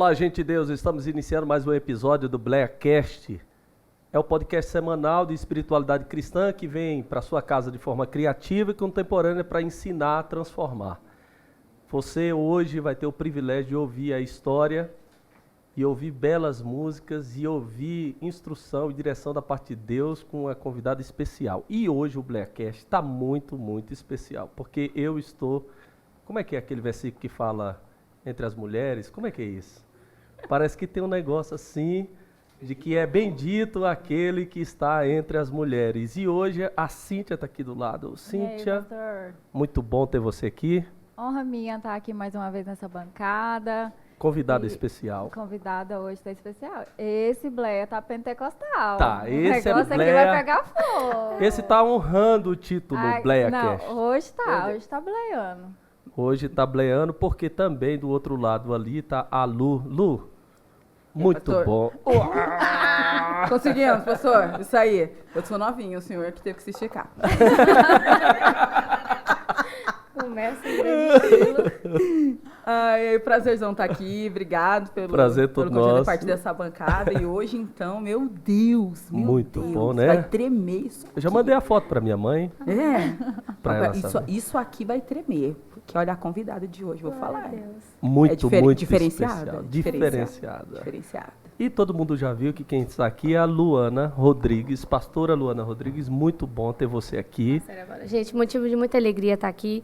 Olá, gente de Deus, estamos iniciando mais um episódio do BleaCast. É o podcast semanal de espiritualidade cristã que vem para sua casa de forma criativa e contemporânea para ensinar a transformar. Você hoje vai ter o privilégio de ouvir a história e ouvir belas músicas e ouvir instrução e direção da parte de Deus com uma convidada especial. E hoje o BleaCast está muito, muito especial, porque eu estou... Como é que é aquele versículo que fala entre as mulheres? Como é que é isso? Parece que tem um negócio assim, de que é bendito aquele que está entre as mulheres. E hoje a Cíntia está aqui do lado. Cíntia, muito bom ter você aqui. Honra minha estar aqui mais uma vez nessa bancada. Convidada especial. Convidada hoje está especial. Esse Bleia tá pentecostal. Tá, esse é Bleia. Bleia. Aqui vai pegar fogo. Esse tá honrando o título BleaCast. Não, hoje tá bleiando. Hoje tá bleando porque também do outro lado ali tá a Lu. Lu, muito bom. Conseguimos, pastor. Isso aí. Eu sou novinho, o senhor que teve que se esticar. Começa o Ai, prazerzão estar aqui. Obrigado pelo nosso. parte dessa bancada. E hoje, então, meu Deus. Muito bom, né? Vai tremer isso aqui. Eu já mandei a foto para minha mãe. Isso aqui vai tremer. Porque olha a convidada de hoje, vou falar. Muito diferenciada. Diferenciada. E todo mundo já viu que quem está aqui é a Luana Rodrigues, pastora Luana Rodrigues. Muito bom ter você aqui. Gente, motivo de muita alegria estar aqui.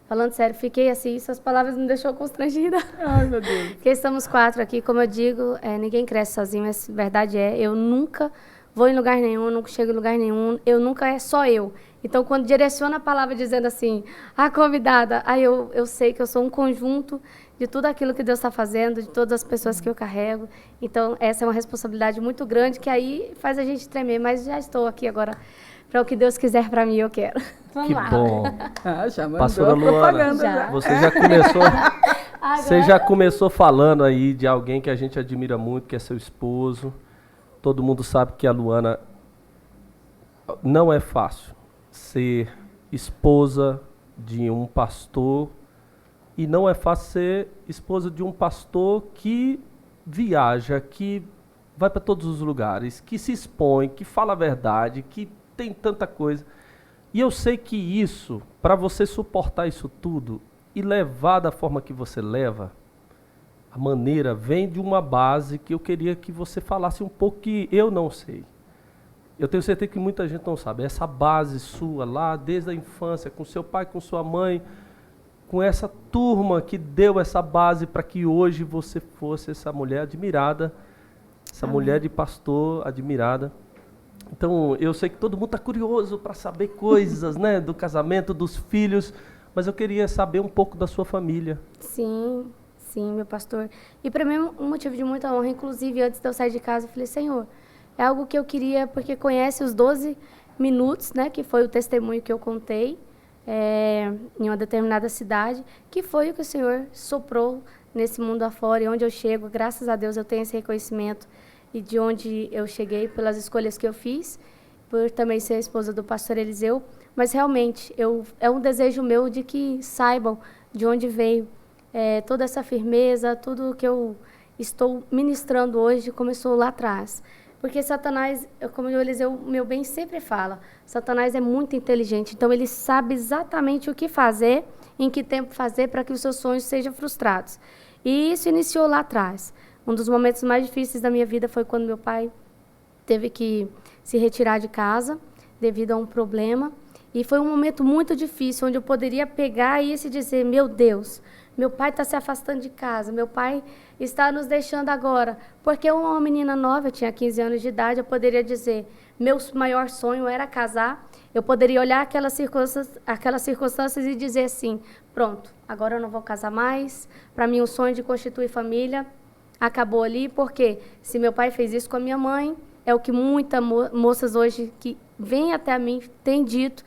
Falando sério, fiquei assim, suas palavras me deixou constrangida. Ai, meu Deus. Porque estamos 4 aqui, como eu digo, ninguém cresce sozinho, mas verdade eu nunca vou em lugar nenhum, nunca chego em lugar nenhum, eu nunca é só eu. Então, quando direciona a palavra dizendo assim, a convidada, aí eu sei que eu sou um conjunto de tudo aquilo que Deus está fazendo, de todas as pessoas que eu carrego. Então, essa é uma responsabilidade muito grande que aí faz a gente tremer, mas já estou aqui agora. Para o que Deus quiser para mim, eu quero. Vamos lá. Bom. Já mandou pastora Luana, você já começou falando aí de alguém que a gente admira muito, que é seu esposo. Todo mundo sabe que a Luana não é fácil ser esposa de um pastor e não é fácil ser esposa de um pastor que viaja, que vai para todos os lugares, que se expõe, que fala a verdade, que tem tanta coisa. E eu sei que isso, para você suportar isso tudo e levar da forma que você leva, a maneira vem de uma base que eu queria que você falasse um pouco que eu não sei. Eu tenho certeza que muita gente não sabe. Essa base sua lá, desde a infância, com seu pai, com sua mãe, com essa turma que deu essa base para que hoje você fosse essa mulher admirada, essa mulher de pastor admirada. Então, eu sei que todo mundo está curioso para saber coisas, né, do casamento, dos filhos, mas eu queria saber um pouco da sua família. Sim, meu pastor. E para mim é um motivo de muita honra. Inclusive, antes de eu sair de casa, eu falei, Senhor, é algo que eu queria, porque conhece os 12 minutos, né, que foi o testemunho que eu contei em uma determinada cidade, que foi o que o Senhor soprou nesse mundo afora e onde eu chego. Graças a Deus eu tenho esse reconhecimento e de onde eu cheguei, pelas escolhas que eu fiz, por também ser a esposa do pastor Eliseu. Mas realmente, é um desejo meu de que saibam de onde veio toda essa firmeza, tudo que eu estou ministrando hoje começou lá atrás. Porque Satanás, como o Eliseu, meu bem, sempre fala, Satanás é muito inteligente, então ele sabe exatamente o que fazer, em que tempo fazer, para que os seus sonhos sejam frustrados. E isso iniciou lá atrás. Um dos momentos mais difíceis da minha vida foi quando meu pai teve que se retirar de casa devido a um problema. E foi um momento muito difícil, onde eu poderia pegar isso e dizer, meu Deus, meu pai está se afastando de casa, meu pai está nos deixando agora. Porque eu, uma menina nova, eu tinha 15 anos de idade, eu poderia dizer, meu maior sonho era casar. Eu poderia olhar aquelas circunstâncias e dizer assim, pronto, agora eu não vou casar mais. Para mim, o sonho de constituir família acabou ali, porque se meu pai fez isso com a minha mãe, é o que muitas moças hoje que vêm até mim têm dito,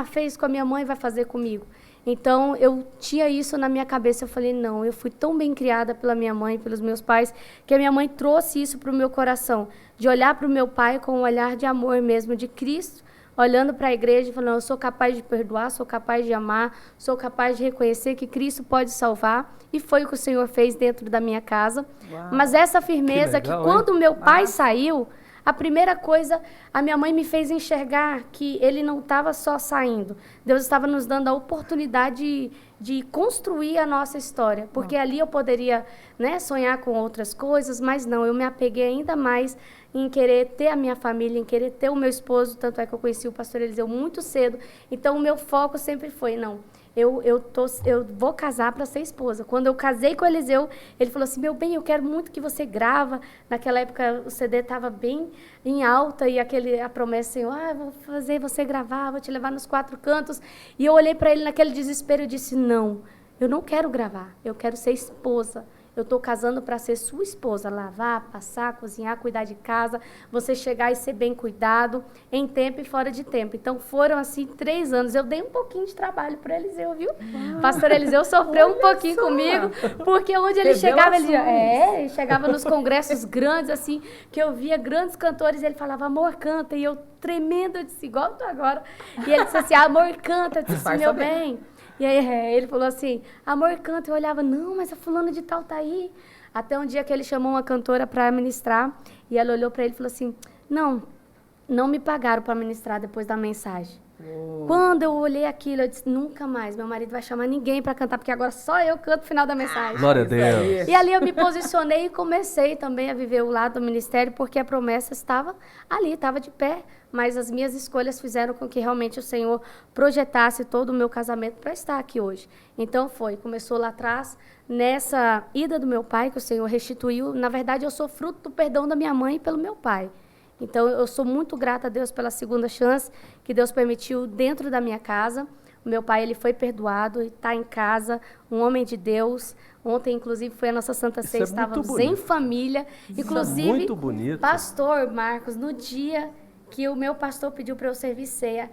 fez com a minha mãe, vai fazer comigo. Então, eu tinha isso na minha cabeça, eu falei, não, eu fui tão bem criada pela minha mãe, pelos meus pais, que a minha mãe trouxe isso para o meu coração, de olhar para o meu pai com um olhar de amor mesmo, de Cristo, olhando para a igreja e falando, eu sou capaz de perdoar, sou capaz de amar, sou capaz de reconhecer que Cristo pode salvar. E foi o que o Senhor fez dentro da minha casa. Uau. Mas essa firmeza Que legal, que quando meu pai Massa. saiu, a primeira coisa, a minha mãe me fez enxergar que ele não estava só saindo. Deus estava nos dando a oportunidade de construir a nossa história. Porque ali eu poderia, né, sonhar com outras coisas, mas não, eu me apeguei ainda mais em querer ter a minha família, em querer ter o meu esposo. Tanto é que eu conheci o pastor Eliseu muito cedo. Então, o meu foco sempre foi, não, eu vou casar para ser esposa. Quando eu casei com o Eliseu, ele falou assim, meu bem, eu quero muito que você grava. Naquela época o CD estava bem em alta e a promessa, Senhor, vou fazer você gravar, vou te levar nos 4 cantos. E eu olhei para ele naquele desespero e disse, não, eu não quero gravar, eu quero ser esposa. Eu estou casando para ser sua esposa, lavar, passar, cozinhar, cuidar de casa, você chegar e ser bem cuidado, em tempo e fora de tempo. Então, foram, assim, 3 anos. Eu dei um pouquinho de trabalho para Eliseu, viu? Pastor Eliseu sofreu um pouquinho comigo, porque onde ele chegava, ele chegava nos congressos grandes, assim, que eu via grandes cantores, ele falava, amor, canta, e eu tremendo, eu disse, igual eu tô agora. E ele disse assim, amor, canta, eu disse, meu bem. E aí ele falou assim, amor, canta. Eu olhava, não, mas a fulana de tal tá aí. Até um dia que ele chamou uma cantora para ministrar, e ela olhou para ele e falou assim, não me pagaram para ministrar depois da mensagem. Quando eu olhei aquilo, eu disse, nunca mais, meu marido vai chamar ninguém para cantar, porque agora só eu canto no final da mensagem. Glória a Deus. E ali eu me posicionei e comecei também a viver o lado do ministério, porque a promessa estava ali, estava de pé. Mas as minhas escolhas fizeram com que realmente o Senhor projetasse todo o meu casamento para estar aqui hoje. Então começou lá atrás, nessa ida do meu pai, que o Senhor restituiu. Na verdade, eu sou fruto do perdão da minha mãe pelo meu pai. Então, eu sou muito grata a Deus pela segunda chance que Deus permitiu dentro da minha casa. O meu pai, ele foi perdoado e está em casa, um homem de Deus. Ontem, inclusive, foi a nossa Santa Ceia, estávamos em família. Inclusive, muito bonito. Pastor Marcos, no dia que o meu pastor pediu para eu servir ceia,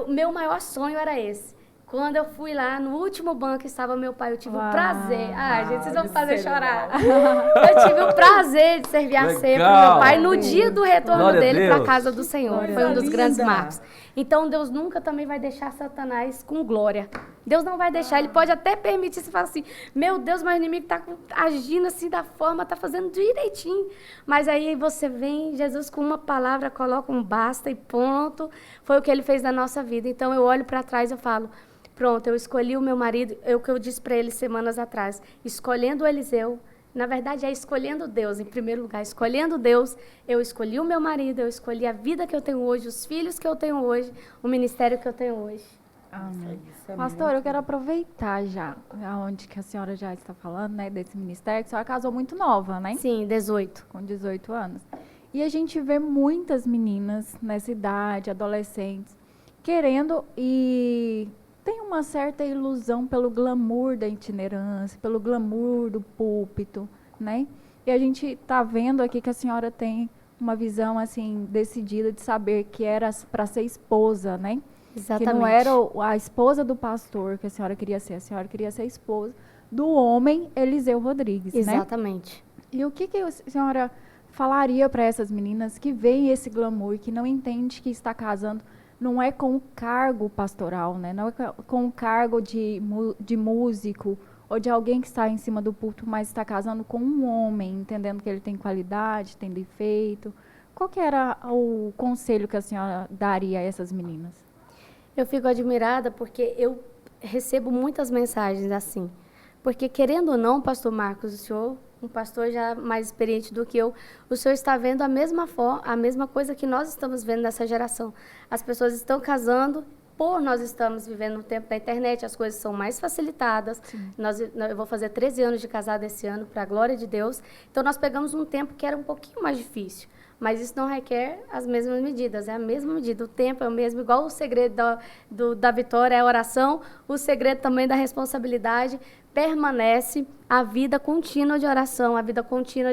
meu maior sonho era esse. Quando eu fui lá, no último banco estava meu pai, eu tive o prazer. Gente, vocês vão me fazer chorar. Eu tive o prazer de servir a ceia para meu pai no dia do retorno dele para a casa do Senhor. Foi um dos grandes marcos. Então, Deus nunca também vai deixar Satanás com glória. Deus não vai deixar. Ele pode até permitir, você fala assim, meu Deus, mas o inimigo está agindo assim da forma, está fazendo direitinho. Mas aí você vem, Jesus com uma palavra, coloca um basta e ponto. Foi o que ele fez na nossa vida. Então, eu olho para trás e eu falo, pronto, eu escolhi o meu marido, é o que eu disse para ele semanas atrás, escolhendo o Eliseu, na verdade é escolhendo Deus em primeiro lugar, escolhendo Deus, eu escolhi o meu marido, eu escolhi a vida que eu tenho hoje, os filhos que eu tenho hoje, o ministério que eu tenho hoje. Amém. Pastor, eu quero aproveitar já, onde que a senhora já está falando, né, desse ministério, que a senhora casou muito nova, né? Sim, 18. Com 18 anos. E a gente vê muitas meninas nessa idade, adolescentes, querendo e tem uma certa ilusão pelo glamour da itinerância, pelo glamour do púlpito, né? E a gente está vendo aqui que a senhora tem uma visão, assim, decidida de saber que era para ser esposa, né? Exatamente. Que não era a esposa do pastor que a senhora queria ser a esposa do homem Eliseu Rodrigues, Exatamente. Né? E o que a senhora falaria para essas meninas que veem esse glamour, que não entende que está casando não é com o cargo pastoral, né? Não é com o cargo de músico ou de alguém que está em cima do púlpito, mas está casando com um homem, entendendo que ele tem qualidade, tem defeito. Qual que era o conselho que a senhora daria a essas meninas? Eu fico admirada porque eu recebo muitas mensagens assim. Porque, querendo ou não, pastor Marcos, o senhor, um pastor já mais experiente do que eu, o senhor está vendo a mesma coisa que nós estamos vendo nessa geração. As pessoas estão casando, nós estamos vivendo no tempo da internet, as coisas são mais facilitadas. Eu vou fazer 13 anos de casada esse ano, para a glória de Deus. Então, nós pegamos um tempo que era um pouquinho mais difícil. Mas isso não requer as mesmas medidas, é a mesma medida. O tempo é o mesmo, igual o segredo da vitória é a oração, o segredo também da responsabilidade permanece a vida contínua de oração, a vida contínua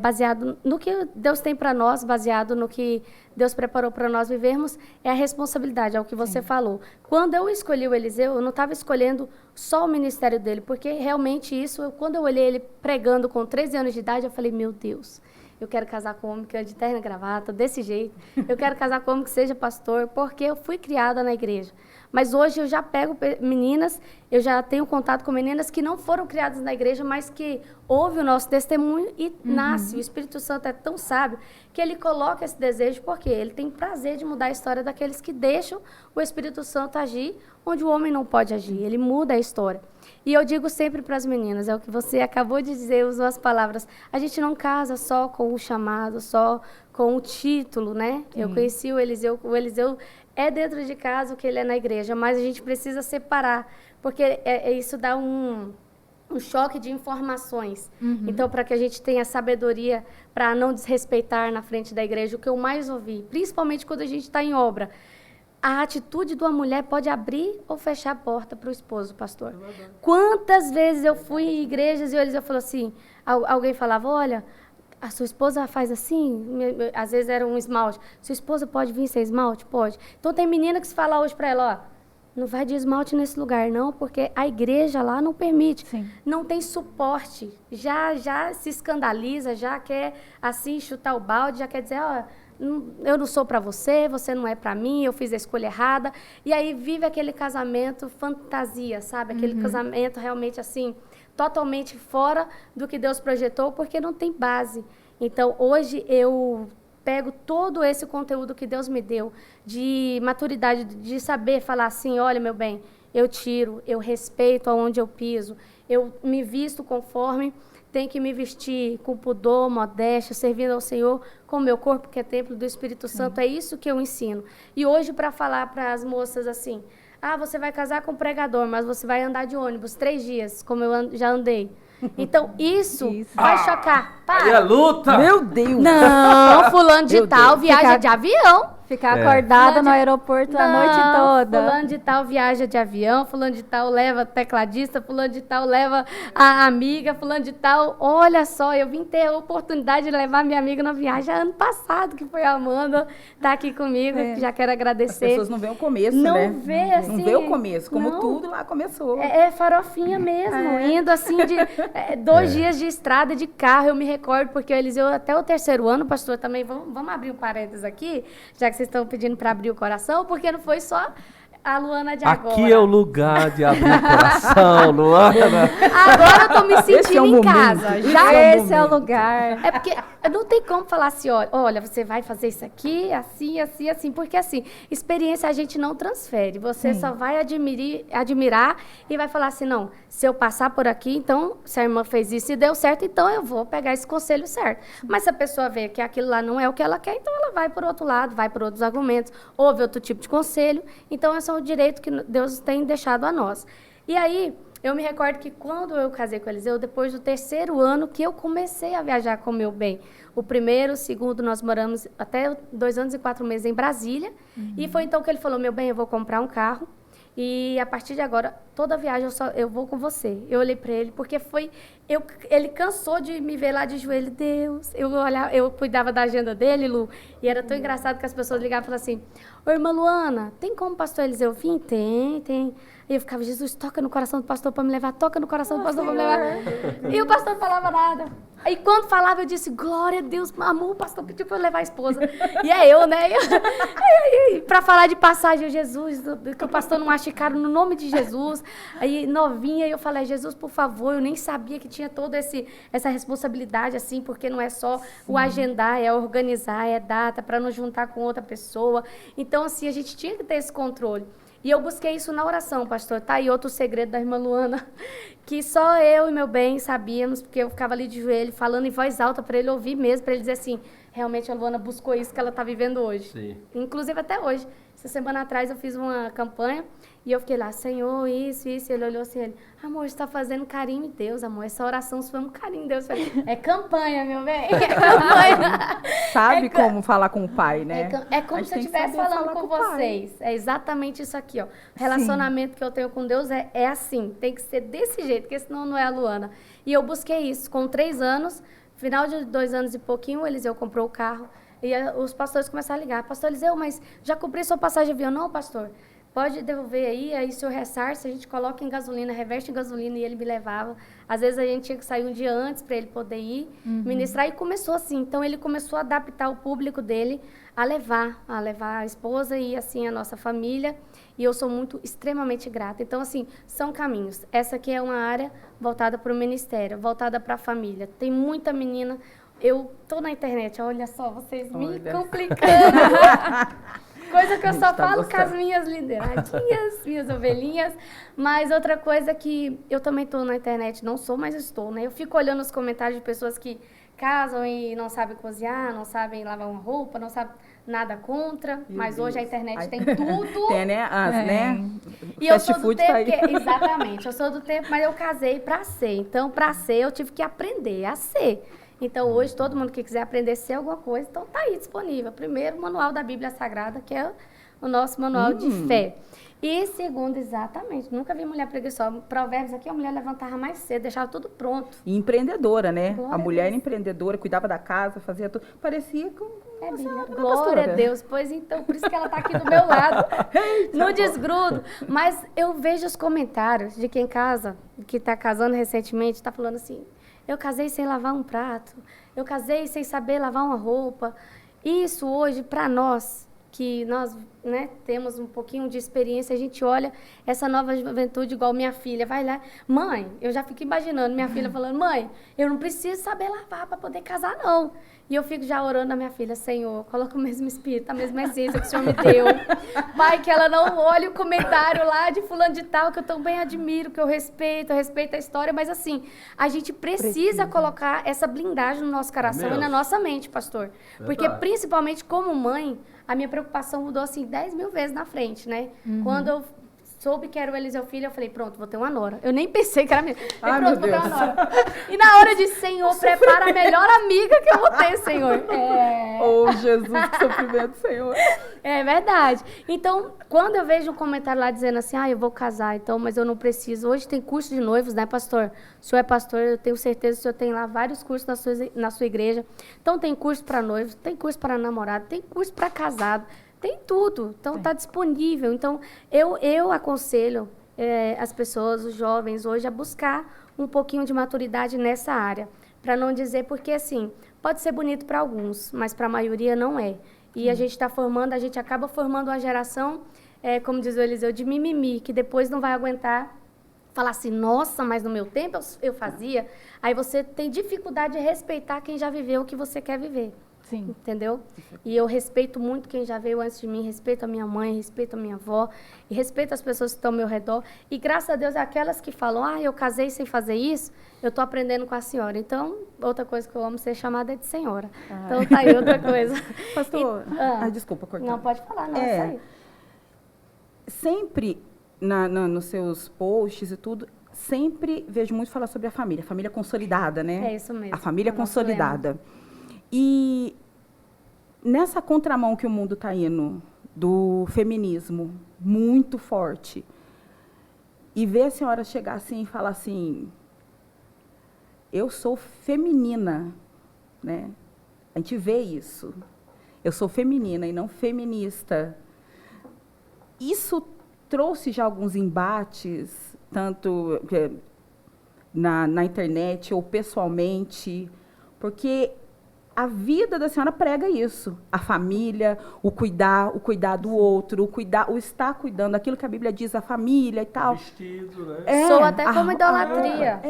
baseado no que Deus tem para nós, baseado no que Deus preparou para nós vivermos, é a responsabilidade, é o que você falou. Quando eu escolhi o Eliseu, eu não estava escolhendo só o ministério dele, porque realmente quando eu olhei ele pregando com 13 anos de idade, eu falei, meu Deus, eu quero casar com um homem que ande de terno e gravata, desse jeito. Eu quero casar com um homem que seja pastor, porque eu fui criada na igreja. Mas hoje eu já pego meninas, eu já tenho contato com meninas que não foram criadas na igreja, mas que ouvem o nosso testemunho e nasce. O Espírito Santo é tão sábio que ele coloca esse desejo, porque ele tem prazer de mudar a história daqueles que deixam o Espírito Santo agir onde o homem não pode agir. Ele muda a história. E eu digo sempre para as meninas, é o que você acabou de dizer, usou as palavras, a gente não casa só com o chamado, só com o título, né? Eu conheci o Eliseu é dentro de casa o que ele é na igreja, mas a gente precisa separar, porque isso dá um choque de informações. Então, para que a gente tenha sabedoria para não desrespeitar na frente da igreja, o que eu mais ouvi, principalmente quando a gente está em obra, a atitude de uma mulher pode abrir ou fechar a porta para o esposo, pastor. Quantas vezes eu fui em igrejas e o Eliseu falou assim, alguém falava, olha, a sua esposa faz assim, às vezes era um esmalte, sua esposa pode vir sem esmalte? Pode. Então tem menina que se fala hoje para ela, ó, não vai de esmalte nesse lugar não, porque a igreja lá não permite. Sim. Não tem suporte, já se escandaliza, já quer assim chutar o balde, já quer dizer, ó, eu não sou para você, você não é para mim, eu fiz a escolha errada. E aí vive aquele casamento fantasia, sabe? Aquele casamento realmente assim, totalmente fora do que Deus projetou, porque não tem base. Então, hoje eu pego todo esse conteúdo que Deus me deu, de maturidade, de saber falar assim, olha, meu bem, eu tiro, eu respeito aonde eu piso, eu me visto conforme tem que me vestir com pudor, modéstia, servindo ao Senhor com o meu corpo, que é templo do Espírito Santo. É isso que eu ensino. E hoje, para falar para as moças assim, você vai casar com um pregador, mas você vai andar de ônibus 3 dias, como eu já andei. Então, isso vai chocar. Aí é luta! Meu Deus! Não, fulano de tal viaja de avião. Ficar acordada no aeroporto a noite toda. Fulano de tal viaja de avião, fulano de tal leva tecladista, fulano de tal leva a amiga, fulano de tal... Olha só, eu vim ter a oportunidade de levar minha amiga na viagem ano passado, que foi a Amanda, tá aqui comigo, já quero agradecer. As pessoas não veem o começo, não né? Não vê, assim... Não vê o começo, como não. tudo lá começou. É farofinha mesmo, indo assim de 2 dias de estrada, de carro, eu me recordo, porque o Eliseu, até o 3º ano, pastor, também, vamos abrir um parênteses aqui, já que vocês estão pedindo para abrir o coração, porque não foi só a Luana de agora. Aqui é o lugar de abrir o coração, Luana. Agora eu tô me sentindo em casa. Esse é o lugar. É porque não tem como falar assim, olha, você vai fazer isso aqui, assim, assim, assim. Porque assim, experiência a gente não transfere. Você só vai admirar e vai falar assim, não, se eu passar por aqui, então, se a irmã fez isso e deu certo, então eu vou pegar esse conselho certo. Mas se a pessoa vê que aquilo lá não é o que ela quer, então ela vai por outro lado, vai por outros argumentos, ouve outro tipo de conselho. Então, esse é o direito que Deus tem deixado a nós. E aí, eu me recordo que quando eu casei com o Eliseu, depois do 3º ano, que eu comecei a viajar com o meu bem. O 1º, o 2º, nós moramos até 2 anos e 4 meses em Brasília. E foi então que ele falou, meu bem, eu vou comprar um carro. E a partir de agora, toda viagem eu vou com você. Eu olhei para ele, porque ele cansou de me ver lá de joelho. Deus, eu cuidava da agenda dele, Lu, e era tão engraçado que as pessoas ligavam e falavam assim, ô irmã Luana, tem como o pastor Eliseu vir? Tem. E eu ficava, Jesus, toca no coração do pastor para me levar, toca no coração do pastor para me levar. E o pastor não falava nada. Aí quando falava, eu disse, glória a Deus, amor, o pastor pediu para eu levar a esposa. E é eu, né? Para falar de passagem, Jesus, que o pastor não ache caro, no nome de Jesus. Aí novinha, eu falei, Jesus, por favor, eu nem sabia que tinha toda essa responsabilidade, assim, porque não é só o agendar, é organizar, é data, para não juntar com outra pessoa. Então, assim, a gente tinha que ter esse controle. E eu busquei isso na oração, pastor. Tá aí outro segredo da irmã Luana, que só eu e meu bem sabíamos, porque eu ficava ali de joelho, falando em voz alta para ele ouvir mesmo, para ele dizer assim, realmente a Luana buscou isso que ela está vivendo hoje. Sim. Inclusive até hoje. Essa semana atrás eu fiz uma campanha e eu fiquei lá, Senhor, isso. Ele olhou assim, amor, você está fazendo carinho em Deus, amor. Essa oração foi um carinho em Deus. Eu falei, é campanha, meu bem, é campanha. Sabe como falar com o pai, né? É como se eu estivesse falando com vocês. É exatamente isso aqui, ó. O relacionamento que eu tenho com Deus é assim, tem que ser desse jeito, porque senão não é a Luana. E eu busquei isso com 3 anos, final de 2 anos e pouquinho, o Eliseu comprou o carro. E os pastores começaram a ligar. Pastor Eliseu, mas já comprei sua passagem de avião? Não, pastor. pode devolver aí se eu ressarce, a gente coloca em gasolina, reveste em gasolina e ele me levava. Às vezes a gente tinha que sair um dia antes para ele poder ir ministrar, e começou assim. Então ele começou a adaptar o público dele a levar a esposa e assim a nossa família, e eu sou extremamente grata. Então assim, são caminhos. Essa aqui é uma área voltada para o ministério, voltada para a família. Tem muita menina, eu tô na internet, olha só, vocês me complicando. Coisa que eu só falo com as minhas lideradinhas, minhas ovelhinhas. Mas outra coisa que eu também estou na internet, não sou, mas estou, né? Eu fico olhando os comentários de pessoas que casam e não sabem cozinhar, não sabem lavar uma roupa, não sabem nada contra. Mas hoje a internet tem tudo. Tem, né? Né? E eu sou do tempo que... Exatamente, eu sou do tempo, mas eu casei para ser. Então, para ser, eu tive que aprender a ser. Então, hoje, todo mundo que quiser aprender a ser alguma coisa, então tá aí disponível. Primeiro, o manual da Bíblia Sagrada, que é o nosso manual de fé. E segundo, exatamente, nunca vi mulher preguiçosa. Provérbios aqui, a mulher levantava mais cedo, deixava tudo pronto. E empreendedora, né? Glória a mulher era empreendedora, cuidava da casa, fazia tudo. Parecia com... Glória a Deus. Pois então, por isso que ela tá aqui do meu lado. No desgrudo. Mas eu vejo os comentários de quem casa, que tá casando recentemente, tá falando assim... Eu casei sem lavar um prato. Eu casei sem saber lavar uma roupa. Isso hoje, para nós, que nós, né, temos um pouquinho de experiência, a gente olha essa nova juventude igual minha filha. Vai lá, mãe, eu já fico imaginando minha filha falando, mãe, eu não preciso saber lavar para poder casar, não. E eu fico já orando a minha filha, Senhor, coloca o mesmo espírito, a mesma essência que o Senhor me deu. Pai, que ela não olhe o comentário lá de fulano de tal, que eu também admiro, que eu respeito a história, mas assim, a gente precisa colocar essa blindagem no nosso coração e na nossa mente, pastor. Porque principalmente como mãe, a minha preocupação mudou assim 10 mil vezes na frente, né? Quando eu soube que era o Eliseu Filho, eu falei, pronto, vou ter uma nora. Eu nem pensei que era minha. Ai, pronto, vou ter uma nora. E na hora de, Senhor, prepara a melhor amiga que eu vou ter, Senhor. Oh, Jesus, que sofrimento, Senhor. É verdade. Então, quando eu vejo um comentário lá dizendo assim, eu vou casar, então, mas eu não preciso. Hoje tem curso de noivos, né, pastor? O senhor é pastor, eu tenho certeza que o senhor tem lá vários cursos na sua igreja. Então, tem curso para noivos, tem curso para namorado, tem curso para casado. Tem tudo, então está disponível. Então, eu aconselho as pessoas, os jovens hoje, a buscar um pouquinho de maturidade nessa área. Para não dizer, porque assim, pode ser bonito para alguns, mas para a maioria não é. E a gente a gente acaba formando uma geração, como diz o Eliseu, de mimimi, que depois não vai aguentar falar assim, nossa, mas no meu tempo eu fazia. Aí você tem dificuldade de respeitar quem já viveu o que você quer viver. Sim. Entendeu? E eu respeito muito quem já veio antes de mim, respeito a minha mãe, respeito a minha avó, e respeito as pessoas que estão ao meu redor. E graças a Deus, aquelas que falam, eu casei sem fazer isso, eu estou aprendendo com a senhora. Então, outra coisa que eu amo ser chamada é de senhora. Então, tá aí outra coisa. Pastor, desculpa cortar. Não, pode falar, não, isso aí. Sempre, nos seus posts e tudo, sempre vejo muito falar sobre a família consolidada, né? É isso mesmo. A família consolidada. E nessa contramão que o mundo está indo, do feminismo muito forte, e ver a senhora chegar assim e falar assim, eu sou feminina, né? A gente vê isso. Eu sou feminina e não feminista. Isso trouxe já alguns embates, tanto na internet ou pessoalmente, porque a vida da senhora prega isso. A família, o cuidar do outro, o estar cuidando, aquilo que a Bíblia diz, a família e tal. Vestido, né? Sou até como idolatria.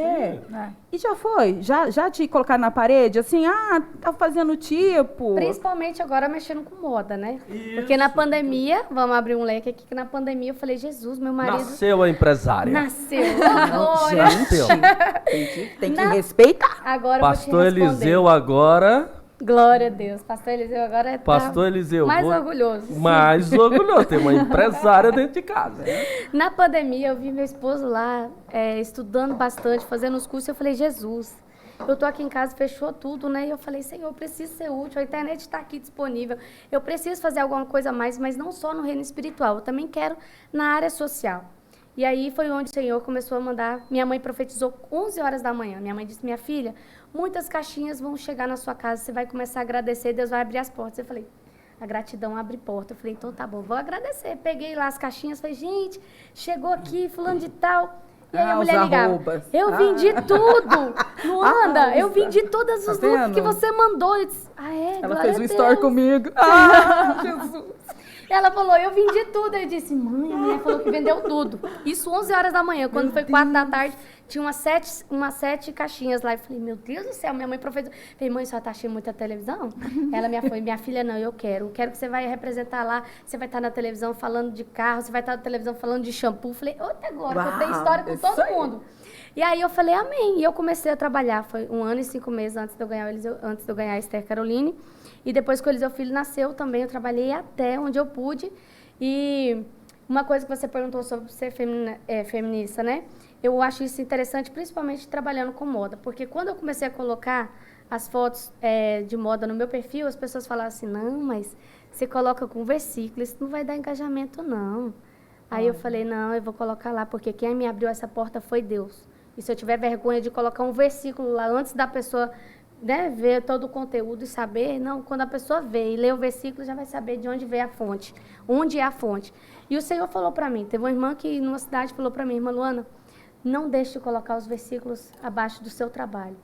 E já foi? Já te colocaram na parede, assim, tá fazendo tipo... Principalmente agora mexendo com moda, né? Isso. Porque na pandemia, vamos abrir um leque aqui, que na pandemia eu falei, Jesus, meu marido... Nasceu a empresária. Nasceu. Glória. Gente, tem que respeitar. Agora Pastor eu vou te responder. Eliseu agora... Glória a Deus. Pastor Eliseu agora Pastor Eliseu. mais orgulhoso. Mais orgulhoso. Tem uma empresária dentro de casa. Né? Na pandemia, eu vi meu esposo lá estudando bastante, fazendo os cursos. Eu falei, Jesus, eu tô aqui em casa, fechou tudo, né? E eu falei, Senhor, eu preciso ser útil. A internet está aqui disponível. Eu preciso fazer alguma coisa a mais, mas não só no reino espiritual. Eu também quero na área social. E aí foi onde o Senhor começou a mandar. Minha mãe profetizou 11 horas da manhã. Minha mãe disse, minha filha, muitas caixinhas vão chegar na sua casa, você vai começar a agradecer, Deus vai abrir as portas. Eu falei, A gratidão abre porta. Eu falei, então tá bom, vou agradecer. Peguei lá as caixinhas, falei, gente, chegou aqui, fulano de tal. E aí a mulher ligava, eu vendi tudo, Luanda, eu vendi todos os looks que você mandou. Eu disse, ela fez um story comigo. Jesus. Ela falou, eu vendi tudo. Eu disse, mãe, a mulher falou que vendeu tudo. Isso 11 horas da manhã, quando foi 4 da tarde, tinha umas 7 caixinhas lá. Eu falei, meu Deus do céu, minha mãe professora. Eu falei, mãe, só tá assistindo muita televisão? Ela falou, minha filha, não, eu quero que você vai representar lá, você vai estar na televisão falando de carro, você vai estar na televisão falando de shampoo. Eu falei, até agora, que eu tenho história com todo mundo. E aí eu falei, amém. E eu comecei a trabalhar, foi 1 ano e 5 meses antes de eu ganhar a Esther Caroline. E depois que o Eliseu Filho nasceu também, eu trabalhei até onde eu pude. E uma coisa que você perguntou sobre ser feminista, né? Eu acho isso interessante, principalmente trabalhando com moda. Porque quando eu comecei a colocar as fotos de moda no meu perfil, as pessoas falavam assim, não, mas você coloca com versículo, isso não vai dar engajamento, não. Aí eu falei, não, eu vou colocar lá, porque quem me abriu essa porta foi Deus. E se eu tiver vergonha de colocar um versículo lá antes da pessoa, né, ver todo o conteúdo e saber, não, quando a pessoa vê e lê o versículo, já vai saber de onde veio a fonte, onde é a fonte. E o Senhor falou para mim, teve uma irmã que numa cidade falou para mim, irmã Luana, não deixe de colocar os versículos abaixo do seu trabalho.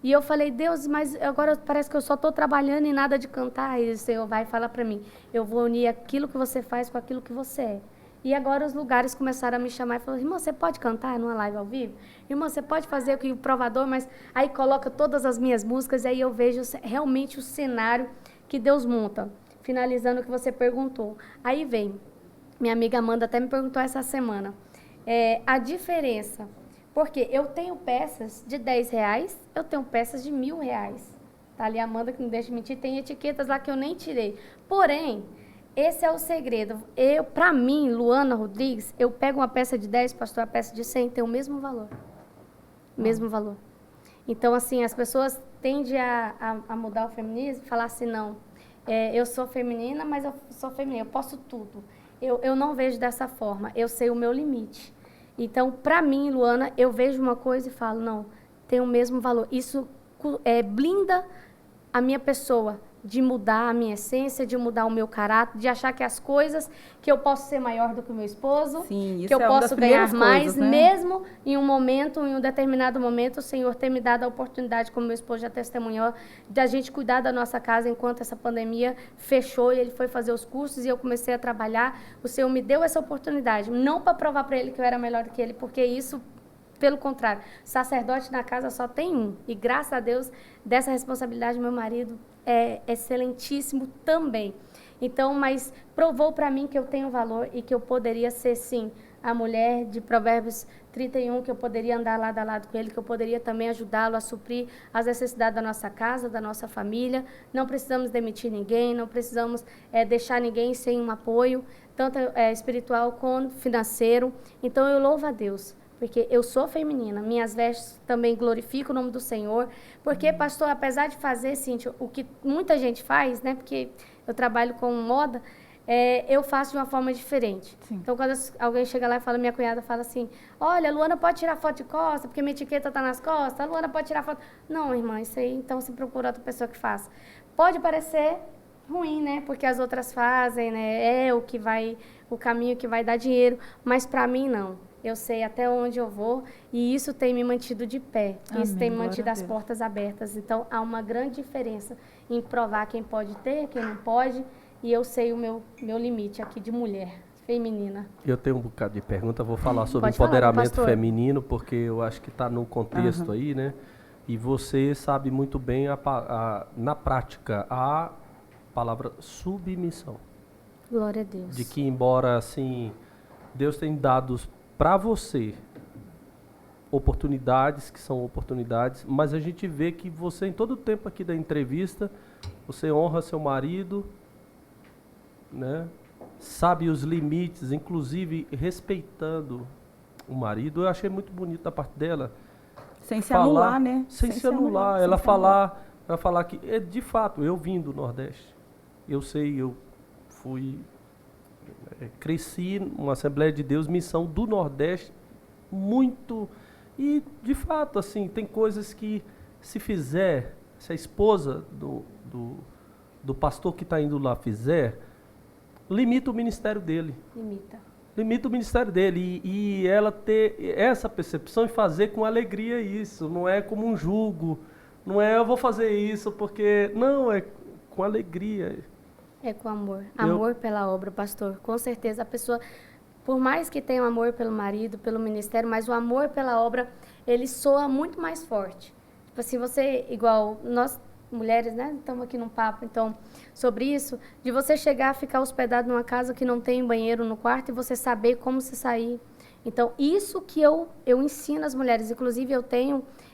E eu falei, Deus, mas agora parece que eu só estou trabalhando e nada de cantar. E o Senhor vai falar para mim, eu vou unir aquilo que você faz com aquilo que você é. E agora os lugares começaram a me chamar e falaram, irmã, você pode cantar numa live ao vivo? Irmã, você pode fazer o provador, mas aí coloca todas as minhas músicas e aí eu vejo realmente o cenário que Deus monta. Finalizando o que você perguntou. Aí vem, minha amiga Amanda até me perguntou essa semana, a diferença, porque eu tenho peças de R$10, eu tenho peças de R$1.000. Tá ali a Amanda que não deixa mentir, tem etiquetas lá que eu nem tirei. Porém, esse é o segredo. Para mim, Luana Rodrigues, eu pego uma peça de 10, pastor, a peça de 100 tem o mesmo valor. Mesmo valor. Então, assim, as pessoas tendem a mudar o feminismo, falar assim, não, eu sou feminina, mas eu sou feminina, eu posso tudo. Eu não vejo dessa forma, eu sei o meu limite. Então, para mim, Luana, eu vejo uma coisa e falo, não, tem o mesmo valor. Isso blinda a minha pessoa, de mudar a minha essência, de mudar o meu caráter, de achar que as coisas, que eu posso ser maior do que o meu esposo, sim, que eu posso ganhar mais, coisas, né? mesmo em um determinado momento, o Senhor ter me dado a oportunidade, como meu esposo já testemunhou, de a gente cuidar da nossa casa enquanto essa pandemia fechou e ele foi fazer os cursos e eu comecei a trabalhar. O Senhor me deu essa oportunidade, não para provar para ele que eu era melhor do que ele, porque isso, pelo contrário, sacerdote na casa só tem um. E graças a Deus, dessa responsabilidade, meu marido é excelentíssimo também. Então, mas provou para mim que eu tenho valor e que eu poderia ser, sim, a mulher de Provérbios 31, que eu poderia andar lado a lado com ele, que eu poderia também ajudá-lo a suprir as necessidades da nossa casa, da nossa família. Não precisamos demitir ninguém, não precisamos deixar ninguém sem um apoio, tanto espiritual quanto financeiro. Então, eu louvo a Deus, porque eu sou feminina, minhas vestes também glorificam o nome do Senhor, porque, pastor, apesar de fazer, Cíntia, o que muita gente faz, né, porque eu trabalho com moda, eu faço de uma forma diferente. Sim. Então, quando alguém chega lá e fala, minha cunhada fala assim, olha, a Luana pode tirar foto de costas, porque minha etiqueta está nas costas, a Luana pode tirar foto... Não, irmã, isso aí, então, se procura outra pessoa que faça. Pode parecer ruim, né, porque as outras fazem, né, o caminho que vai dar dinheiro, mas para mim, não. Eu sei até onde eu vou e isso tem me mantido de pé. Amém, isso tem me mantido as portas abertas. Então, há uma grande diferença em provar quem pode ter, quem não pode. E eu sei o meu limite aqui de mulher feminina. Eu tenho um bocado de pergunta. Vou falar sobre empoderamento feminino, porque eu acho que está no contexto aí, né? E você sabe muito bem, na prática, a palavra submissão. Glória a Deus. De que, embora, assim, Deus tem dado para você oportunidades, que são oportunidades, mas a gente vê que você, em todo o tempo aqui da entrevista, você honra seu marido, né? Sabe os limites, inclusive respeitando o marido. Eu achei muito bonito da parte dela. Sem se anular, né? Sem se anular. Ela falar que, de fato, eu vim do Nordeste. Eu sei, eu fui... cresci numa Assembleia de Deus, missão do Nordeste, muito... E, de fato, assim, tem coisas que, se a esposa do pastor que está indo lá fizer, limita o ministério dele. Limita o ministério dele. E ela ter essa percepção e fazer com alegria isso. Não é como um jugo. Não é eu vou fazer isso porque... Não, é com alegria. É com amor. Amor pela obra, pastor. Com certeza a pessoa, por mais que tenha um amor pelo marido, pelo ministério, mas o amor pela obra, ele soa muito mais forte. Tipo assim, você, igual nós mulheres, né, estamos aqui num papo, então, sobre isso, de você chegar a ficar hospedado numa casa que não tem banheiro no quarto e você saber como se sair. Então, isso que eu ensino as mulheres. Inclusive,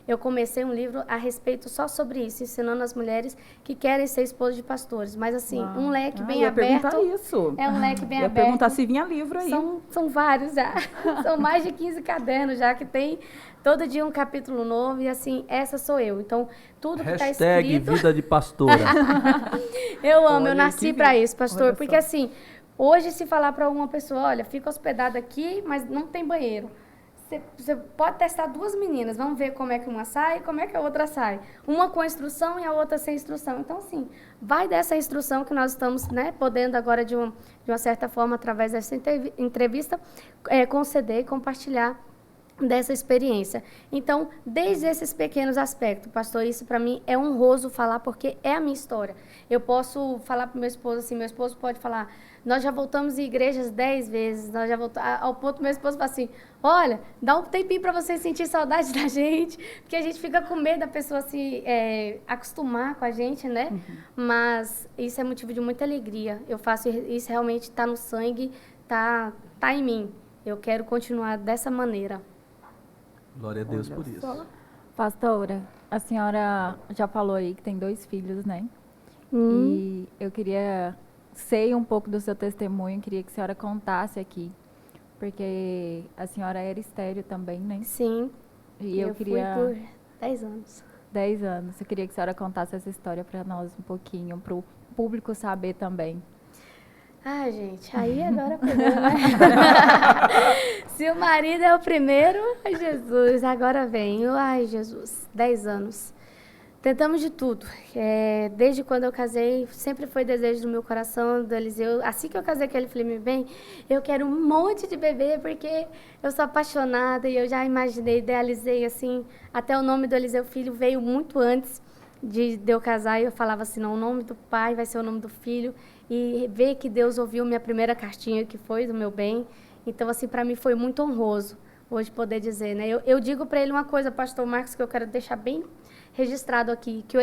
eu comecei um livro a respeito só sobre isso, ensinando as mulheres que querem ser esposas de pastores. Mas, assim, um leque bem aberto. Perguntar isso. É um leque bem ia aberto. Perguntar se vinha livro aí. São vários já. São mais de 15 cadernos já que tem todo dia um capítulo novo. E, assim, essa sou eu. Então, tudo que está escrito... Vida de pastora. Eu amo, eu nasci para isso, pastor. Porque, assim... Hoje, se falar para uma pessoa, olha, fica hospedado aqui, mas não tem banheiro. Você pode testar duas meninas, vamos ver como é que uma sai e como é que a outra sai. Uma com instrução e a outra sem instrução. Então, assim, vai dessa instrução que nós estamos, né, podendo agora, de uma certa forma, através dessa entrevista, conceder e compartilhar dessa experiência. Então, desde esses pequenos aspectos, pastor, isso para mim é honroso falar, porque é a minha história. Eu posso falar para meu esposo assim, meu esposo pode falar, nós já voltamos em igrejas 10 vezes, nós já voltamos, ao ponto meu esposo fala assim, olha, dá um tempinho para você sentir saudade da gente, porque a gente fica com medo da pessoa se acostumar com a gente, né? Mas isso é motivo de muita alegria. Eu faço isso, realmente está no sangue, tá em mim. Eu quero continuar dessa maneira. Glória a Deus por isso. Pastora, a senhora já falou aí que tem 2 filhos, né? E eu sei um pouco do seu testemunho, queria que a senhora contasse aqui, porque a senhora era estéril também, né? Sim. E eu queria... fui por 10 anos. 10 anos. Eu queria que a senhora contasse essa história para nós um pouquinho, para o público saber também. Ah, gente, aí agora pegou, né? Se o marido é o primeiro, ai Jesus, agora vem. Ai Jesus, 10 anos. Tentamos de tudo. Desde quando eu casei, sempre foi desejo do meu coração, do Eliseu. Assim que eu casei com ele, falei, bem, eu quero um monte de bebê, porque eu sou apaixonada e eu já imaginei, idealizei, assim, até o nome do Eliseu Filho veio muito antes de eu casar, e eu falava assim, não, o nome do pai vai ser o nome do filho, e ver que Deus ouviu minha primeira cartinha, que foi do meu bem. Então, assim, para mim foi muito honroso hoje poder dizer, né? Eu digo para ele uma coisa, pastor Marcos, que eu quero deixar bem registrado aqui, que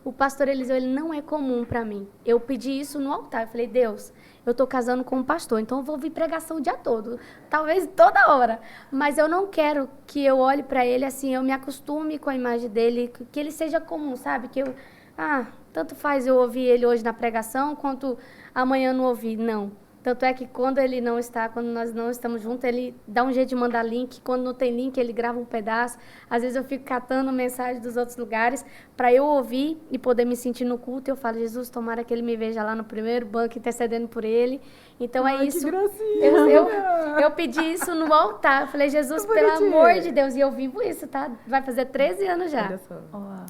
o pastor Eliseu, ele não é comum para mim. Eu pedi isso no altar, eu falei, Deus, eu estou casando com um pastor, então eu vou ouvir pregação o dia todo, talvez toda hora, mas eu não quero que eu olhe para ele assim, eu me acostume com a imagem dele, que ele seja comum, sabe? Que eu, tanto faz eu ouvir ele hoje na pregação, quanto amanhã não ouvir, não. Tanto é que quando ele não está, quando nós não estamos juntos, ele dá um jeito de mandar link. Quando não tem link, ele grava um pedaço. Às vezes eu fico catando mensagem dos outros lugares para eu ouvir e poder me sentir no culto. Eu falo, Jesus, tomara que ele me veja lá no primeiro banco, intercedendo por ele. Então é isso. Eu pedi isso no altar. Eu falei, Jesus, pelo amor de Deus. E eu vivo isso, tá? Vai fazer 13 anos já.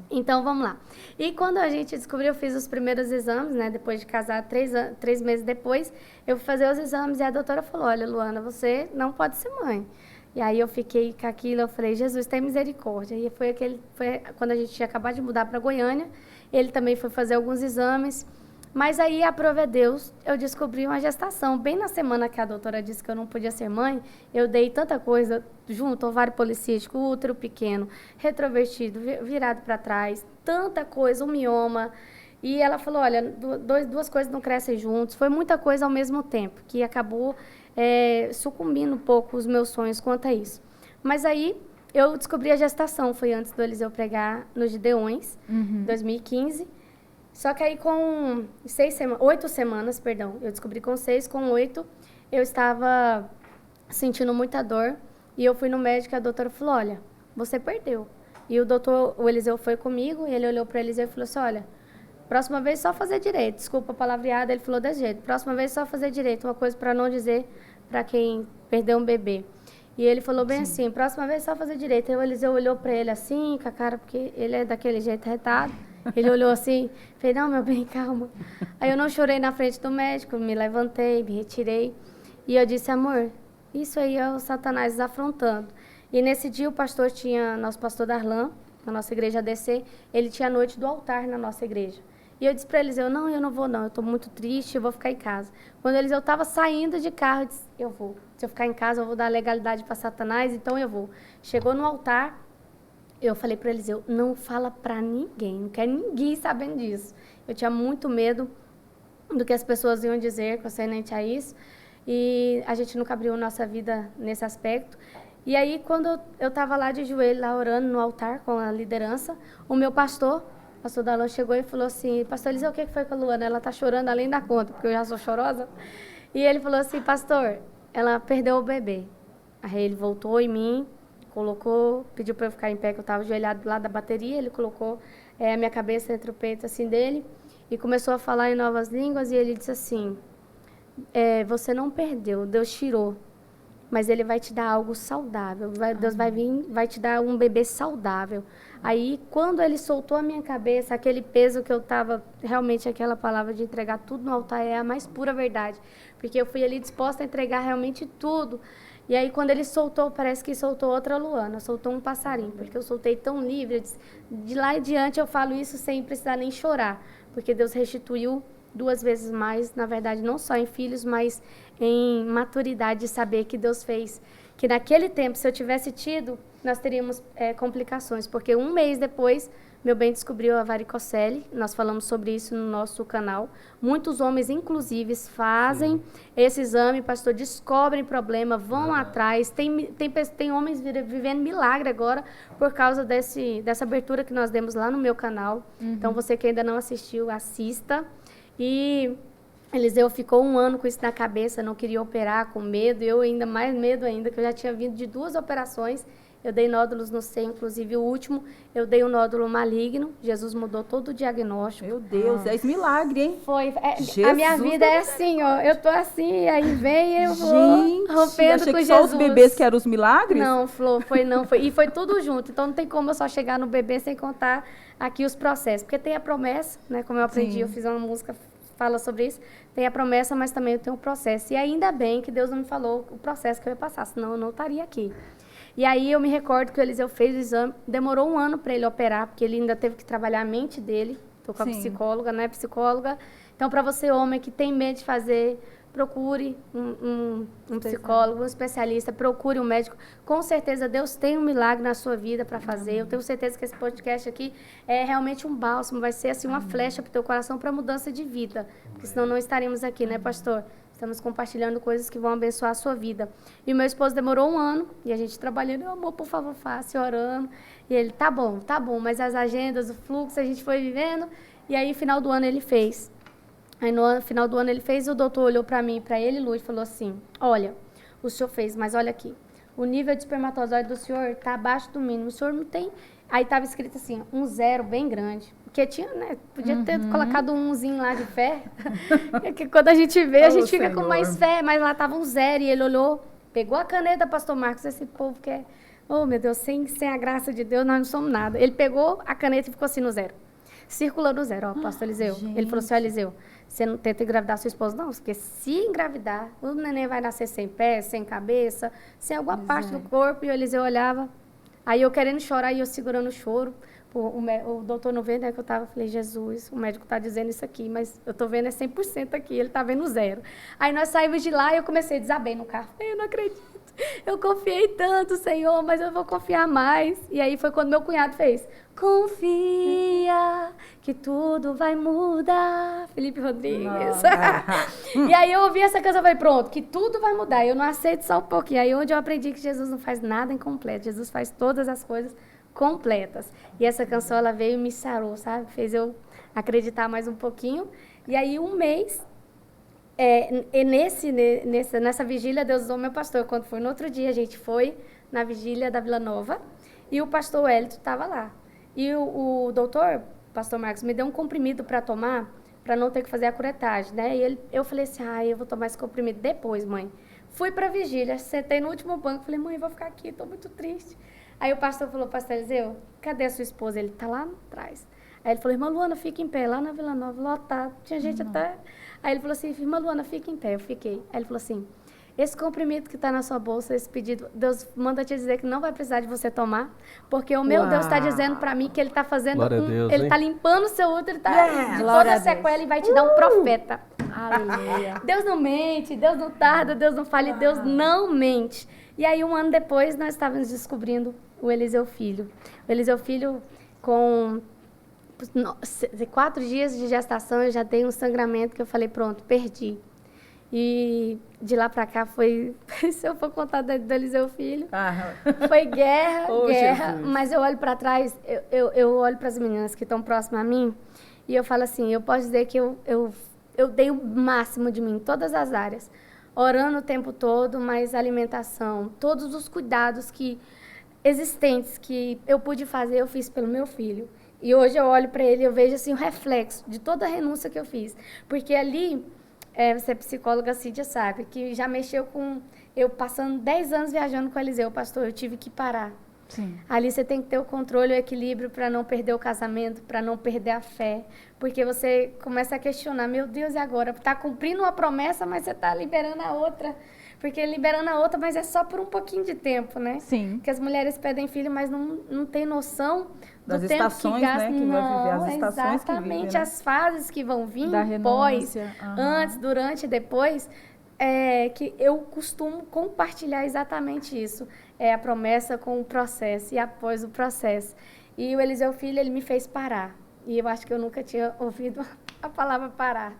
Então, vamos lá. E quando a gente descobriu, eu fiz os primeiros exames, né? Depois de casar, 3 meses depois, eu fui fazer os exames e a doutora falou, olha, Luana, você não pode ser mãe. E aí eu fiquei com aquilo, eu falei, Jesus, tem misericórdia. E foi quando a gente tinha acabado de mudar para Goiânia, ele também foi fazer alguns exames. Mas aí, aprove Deus, eu descobri uma gestação. Bem na semana que a doutora disse que eu não podia ser mãe, eu dei tanta coisa junto, ovário policístico, útero pequeno, retrovertido, virado para trás, tanta coisa, um mioma. E ela falou, olha, duas coisas não crescem juntos. Foi muita coisa ao mesmo tempo, que acabou sucumbindo um pouco os meus sonhos quanto a isso. Mas aí, eu descobri a gestação. Foi antes do Eliseu pregar nos Gideões, em 2015. Só que aí com 8 semanas, eu descobri com 6, com 8, eu estava sentindo muita dor. E eu fui no médico e a doutora falou, olha, você perdeu. E o Eliseu foi comigo, e ele olhou para o Eliseu e falou assim, olha, próxima vez só fazer direito. Desculpa a palavreada, ele falou desse jeito. Próxima vez só fazer direito, uma coisa para não dizer para quem perdeu um bebê. E ele falou bem assim, próxima vez só fazer direito. Aí o Eliseu olhou para ele assim, com a cara, porque ele é daquele jeito retado. Ele olhou assim, falei, não, meu bem, calma. Aí eu não chorei na frente do médico, me levantei, me retirei. E eu disse, amor, isso aí é o Satanás nos afrontando. E nesse dia o pastor tinha, nosso pastor Darlan, na nossa igreja ADC, ele tinha a noite do altar na nossa igreja. E eu disse para eles, eu não vou não, eu estou muito triste, eu vou ficar em casa. Quando eu estava saindo de carro, eu disse, eu vou. Se eu ficar em casa, eu vou dar legalidade para Satanás, então eu vou. Chegou no altar, eu falei para eles, eu não fala para ninguém, não quero ninguém sabendo disso. Eu tinha muito medo do que as pessoas iam dizer concernente a isso, e a gente nunca abriu nossa vida nesse aspecto. E aí, quando eu estava lá de joelho, lá orando no altar com a liderança, o meu pastor Dalon, chegou e falou assim, pastor Eliseu, o que foi com a Luana? Ela está chorando além da conta, porque eu já sou chorosa. E ele falou assim, pastor, ela perdeu o bebê. Aí ele voltou em mim, colocou, pediu para eu ficar em pé, que eu estava ajoelhado do lado da bateria, ele colocou a minha cabeça entre o peito assim dele, e começou a falar em novas línguas, e ele disse assim, você não perdeu, Deus tirou, mas ele vai te dar algo saudável, Deus vai te dar um bebê saudável. Aí, quando ele soltou a minha cabeça, aquele peso que eu estava, realmente aquela palavra de entregar tudo no altar é a mais pura verdade, porque eu fui ali disposta a entregar realmente tudo. E aí, quando ele soltou, parece que soltou outra Luana, soltou um passarinho, porque eu soltei tão livre. De lá em diante, eu falo isso sem precisar nem chorar, porque Deus restituiu 2 vezes mais, na verdade, não só em filhos, mas em maturidade de saber que Deus fez. Que naquele tempo, se eu tivesse tido, nós teríamos complicações, porque 1 mês depois, meu bem descobriu a varicocele, nós falamos sobre isso no nosso canal. Muitos homens, inclusive, fazem esse exame, pastor, descobrem problema, vão atrás. Tem homens vivendo milagre agora por causa dessa abertura que nós demos lá no meu canal. Então, você que ainda não assistiu, assista. E Eliseu ficou 1 ano com isso na cabeça, não queria operar, com medo. Eu ainda mais medo ainda, que eu já tinha vindo de 2 operações. Eu dei nódulos no seio, inclusive o último, eu dei um nódulo maligno. Jesus mudou todo o diagnóstico. Meu Deus, é esse milagre, hein? Foi. A minha vida é assim, ó. Eu tô assim, aí vem eu vou rompendo achei com que Jesus. Só os bebês que eram os milagres? Não, Flor, foi. E foi tudo junto. Então não tem como eu só chegar no bebê sem contar aqui os processos. Porque tem a promessa, né? Como eu aprendi, eu fiz uma música fala sobre isso. Tem a promessa, mas também eu tenho o processo. E ainda bem que Deus não me falou o processo que eu ia passar, senão eu não estaria aqui. E aí eu me recordo que o Eliseu fez o exame, demorou 1 ano para ele operar, porque ele ainda teve que trabalhar a mente dele. Estou com a psicóloga, né? Psicóloga. Então, para você, homem, que tem medo de fazer, procure um psicólogo, um especialista, procure um médico. Com certeza, Deus tem um milagre na sua vida para fazer. Eu tenho certeza que esse podcast aqui é realmente um bálsamo, vai ser assim uma flecha para o teu coração para mudança de vida. Porque senão não estaríamos aqui, né, pastor? Estamos compartilhando coisas que vão abençoar a sua vida. E o meu esposo demorou 1 ano, e a gente trabalhando, amor, por favor, faça, orando. E ele, tá bom, mas as agendas, o fluxo, a gente foi vivendo. E aí, no final do ano, ele fez. Aí, no final do ano, ele fez, e o doutor olhou para mim, para ele, Lu, e falou assim, olha, o senhor fez, mas olha aqui, o nível de espermatozoide do senhor está abaixo do mínimo, o senhor não tem... Aí estava escrito assim, 1 0 bem grande. Porque tinha, né? Podia ter colocado um 1zinho lá de fé. Que quando a gente vê, a gente fica com mais fé. Mas lá estava 1 0 e ele olhou, pegou a caneta, pastor Marcos, esse povo que é... Oh, meu Deus, sem a graça de Deus, nós não somos nada. Ele pegou a caneta e ficou assim no 0. Circulando o 0, ó, pastor Eliseu. Ele falou assim, ó, Eliseu, você não tenta engravidar sua esposa, não. Porque se engravidar, o neném vai nascer sem pé, sem cabeça, sem alguma parte do corpo. E o Eliseu olhava... Aí eu querendo chorar e eu segurando o choro. O doutor não vê, né, que eu tava, falei, Jesus, o médico tá dizendo isso aqui, mas eu tô vendo 100% aqui, ele tá vendo 0. Aí nós saímos de lá e eu comecei a desabei no carro. Eu não acredito, eu confiei tanto, Senhor, mas eu vou confiar mais. E aí foi quando meu cunhado fez, confia que tudo vai mudar, Felipe Rodrigues. E aí eu ouvi essa canção e falei, pronto, que tudo vai mudar, eu não aceito só um pouquinho. Aí onde eu aprendi que Jesus não faz nada incompleto, Jesus faz todas as coisas completas. E essa canção, ela veio e me sarou, sabe? Fez eu acreditar mais um pouquinho. E aí, 1 mês, nessa vigília, Deus usou meu pastor. Quando foi no outro dia, a gente foi na vigília da Vila Nova e o pastor Wellington estava lá. E o doutor, pastor Marcos, me deu um comprimido para tomar, para não ter que fazer a curetagem, né? E eu falei assim, eu vou tomar esse comprimido depois, mãe. Fui para a vigília, sentei no último banco, falei, mãe, vou ficar aqui, estou muito triste. Aí o pastor falou, pastor Eliseu, cadê a sua esposa? Ele, tá lá atrás. Aí ele falou, irmã Luana, fica em pé, lá na Vila Nova, lotado, tinha gente até... Aí ele falou assim, irmã Luana, fica em pé, eu fiquei. Aí ele falou assim, esse comprimido que está na sua bolsa, esse pedido, Deus manda te dizer que não vai precisar de você tomar, porque o meu Deus está dizendo para mim que ele está fazendo, ele está limpando o seu útero, ele está de toda a sequela e vai te dar um profeta. Aleluia. Deus não mente, Deus não tarda, Deus não falha, Deus não mente. E aí, um ano depois, nós estávamos descobrindo o Eliseu Filho. O Eliseu Filho, com 4 dias de gestação, eu já dei um sangramento que eu falei, pronto, perdi. E de lá para cá foi, se eu for contar do Eliseu Filho, foi guerra, guerra. Mas eu olho para trás, eu olho para as meninas que estão próximas a mim e eu falo assim, eu posso dizer que eu dei o máximo de mim em todas as áreas. Orando o tempo todo, mas alimentação, todos os cuidados existentes que eu pude fazer, eu fiz pelo meu filho. E hoje eu olho para ele e eu vejo assim, o reflexo de toda a renúncia que eu fiz. Porque ali, você é psicóloga, Cídia sabe, que já mexeu com... Eu passando 10 anos viajando com o Eliseu, pastor, eu tive que parar. Sim. Ali você tem que ter o controle e o equilíbrio para não perder o casamento, para não perder a fé. Porque você começa a questionar, meu Deus, e agora? Está cumprindo uma promessa, mas você está liberando a outra. Porque liberando a outra, mas é só por um pouquinho de tempo, né? Sim. Porque as mulheres pedem filho, mas não tem noção do das tempo estações, que gasta. né? Que vai viver, as estações exatamente, que vive, né? as fases que vão vir, Da pós, renúncia. antes, durante e depois, que eu costumo compartilhar exatamente isso. É a promessa com o processo e após o processo. E o Eliseu Filho, ele me fez parar. E eu acho que eu nunca tinha ouvido a palavra parar.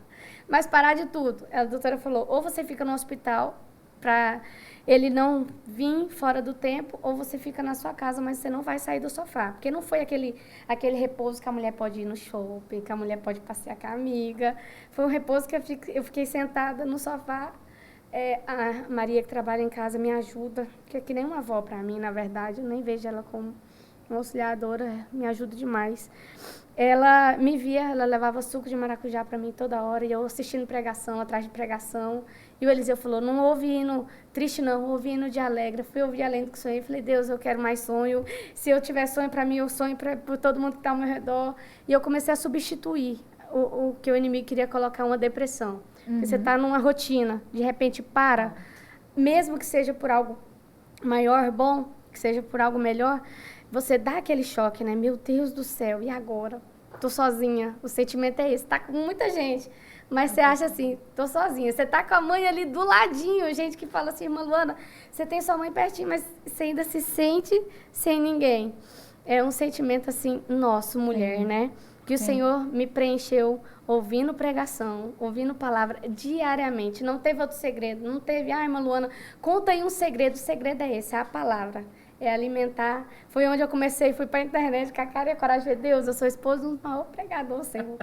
Mas parar de tudo. A doutora falou, ou você fica no hospital para ele não vir fora do tempo, ou você fica na sua casa, mas você não vai sair do sofá. Porque não foi aquele repouso que a mulher pode ir no shopping, que a mulher pode passear com a amiga. Foi um repouso que eu fiquei sentada no sofá. A Maria, que trabalha em casa, me ajuda, que é que nem uma avó para mim, na verdade. Eu nem vejo ela como uma auxiliadora, me ajuda demais. Ela me via, ela levava suco de maracujá para mim toda hora, e eu assistindo pregação, atrás de pregação. E o Eliseu falou, não ouve hino triste não, ouve hino de alegre. Fui ouvir além do que sonhei, falei, Deus, eu quero mais sonho. Se eu tiver sonho para mim, eu sonho para todo mundo que está ao meu redor. E eu comecei a substituir o que o inimigo queria colocar, uma depressão. Porque você está numa rotina, de repente para, mesmo que seja por algo maior, bom, que seja por algo melhor, você dá aquele choque, né? Meu Deus do céu, e agora? Tô sozinha. O sentimento é esse, tá com muita gente, mas você acha assim, tô sozinha. Você tá com a mãe ali do ladinho, gente que fala assim, irmã Luana, você tem sua mãe pertinho, mas você ainda se sente sem ninguém. É um sentimento assim, nosso, mulher, né? Que o Senhor me preencheu ouvindo pregação, ouvindo palavra diariamente. Não teve outro segredo, não teve, irmã Luana, conta aí um segredo. O segredo é esse, é a palavra, é alimentar. Foi onde eu comecei, fui para a internet com a cara e a coragem de Deus, eu sou esposa de um maior pregador, Senhor.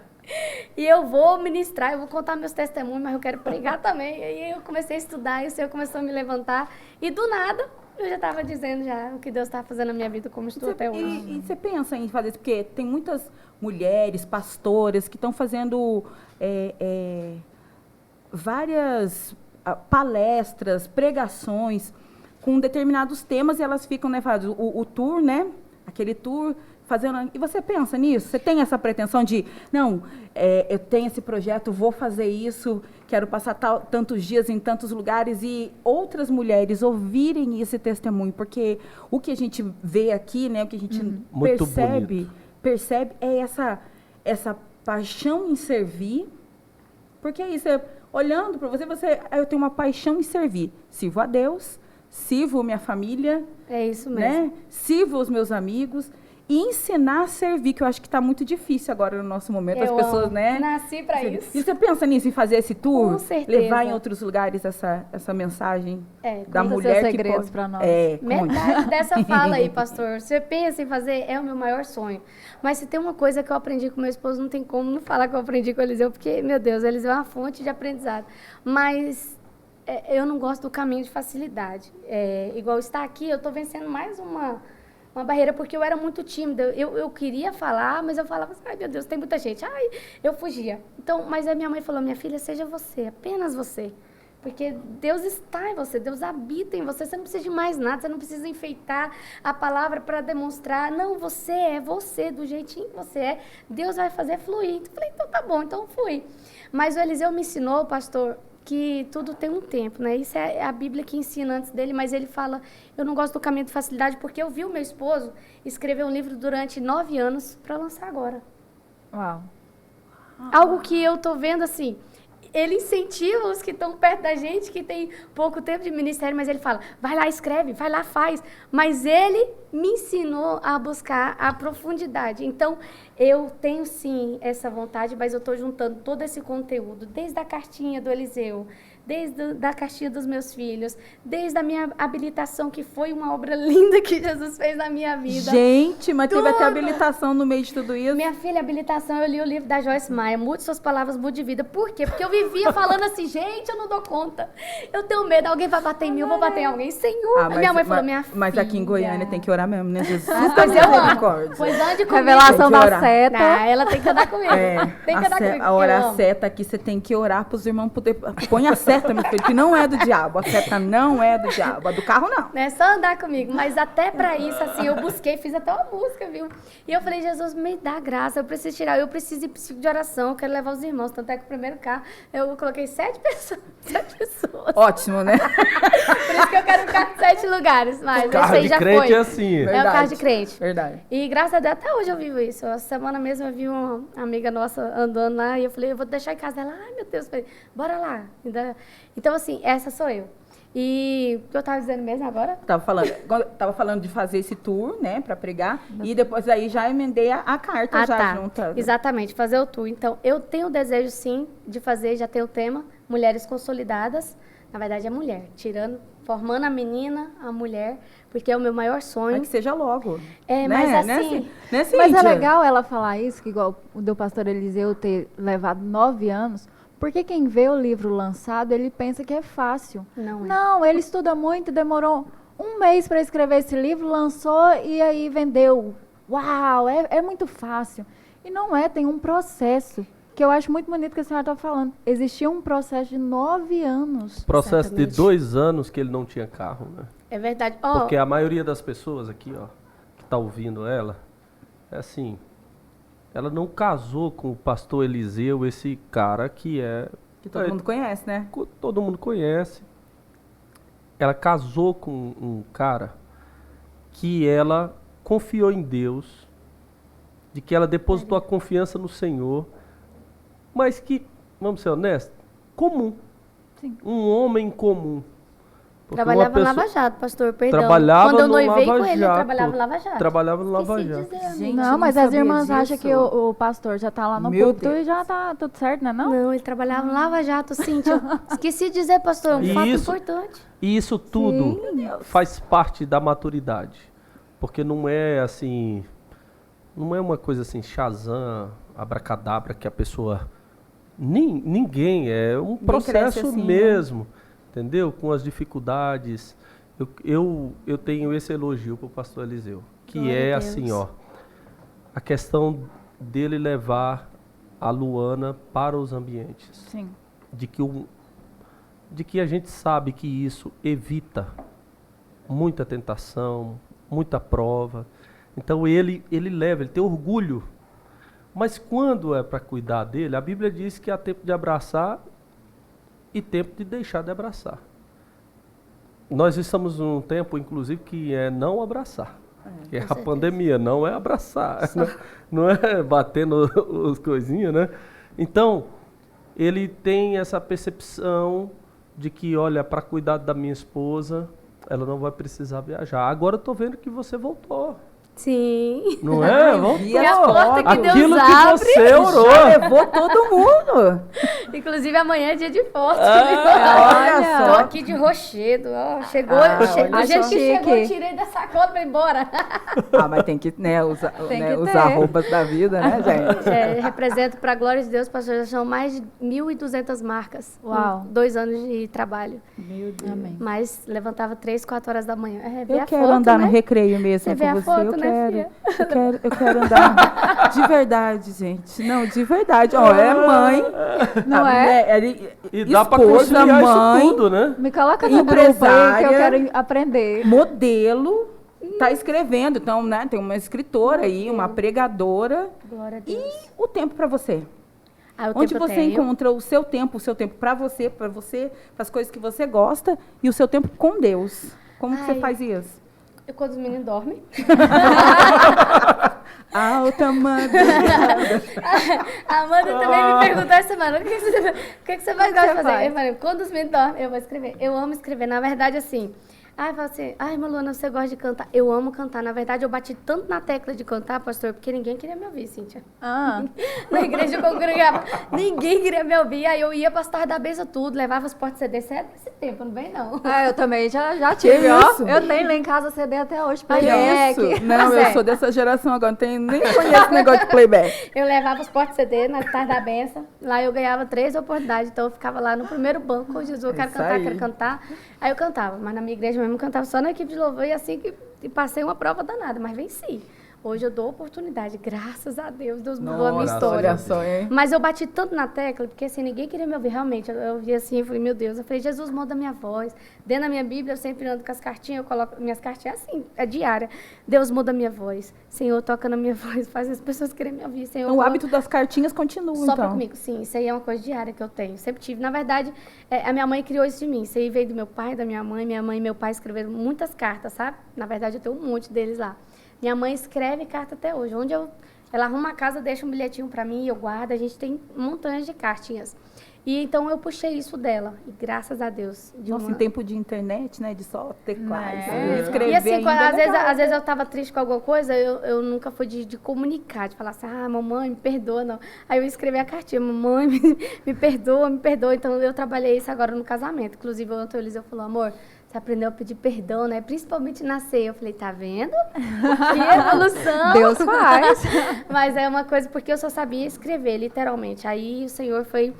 E eu vou ministrar, eu vou contar meus testemunhos, mas eu quero pregar também. E aí eu comecei a estudar e o Senhor começou a me levantar. E do nada, eu já estava dizendo já o que Deus estava fazendo na minha vida, como estou até hoje. E você pensa em fazer isso? Porque tem muitas mulheres, pastoras, que estão fazendo várias palestras, pregações com determinados temas e elas ficam, né, fazendo o tour, né? Aquele tour, fazendo... E você pensa nisso? Você tem essa pretensão de, não, eu tenho esse projeto, vou fazer isso, quero passar tantos dias em tantos lugares e outras mulheres ouvirem esse testemunho, porque o que a gente vê aqui, né, o que a gente percebe é essa paixão em servir, porque é isso, olhando para você, eu tenho uma paixão em servir, sirvo a Deus, sirvo minha família, é isso mesmo, né? Sirvo os meus amigos e ensinar a servir, que eu acho que está muito difícil agora no nosso momento, as pessoas, né? Nasci para isso. E você pensa nisso, em fazer esse tour? Com certeza. Levar em outros lugares essa mensagem da mulher seus que segredos pode... para nós. Metade dessa fala aí, pastor. Você pensa em fazer, é o meu maior sonho. Mas se tem uma coisa que eu aprendi com meu esposo, não tem como não falar que eu aprendi com o Eliseu, porque, meu Deus, Eliseu é uma fonte de aprendizado. Mas eu não gosto do caminho de facilidade. Igual estar aqui, eu estou vencendo mais uma barreira, porque eu era muito tímida. Eu queria falar, mas eu falava assim, ai, meu Deus, tem muita gente. Ai, eu fugia. Então, mas a minha mãe falou, minha filha, seja você, apenas você. Porque Deus está em você, Deus habita em você, você não precisa de mais nada, você não precisa enfeitar a palavra para demonstrar. Não, você é você, do jeitinho que você é, Deus vai fazer fluir. Então, eu falei, então tá bom, então fui. Mas o Eliseu me ensinou, pastor, que tudo tem um tempo, né? Isso é a Bíblia que ensina antes dele, mas ele fala, eu não gosto do caminho de facilidade, porque eu vi o meu esposo escrever um livro durante 9 anos para lançar agora. Uau. Algo que eu tô vendo assim, ele incentiva os que estão perto da gente, que tem pouco tempo de ministério, mas ele fala, vai lá, escreve, vai lá, faz. Mas ele me ensinou a buscar a profundidade. Então, eu tenho sim essa vontade, mas eu estou juntando todo esse conteúdo, desde a cartinha do Eliseu, desde a cartinha dos meus filhos, desde a minha habilitação, que foi uma obra linda que Jesus fez na minha vida. Gente, mas teve até Tudo. habilitação no meio de tudo isso. Minha filha, habilitação, eu li o livro da Joyce Meyer, Mude Suas Palavras, Mude Vida. Por quê? Porque eu vivia falando assim, gente, eu não dou conta. Eu tenho medo, alguém vai bater em mim, eu vou bater em alguém. Senhor, minha mãe falou, minha filha. Mas aqui em Goiânia tem que orar mesmo, né, Jesus? Pois eu amo. Pois ande comigo. Revelação Tem que da orar. seta. Não, ela tem que andar comigo. Tem que andar comigo. A hora eu amo. seta aqui, você tem que orar para os irmãos poder. Põe a seta, meu filho, que não é do diabo. A seta não é do diabo. A do carro, não. Não é só andar comigo, mas até pra isso, assim, eu busquei, fiz até uma música, viu? E eu falei, Jesus, me dá graça, eu preciso tirar, eu preciso ir pro ciclo de oração, eu quero levar os irmãos, tanto é que o primeiro carro, eu coloquei 7 pessoas, 7 pessoas. Ótimo, né? Por isso que eu quero um carro de 7 lugares, mas esse Carro aí de já crente foi. é assim. É o carro de crente. Verdade. E graças a Deus, até hoje eu vivo isso. Essa semana mesmo eu vi uma amiga nossa andando lá e eu falei, eu vou deixar em casa dela. Ai, meu Deus, eu falei, bora lá. Então, assim, essa sou eu. E o que eu estava dizendo mesmo agora? Tava falando de fazer esse tour, né, para pregar, e depois aí já emendei a carta já junta. Exatamente, fazer o tour. Então, eu tenho o desejo, sim, de fazer, já tem o tema, Mulheres Consolidadas. Na verdade, é mulher, formando a menina, a mulher, porque é o meu maior sonho. Mas que seja logo. É, né? mas assim... Né, Mas é Cíntia? legal ela falar isso, que igual o do pastor Eliseu ter levado 9 anos, porque quem vê o livro lançado, ele pensa que é fácil. Não é. Não, ele estuda muito, demorou 1 mês para escrever esse livro, lançou e aí vendeu. Uau, é muito fácil. E não é, tem um processo, que eu acho muito bonito que a senhora está falando. Existia um processo de 9 anos. Processo Exatamente. de 2 anos que ele não tinha carro, né? É verdade. Ó, Porque a maioria das pessoas aqui, ó, que tá ouvindo ela, é assim, ela não casou com o pastor Eliseu, esse cara que é... Que todo mundo conhece, né? Todo mundo conhece. Ela casou com um cara que ela confiou em Deus, de que ela depositou a confiança no Senhor, mas que, vamos ser honestos, comum. Sim. Um homem comum. Porque trabalhava uma no Lava Jato, pastor, perdão. Trabalhava Quando eu no noivei Lava com ele, eu Jato. trabalhava no Lava Jato. Trabalhava no Lava Esqueci de Jato. dizer, amigo. Gente, Não, eu mas não as sabia irmãs disso. acham que o pastor já está lá no Meu púlpito Deus. e já está tudo certo, né? Não? Não, ele trabalhava no Lava Jato, Cíntia. Esqueci de dizer, pastor, um E fato isso- importante. E isso tudo faz parte da maturidade. Porque não é assim, não é uma coisa assim, Shazam, abracadabra, que a pessoa... Ninguém, é um processo cresce assim, mesmo, entendeu? Com as dificuldades. Eu tenho esse elogio para o pastor Eliseu, que Glória é a Deus. assim, ó, a questão dele levar a Luana para os ambientes. Sim. De que a gente sabe que isso evita muita tentação, muita prova. Então ele leva, ele tem orgulho. Mas quando é para cuidar dele, a Bíblia diz que há tempo de abraçar e tempo de deixar de abraçar. Nós estamos num tempo, inclusive, que é não abraçar. Que é a pandemia, não é abraçar, não é bater as coisinhas, né? Então, ele tem essa percepção de que, olha, para cuidar da minha esposa, ela não vai precisar viajar. Agora eu tô vendo que você voltou. Sim. Não é? vi a Voltou. porta que Deus Aquilo abre. que você orou. Já levou todo mundo. Inclusive, amanhã é dia de foto. Olha Tô só. aqui de rochedo. Ó, chegou, Ah, do olha jeito só. que chegou, eu Chique. tirei da sacola pra ir embora. Ah, mas tem que, né, usar, Tem né, que os ter. arrobas da vida, né, gente? Represento, para a glória de Deus, pastor, já são mais de 1.200 marcas. Uau. Em 2 anos de trabalho. Meu Deus. Amém. Mas levantava 3, 4 horas da manhã. Ver Eu a quero foto, andar né? no recreio mesmo Você vê com a você. foto, eu né, quero. Eu quero andar. De verdade, gente. Não, de verdade. Ó, é mãe. Não, Não é? E dá para conciliar mãe, isso tudo, né? Me coloca no grupo aí que eu empresária, quero aprender. modelo, está escrevendo. Então, né, tem uma escritora aí, uma pregadora. Glória a Deus. E o tempo para você? O Onde tempo eu você tenho. encontra o seu tempo para você, para as coisas que você gosta, e o seu tempo com Deus. Como que você faz isso? Quando os meninos dormem. Alta madrugada. A Amanda também me perguntou essa semana, o que você mais gosta de fazer? Eu falei, quando os meninos dormem, eu vou escrever. Eu amo escrever. Na verdade, assim, fala assim, Luana, você gosta de cantar? Eu amo cantar. Na verdade, eu bati tanto na tecla de cantar, pastor, porque ninguém queria me ouvir, Cíntia. Na igreja eu congregava, ninguém queria me ouvir. Aí eu ia para as tardes da bênção tudo, levava os portos CD. Você é desse tempo, não vem não. Eu também já tive, ó. Eu tenho lá em casa CD até hoje, playback. Isso? Não, eu sou dessa geração agora, nem conheço negócio de playback. Eu levava os portos CD na tarde da benção, lá eu ganhava 3 oportunidades, então eu ficava lá no primeiro banco, Jesus, eu quero cantar. Aí eu cantava, mas na minha igreja mesmo eu cantava só na equipe de louvor e assim que passei uma prova danada, mas venci. Hoje eu dou oportunidade, graças a Deus, Deus mudou a minha história. Olha só, hein? Mas eu bati tanto na tecla, porque assim, ninguém queria me ouvir, realmente. Eu vi assim, eu falei, meu Deus, eu falei, Jesus, muda a minha voz. Dentro da minha Bíblia, eu sempre ando com as cartinhas, eu coloco minhas cartinhas assim, é diária. Deus, muda a minha voz. Senhor, toca na minha voz, faz as pessoas quererem me ouvir. Senhor, O hábito das cartinhas continua, só pra então. comigo, sim. Isso aí é uma coisa diária que eu tenho. Sempre tive. Na verdade, a minha mãe criou isso de mim. Isso aí veio do meu pai, da minha mãe. Minha mãe e meu pai escreveram muitas cartas, sabe? Na verdade, eu tenho um monte deles lá. Minha mãe escreve carta até hoje. Ela arruma a casa, deixa um bilhetinho pra mim, eu guardo. A gente tem montanhas de cartinhas. E então eu puxei isso dela. E graças a Deus. Nossa, em tempo de internet, né? De só teclado. Escrever E assim, ainda às vezes eu tava triste com alguma coisa, eu nunca fui de comunicar, de falar assim, mamãe, me perdoa, não. Aí eu escrevi a cartinha, mamãe, me perdoa, me perdoa. Então eu trabalhei isso agora no casamento. Inclusive o Antônio Eliseu falou, amor, você aprendeu a pedir perdão, né? Principalmente na ceia. Eu falei, tá vendo? Que evolução! Deus faz. Mas é uma coisa, porque eu só sabia escrever, literalmente. Aí o Senhor foi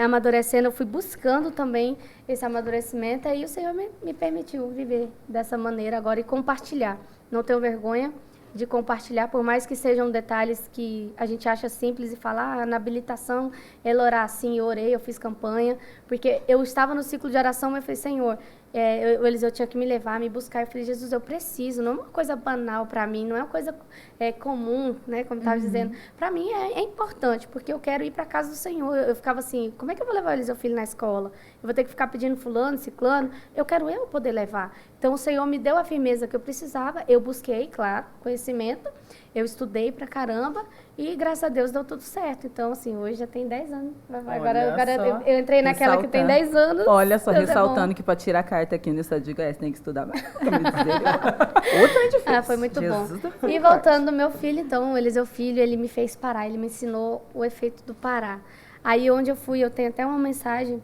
amadurecendo, eu fui buscando também esse amadurecimento. Aí o Senhor me permitiu viver dessa maneira agora e compartilhar. Não tenho vergonha de compartilhar, por mais que sejam detalhes que a gente acha simples e falar, na habilitação, ela orar assim, eu orei, eu fiz campanha, porque eu estava no ciclo de oração, mas eu falei, Senhor, o Eliseu tinha que me levar, me buscar, eu falei, Jesus, eu preciso, não é uma coisa banal para mim, não é uma coisa comum, né, como estava dizendo, para mim é importante, porque eu quero ir para a casa do Senhor. Eu ficava assim, como é que eu vou levar o Eliseu filho na escola? Eu vou ter que ficar pedindo fulano, ciclano, eu quero poder levar. Então o Senhor me deu a firmeza que eu precisava, eu busquei, claro, conhecimento, eu estudei pra caramba e graças a Deus deu tudo certo. Então assim, hoje já tem 10 anos. Agora eu entrei naquela que tem 10 anos. Olha só, Deus ressaltando que para tirar carta aqui nessa dica, você tem que estudar mais. Outro é difícil. Foi muito Jesus bom. tá E voltando do meu filho, então, o Eliseu filho, ele me fez parar, ele me ensinou o efeito do parar. Aí onde eu fui, eu tenho até uma mensagem,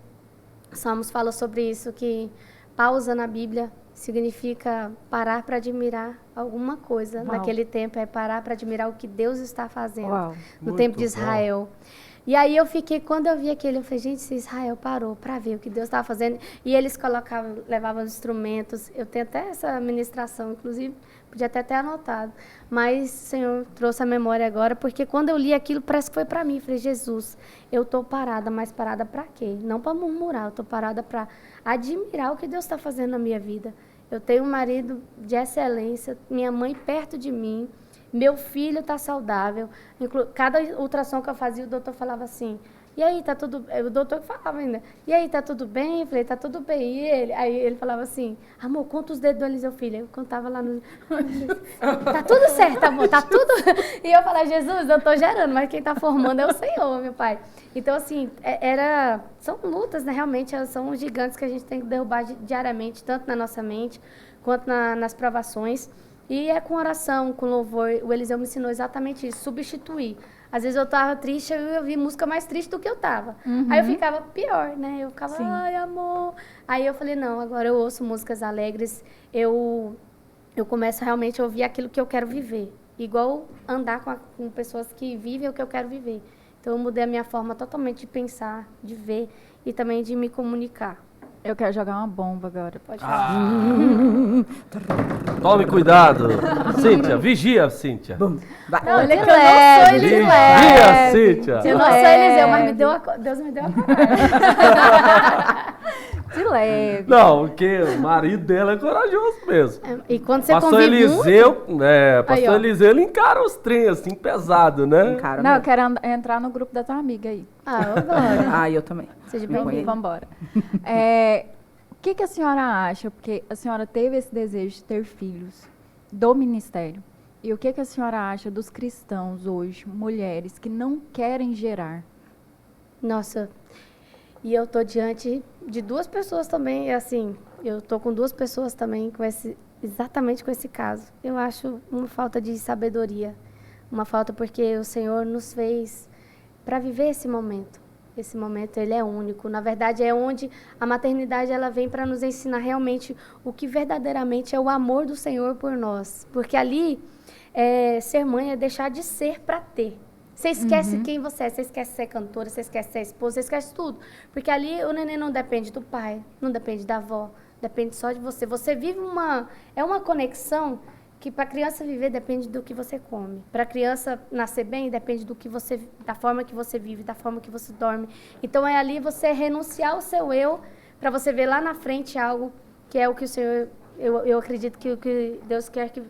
Salmos fala sobre isso, que pausa na Bíblia significa parar para admirar alguma coisa. Uau. Naquele tempo é parar para admirar o que Deus está fazendo. Uau. No Muito tempo de bom. Israel. E aí eu fiquei, quando eu vi aquele, eu falei, gente, se Israel parou para ver o que Deus estava fazendo. E eles levavam os instrumentos. Eu tenho até essa ministração, inclusive, podia até ter anotado. Mas o Senhor trouxe a memória agora, porque quando eu li aquilo, parece que foi para mim. Eu falei, Jesus, eu estou parada, mas parada para quê? Não para murmurar, eu estou parada para admirar o que Deus está fazendo na minha vida. Eu tenho um marido de excelência, minha mãe perto de mim, meu filho está saudável. Cada ultrassom que eu fazia, o doutor falava assim, e aí, tá tudo bem? O doutor falava ainda, e aí, tá tudo bem? Eu falei, tá tudo bem. E aí ele falava assim, amor, conta os dedos do Eliseu filho. Eu contava lá no... Tá tudo certo, amor, tá tudo... E eu falava, Jesus, eu tô gerando, mas quem tá formando é o Senhor, meu pai. Então, assim, são lutas, né? Realmente, são gigantes que a gente tem que derrubar diariamente, tanto na nossa mente, quanto nas provações. E é com oração, com louvor. O Eliseu me ensinou exatamente isso, substituir. Às vezes eu tava triste, eu vi música mais triste do que eu tava. Aí eu ficava pior, né? Eu ficava, ai, amor. Aí eu falei, não, agora eu ouço músicas alegres, eu começo realmente a ouvir aquilo que eu quero viver. Igual andar com pessoas que vivem o que eu quero viver. Então eu mudei a minha forma totalmente de pensar, de ver e também de me comunicar. Eu quero jogar uma bomba agora. Pode falar. Tome cuidado. Cíntia, vigia, Cíntia. Bum, vai. Não, Olha de que eu leve, não sou de Eliseu. Vigia, Cíntia. Eu não sou Eliseu, mas Deus me deu a coragem. De leve. Não, porque o marido dela é corajoso mesmo. E quando você Pastor convive Eliseu, Pastor Aí, ó. Eliseu, ele encara os trem assim, pesado, né? Cara, Não, eu mesmo. quero entrar no grupo da tua amiga aí. ô Glória. Ah, eu também. Seja Me põe bem-vindo. Vamos embora. O que a senhora acha? Porque a senhora teve esse desejo de ter filhos do ministério. E o que a senhora acha dos cristãos hoje, mulheres, que não querem gerar? Nossa, e eu tô diante de duas pessoas também, assim, eu tô com duas pessoas também exatamente com esse caso. Eu acho uma falta de sabedoria, uma falta porque o Senhor nos fez para viver esse momento. Esse momento, ele é único. Na verdade, é onde a maternidade ela vem para nos ensinar realmente o que verdadeiramente é o amor do Senhor por nós. Porque ali, ser mãe é deixar de ser para ter. Você esquece quem você é, você esquece ser cantora, você esquece ser esposa, você esquece tudo. Porque ali o neném não depende do pai, não depende da avó, depende só de você. Você vive uma conexão que para a criança viver depende do que você come. Para a criança nascer bem depende da forma que você vive, da forma que você dorme. Então é ali você renunciar ao seu eu para você ver lá na frente algo que é o que o Senhor, eu acredito que o que Deus quer que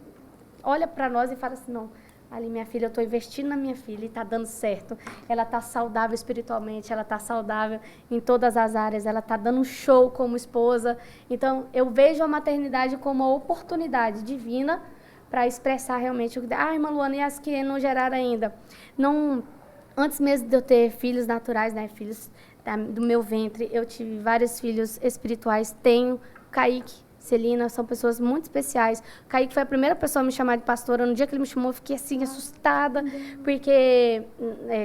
olha para nós e fala assim, não, ali minha filha, eu estou investindo na minha filha e está dando certo. Ela está saudável espiritualmente, ela está saudável em todas as áreas, ela está dando um show como esposa. Então eu vejo a maternidade como uma oportunidade divina para expressar realmente o que... irmã Luana, e as que não geraram ainda? Não, antes mesmo de eu ter filhos naturais, né, filhos do meu ventre, eu tive vários filhos espirituais. Tenho Kaique, Celina, são pessoas muito especiais. O Kaique foi a primeira pessoa a me chamar de pastora. No dia que ele me chamou, eu fiquei assim, assustada, porque,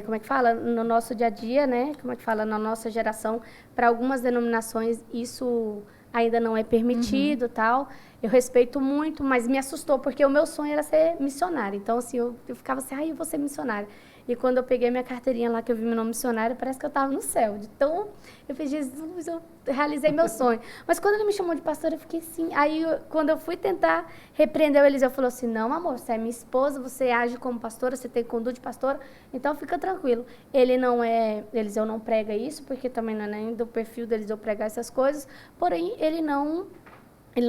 como é que fala? No nosso dia a dia, né? Como é que fala? Na nossa geração, para algumas denominações, isso ainda não é permitido, tal. Eu respeito muito, mas me assustou, porque o meu sonho era ser missionária. Então, assim, eu ficava assim, eu vou ser missionária. E quando eu peguei minha carteirinha lá, que eu vi meu nome missionária, parece que eu estava no céu. Então, eu fiz, Jesus, eu realizei meu sonho. Mas quando ele me chamou de pastora, eu fiquei assim. Aí, quando eu fui tentar repreender o Eliseu, falou assim, não, amor, você é minha esposa, você age como pastora, você tem conduta de pastora, então fica tranquilo. Eliseu não prega isso, porque também não é nem do perfil do Eliseu pregar essas coisas, porém, ele não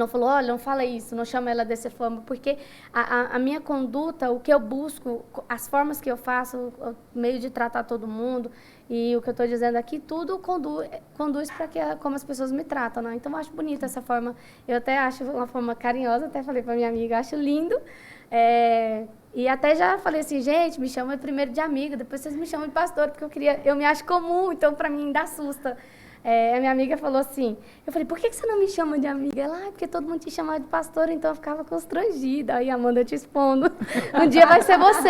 falou, olha, não fala isso, não chama ela dessa forma, porque a minha conduta, o que eu busco, as formas que eu faço, o meio de tratar todo mundo, e o que eu estou dizendo aqui, tudo conduz para como as pessoas me tratam, né? Então, eu acho bonita essa forma, eu até acho uma forma carinhosa, até falei para minha amiga, acho lindo, e até já falei assim, gente, me chama primeiro de amiga, depois vocês me chamam de pastor, porque eu me acho comum, então, para mim, ainda assusta. A minha amiga falou assim, eu falei, por que você não me chama de amiga? Ela, porque todo mundo te chamava de pastora, então eu ficava constrangida. Aí, Amanda, eu te expondo. Um dia vai ser você.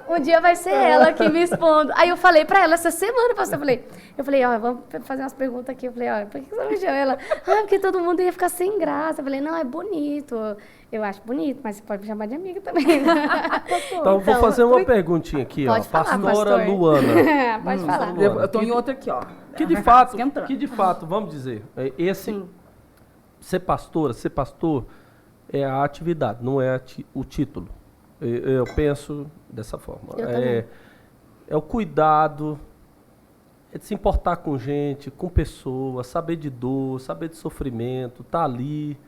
Um dia vai ser ela que me expondo. Aí eu falei pra ela, essa semana, pastor, eu falei, vamos fazer umas perguntas aqui. Eu falei, por que você não me chama? Ela, porque todo mundo ia ficar sem graça. Eu falei, não, é bonito. Eu acho bonito, mas você pode me chamar de amiga também. Então, vou fazer uma perguntinha aqui, pode falar, pastora pastor. Luana. Pode falar. Luana, Eu tô em outra aqui, ó. Que de fato, vamos dizer, ser pastor é a atividade, não é o título. Eu penso dessa forma. Eu também. É o cuidado, é de se importar com gente, com pessoas, saber de dor, saber de sofrimento, tá ali.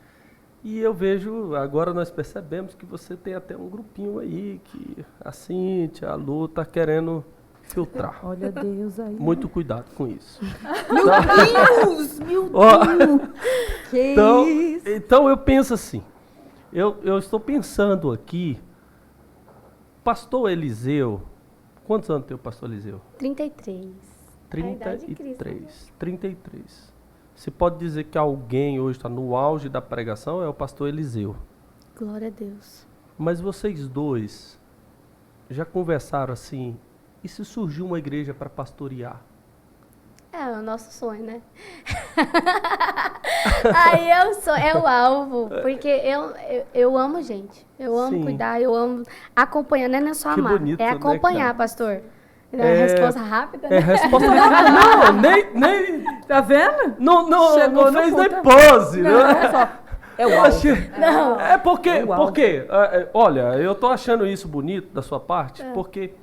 E eu vejo, agora nós percebemos que você tem até um grupinho aí, que a Cíntia, a Lu, tá querendo filtrar. Olha Deus aí. Muito cuidado com isso. Meu Deus! Que isso? Então eu penso assim, eu estou pensando aqui, pastor Eliseu, quantos anos tem o pastor Eliseu? 33. A idade de Cristo, né? 33. Você pode dizer que alguém hoje está no auge da pregação, é o pastor Eliseu. Glória a Deus. Mas vocês dois já conversaram assim, e se surgiu uma igreja para pastorear? É o nosso sonho, né? Aí é o alvo, porque eu amo gente, eu amo cuidar, eu amo acompanhar, não é só Que amar, bonito, é acompanhar, né, pastor. É resposta rápida, né? É resposta rápida. Não, nem Tá vendo? Não Chegou no fez ponto. nem pose, Não, né? é só. É o Eu alto. achei- Não. É porque, Uau. porque olha, eu tô achando isso bonito da sua parte, porque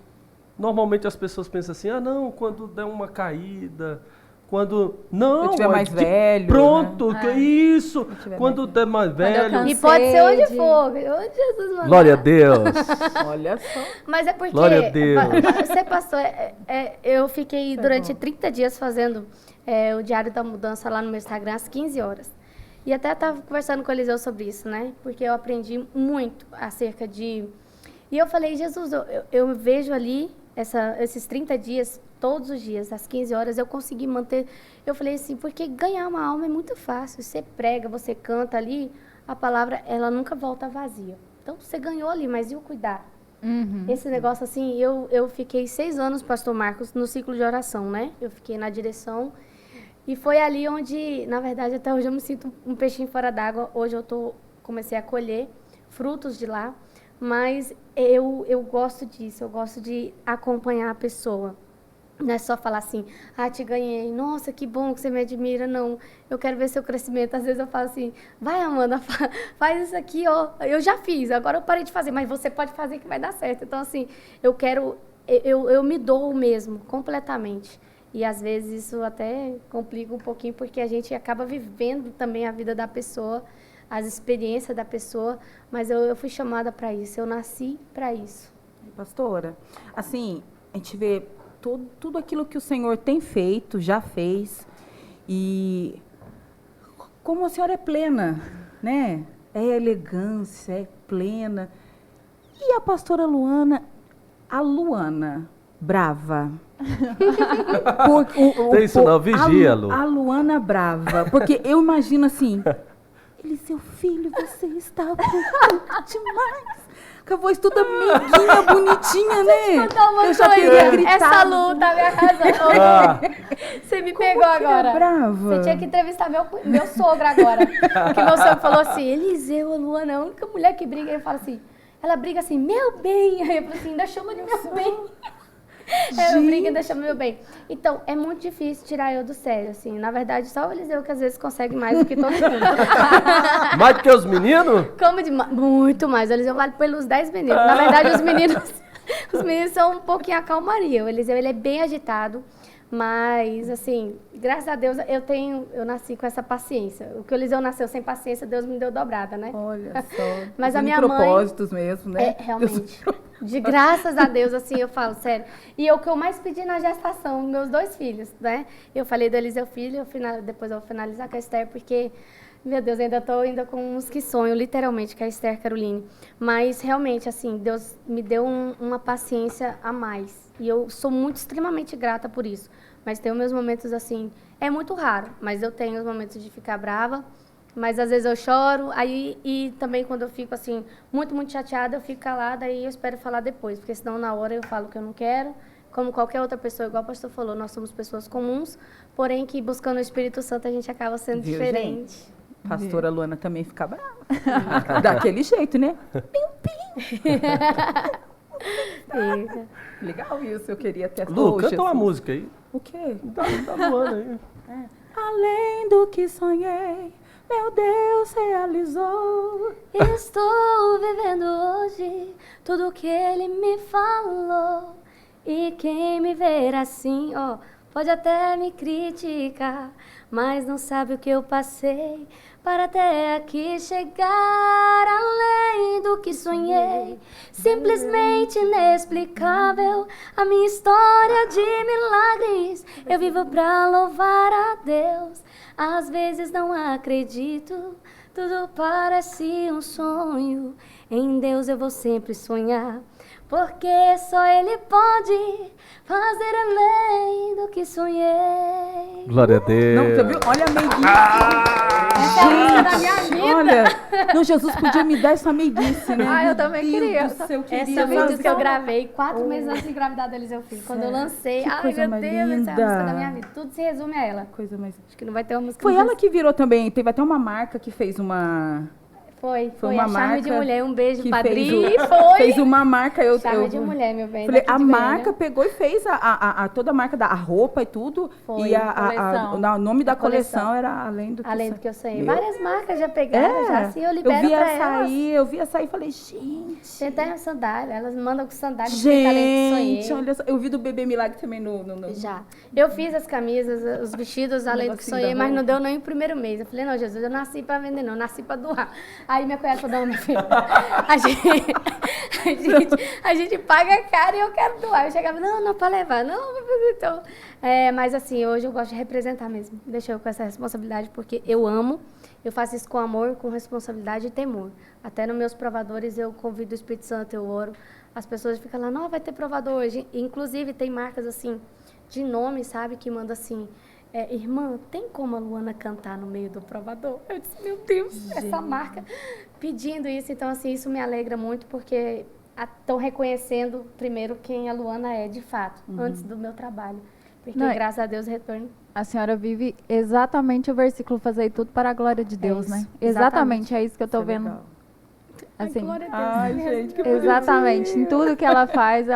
normalmente as pessoas pensam assim, não, quando der uma caída, quando... Não, Eu tiver mais de velho, pronto, né? que isso, tiver quando der mais eu velho... canso. E pode ser onde Cansei for. Onde Jesus mandar. Glória a Deus. Olha só. Mas é porque Glória a Deus. Você pastor, eu fiquei durante 30 dias fazendo o Diário da Mudança lá no meu Instagram às 15 horas. E até estava conversando com o Eliseu sobre isso, né? Porque eu aprendi muito acerca de... E eu falei, Jesus, eu vejo ali esses 30 dias, todos os dias, às 15 horas, eu consegui manter... Eu falei assim, porque ganhar uma alma é muito fácil. Você prega, você canta ali, a palavra, ela nunca volta vazia. Então, você ganhou ali, mas e o cuidar? Esse negócio assim, eu fiquei 6 anos, pastor Marcos, no ciclo de oração, né? Eu fiquei na direção... E foi ali onde, na verdade, até hoje eu me sinto um peixinho fora d'água. Hoje eu comecei a colher frutos de lá, mas eu gosto disso, eu gosto de acompanhar a pessoa. Não é só falar assim, te ganhei, nossa, que bom que você me admira. Não, eu quero ver seu crescimento. Às vezes eu falo assim, vai Amanda, faz isso aqui, ó. Eu já fiz, agora eu parei de fazer, mas você pode fazer que vai dar certo. Então, assim, eu me dou mesmo, completamente. E às vezes isso até complica um pouquinho, porque a gente acaba vivendo também a vida da pessoa, as experiências da pessoa, mas eu fui chamada para isso, eu nasci para isso. Pastora, assim, a gente vê tudo aquilo que o Senhor tem feito, já fez, e como a senhora é plena, né? É elegância, é plena. E a pastora Luana, a Luana, brava. Tem isso não, vigia, Lu. A Luana brava, porque eu imagino assim, Eliseu filho, você está bonito demais. Com a voz toda meiguinha, bonitinha, né? Eu já queria gritar. Essa Lu tá me arrasando. Você me pegou agora. Brava. Você tinha que entrevistar meu sogro agora. Porque meu sogro falou assim, Eliseu, a Luana, a única mulher que briga, ele fala assim, ela briga assim, meu bem. Aí eu falo assim, ainda chama de meu bem. Eu brigo e ainda chamo meu bem. Então, é muito difícil tirar eu do sério, assim. Na verdade, só o Eliseu que às vezes consegue mais do que todo mundo. Mais do que os meninos? Como demais? Muito mais. O Eliseu vale pelos 10 meninos. Na verdade, os meninos são um pouquinho a calmaria. O Eliseu, ele é bem agitado. Mas, assim, graças a Deus, eu nasci com essa paciência. O que o Eliseu nasceu sem paciência, Deus me deu dobrada, né? Olha só. Mas a Tem minha mãe... propósitos mesmo, né? Realmente. De graças a Deus, assim, eu falo, sério. E o que eu mais pedi na gestação, meus 2 filhos, né? Eu falei do Eliseu filho, depois eu vou finalizar com a Esther, porque, meu Deus, ainda estou com uns que sonham, literalmente, com a Esther Caroline. Mas, realmente, assim, Deus me deu uma paciência a mais. E eu sou extremamente grata por isso. Mas tem os meus momentos, assim, é muito raro, mas eu tenho os momentos de ficar brava. Mas às vezes eu choro, e também quando eu fico assim, muito, muito chateada, eu fico calada e eu espero falar depois, porque senão na hora eu falo que eu não quero, como qualquer outra pessoa, igual o pastor falou, nós somos pessoas comuns, porém que buscando o Espírito Santo a gente acaba sendo diferente. Gente? Pastora Luana também fica brava. Daquele jeito, né? Legal isso, eu queria ter... Lu, canta uma música aí. O quê? Da Luana aí. Além do que sonhei, meu Deus realizou. Estou vivendo hoje tudo que Ele me falou. E quem me ver assim, pode até me criticar, mas não sabe o que eu passei para até aqui chegar. Além do que sonhei, simplesmente inexplicável, a minha história de milagres. Eu vivo pra louvar a Deus. Às vezes não acredito, tudo parece um sonho. Em Deus eu vou sempre sonhar, porque só Ele pode fazer além do que sonhei. Glória a Deus. Não, você viu? Olha a meiguice. Essa é a música da minha vida. Olha, não, Jesus podia me dar essa meiguice, né? Eu também Meu queria. Deus do céu, eu queria Essa música fazer. que eu gravei 4 meses antes de engravidar do Eliseu Filho. Quando eu lancei, Que coisa meu mais Deus, essa é a linda. música da minha vida. Tudo se resume a ela. Coisa mais... Acho que não vai ter uma música. Foi mais- ela que virou também, teve até uma marca que fez uma... Foi uma a Charme de marca Mulher. Um beijo, que padrinho. fez uma marca. Charme de Mulher, meu bem. Falei, daqui a de marca Goiânia. pegou e fez toda a marca a roupa e tudo. Foi, E coleção. o nome da coleção. coleção era Além do que Além do que eu sonhei. Meu Várias marcas já pegaram, já assim, eu libero vi pra eu vi açaí e falei, gente. Tem até sandália, elas mandam com sandália. porque Além do que Gente, sonhei. olha só. Eu vi do Bebê Milagre também no... Já. Eu fiz as camisas, os vestidos, além do que negocinho sonhei, da mas não roupa. deu nem o primeiro mês. Eu falei, não, Jesus, eu nasci pra vender, não, eu nasci pra doar. Aí minha cunhada falou, não, minha filha, a gente paga caro e eu quero doar. Eu chegava, não, pra levar, não, então. Mas assim, hoje eu gosto de representar mesmo. Deixa eu com essa responsabilidade, porque eu amo, eu faço isso com amor, com responsabilidade e temor. Até nos meus provadores eu convido o Espírito Santo, eu oro. As pessoas ficam lá, não, vai ter provador hoje. Inclusive, tem marcas assim, de nome, sabe, que manda assim, irmã, tem como a Luana cantar no meio do provador? Eu disse, meu Deus, essa marca pedindo isso. Então, assim, isso me alegra muito, porque estão reconhecendo primeiro quem a Luana é, de fato, antes do meu trabalho. Porque, Não, graças a Deus, retorno. A senhora vive exatamente o versículo fazer tudo para a glória de Deus, isso, né? exatamente. É isso que eu tô Isso é vendo. legal. Assim, Ai, glória a Deus. Ai, gente, que exatamente. Em tudo que ela faz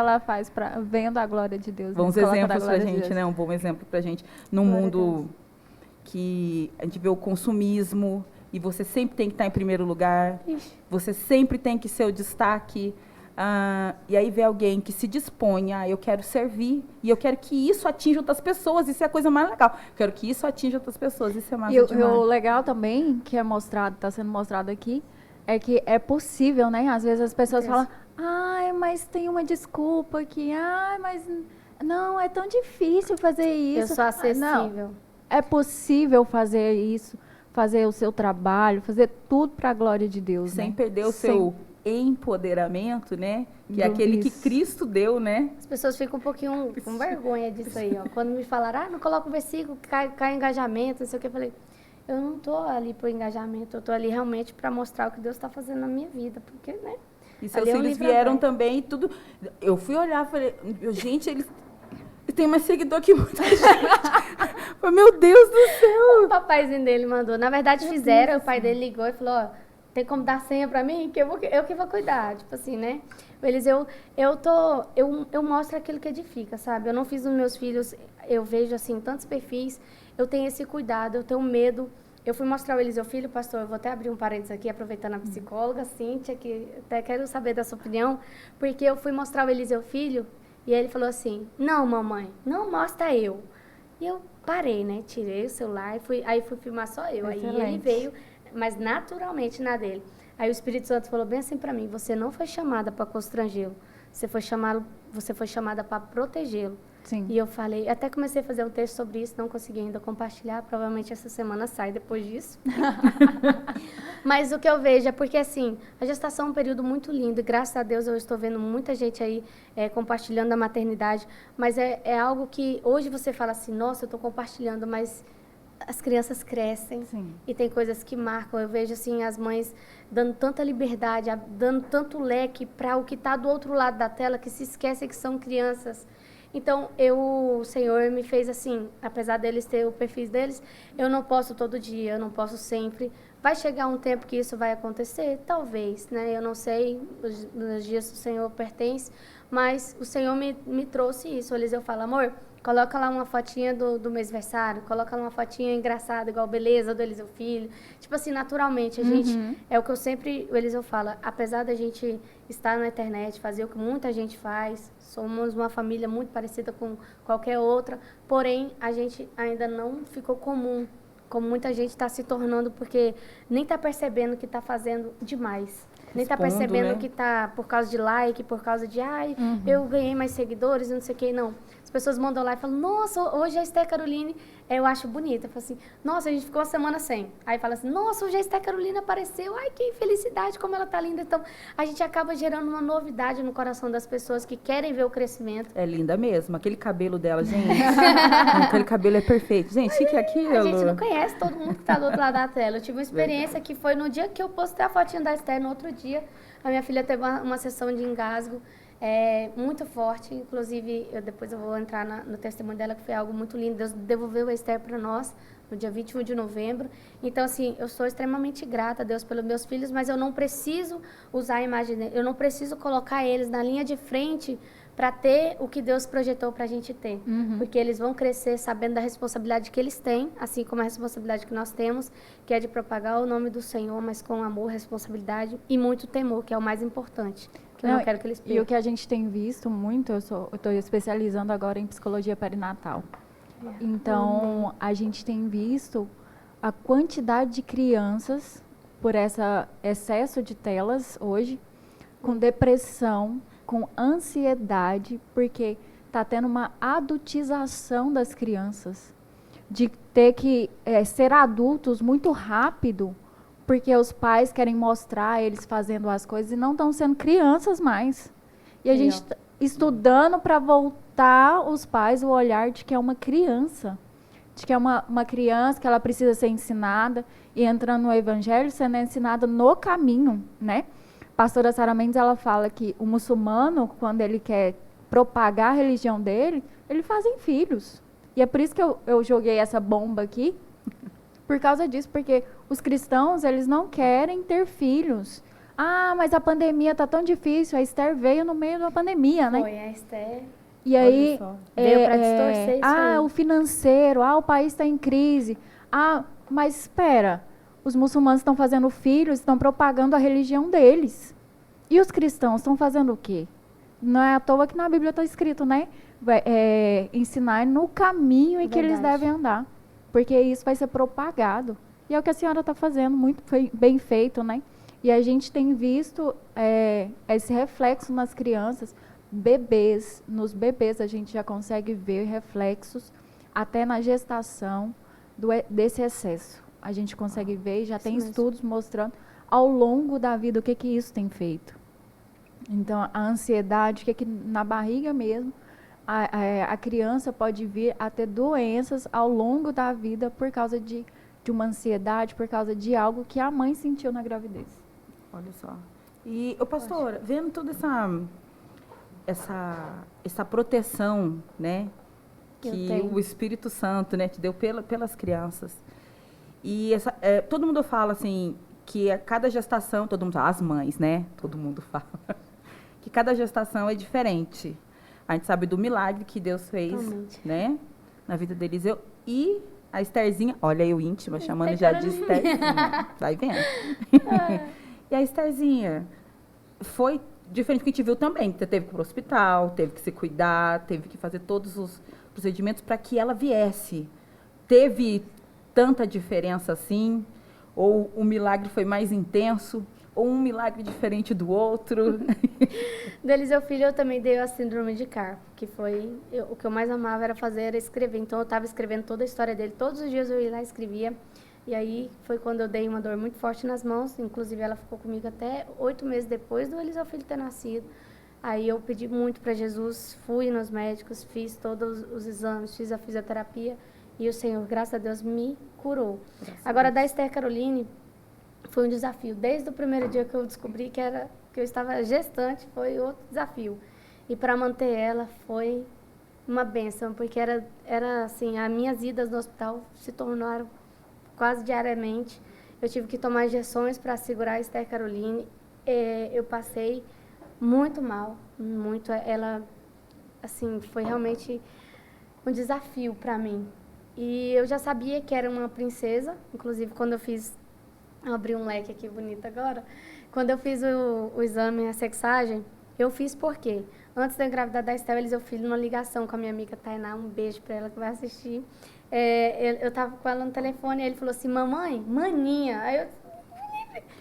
vendo a glória de Deus. Bons coloca da exemplos pra glória de gente, Deus. né? Um bom exemplo pra gente. Num Glória a mundo que a gente vê o consumismo e você sempre tem que estar em primeiro lugar, Ixi. você sempre tem que ser o destaque. E aí vê alguém que se dispõe, eu quero servir e eu quero que isso atinja outras pessoas, isso é a coisa mais legal. Eu quero que isso atinja outras pessoas, isso é massa E o demais. legal também, que é mostrado, está sendo mostrado aqui, é que é possível, né? Às vezes as pessoas Isso. falam, ai, mas tem uma desculpa aqui, ai, mas não, é tão difícil fazer isso. Eu sou Não, acessível. é possível fazer isso, fazer o seu trabalho, fazer tudo para a glória de Deus, Sem né? perder o Sem- seu empoderamento, né? Que é Do aquele que isso. Cristo deu, né? As pessoas ficam um pouquinho com vergonha disso aí, ó. Quando me falaram, não coloca o versículo, cai engajamento, não sei o que, eu falei, eu não tô ali por engajamento, eu tô ali realmente para mostrar o que Deus está fazendo na minha vida, porque, né? E seus Ali é um filhos livro vieram aberto. também e tudo. Eu fui olhar, falei, gente, eles têm mais seguidor que muita gente. Falei, meu Deus do céu. O papaizinho dele mandou. Na verdade, fizeram, o pai dele ligou e falou, ó, tem como dar senha pra mim? Que eu que vou cuidar, tipo assim, né? Eles, eu mostro aquilo que edifica, sabe? Eu não fiz os meus filhos, eu vejo, assim, tantos perfis, eu tenho esse cuidado, eu tenho medo. Eu fui mostrar o Eliseu Filho, pastor, eu vou até abrir um parênteses aqui, aproveitando a psicóloga, Cíntia, que até quero saber da sua opinião, porque eu fui mostrar o Eliseu Filho, e ele falou assim, não, mamãe, não mostra eu. E eu parei, né? Tirei o celular, aí fui filmar só eu. Aí ele Excelente. veio, mas naturalmente na dele. Aí o Espírito Santo falou bem assim pra mim, você não foi chamada para constrangê-lo, você foi chamada para protegê-lo. Sim. E eu falei, até comecei a fazer um texto sobre isso, não consegui ainda compartilhar, provavelmente essa semana sai depois disso. Mas o que eu vejo é porque, assim, a gestação é um período muito lindo, e graças a Deus eu estou vendo muita gente aí compartilhando a maternidade, mas é algo que hoje você fala assim, nossa, eu estou compartilhando, mas as crianças crescem. Sim. E tem coisas que marcam. Eu vejo assim as mães dando tanta liberdade, dando tanto leque para o que está do outro lado da tela, que se esquecem que são crianças. Então, o Senhor me fez assim, apesar deles ter o perfil deles, eu não posso todo dia, eu não posso sempre. Vai chegar um tempo que isso vai acontecer? Talvez, né? Eu não sei, os dias do Senhor pertencem, mas o Senhor me trouxe isso. O Eliseu fala, amor, coloca lá uma fotinha do mêsversário, coloca lá uma fotinha engraçada, igual beleza do Eliseu Filho. Tipo assim, naturalmente, a gente, é o que eu sempre, o Eliseu fala, apesar da gente estar na internet, fazer o que muita gente faz, somos uma família muito parecida com qualquer outra, porém, a gente ainda não ficou comum, como muita gente está se tornando, porque nem está percebendo que está fazendo demais. Nem está Expondo, percebendo né? que está por causa de like, por causa de, eu ganhei mais seguidores, não sei o que, não. As pessoas mandam lá e falam, nossa, hoje a Esther Caroline, eu acho bonita. Eu falo assim, nossa, a gente ficou uma semana sem. Aí fala assim, nossa, hoje a Esther Caroline apareceu, ai, que felicidade, como ela tá linda. Então, a gente acaba gerando uma novidade no coração das pessoas que querem ver o crescimento. É linda mesmo. Aquele cabelo dela, gente. Aquele cabelo é perfeito. Gente, o que é aquilo? A gente não conhece todo mundo que está do outro lado da tela. Eu tive uma experiência que foi no dia que eu postei a fotinha da Esther, no outro dia, a minha filha teve uma sessão de engasgo. muito forte. Inclusive, depois eu vou entrar no testemunho dela, que foi algo muito lindo. Deus devolveu a Esther para nós no dia 21 de novembro. Então, assim, eu sou extremamente grata a Deus pelos meus filhos, mas eu não preciso usar a imagem deles, eu não preciso colocar eles na linha de frente para ter o que Deus projetou para a gente ter. Porque eles vão crescer sabendo da responsabilidade que eles têm, assim como a responsabilidade que nós temos, que é de propagar o nome do Senhor, mas com amor, responsabilidade e muito temor, que é o mais importante, que eu não quero que eles percam. E o que a gente tem visto muito, eu estou especializando agora em psicologia perinatal. Então, a gente tem visto a quantidade de crianças, por esse excesso de telas hoje, com depressão, com ansiedade, porque está tendo uma adultização das crianças, de ter que ser adultos muito rápido, porque os pais querem mostrar eles fazendo as coisas e não estão sendo crianças mais. E a gente estudando para voltar os pais o olhar de que é uma criança, de que é uma criança, que ela precisa ser ensinada, e entrando no evangelho, sendo ensinada no caminho, né? Pastora Sara Mendes, ela fala que o muçulmano, quando ele quer propagar a religião dele, ele faz em filhos. E é por isso que eu joguei essa bomba aqui, por causa disso, porque os cristãos, eles não querem ter filhos. Ah, mas a pandemia está tão difícil, a Esther veio no meio da pandemia, né? Foi, a Esther... E aí, veio para distorcer isso aí. o financeiro, o país está em crise. Mas espera, os muçulmanos estão fazendo filhos, estão propagando a religião deles. E os cristãos estão fazendo o quê? Não é à toa que na Bíblia está escrito, né? Ensinar no caminho em que eles devem andar. Porque isso vai ser propagado. E é o que a senhora está fazendo, muito bem feito, né? E a gente tem visto esse reflexo nas crianças, bebês. Nos bebês a gente já consegue ver reflexos até na gestação desse excesso. A gente consegue ver, já tem estudos mostrando ao longo da vida o que isso tem feito. Então, a ansiedade, que na barriga mesmo, a criança pode vir a ter doenças ao longo da vida por causa de uma ansiedade, por causa de algo que a mãe sentiu na gravidez. Olha só. E, pastor, vendo toda essa proteção, né, que o Espírito Santo, né, te deu pelas crianças. E todo mundo fala assim, que a cada gestação, todo mundo fala, as mães, né, todo mundo fala, que cada gestação é diferente. A gente sabe do milagre que Deus fez, né, na vida deles. E a Estherzinha, olha eu íntima, chamando já de Estherzinha, vai vendo. E a Estherzinha foi diferente, que a gente viu também, que teve que ir para o hospital, teve que se cuidar, teve que fazer todos os procedimentos para que ela viesse. Teve tanta diferença assim? Ou o milagre foi mais intenso? Ou um milagre diferente do outro? Do Eliseu Filho, eu também dei a síndrome de Carpo, que foi... o que eu mais amava era escrever. Então, eu estava escrevendo toda a história dele. Todos os dias eu ia lá e escrevia. E aí, foi quando eu dei uma dor muito forte nas mãos. Inclusive, ela ficou comigo até 8 meses depois do Eliseu Filho ter nascido. Aí, eu pedi muito para Jesus, fui nos médicos, fiz todos os exames, fiz a fisioterapia. E o Senhor, graças a Deus, me curou. Agora, da Esther Caroline, foi um desafio. Desde o primeiro dia que eu descobri que eu estava gestante, foi outro desafio. E para manter ela foi uma bênção, porque era assim, as minhas idas no hospital se tornaram quase diariamente. Eu tive que tomar injeções para segurar a Esther Caroline. Eu passei muito mal, muito. Ela, assim, foi realmente um desafio para mim. E eu já sabia que era uma princesa, inclusive quando eu fiz... abri um leque aqui bonito agora. Quando eu fiz o exame, a sexagem, eu fiz por quê? Antes da engravidar da Esther, eu fiz uma ligação com a minha amiga Tainá, um beijo para ela que vai assistir. Eu estava com ela no telefone e ele falou assim, mamãe, maninha. Aí eu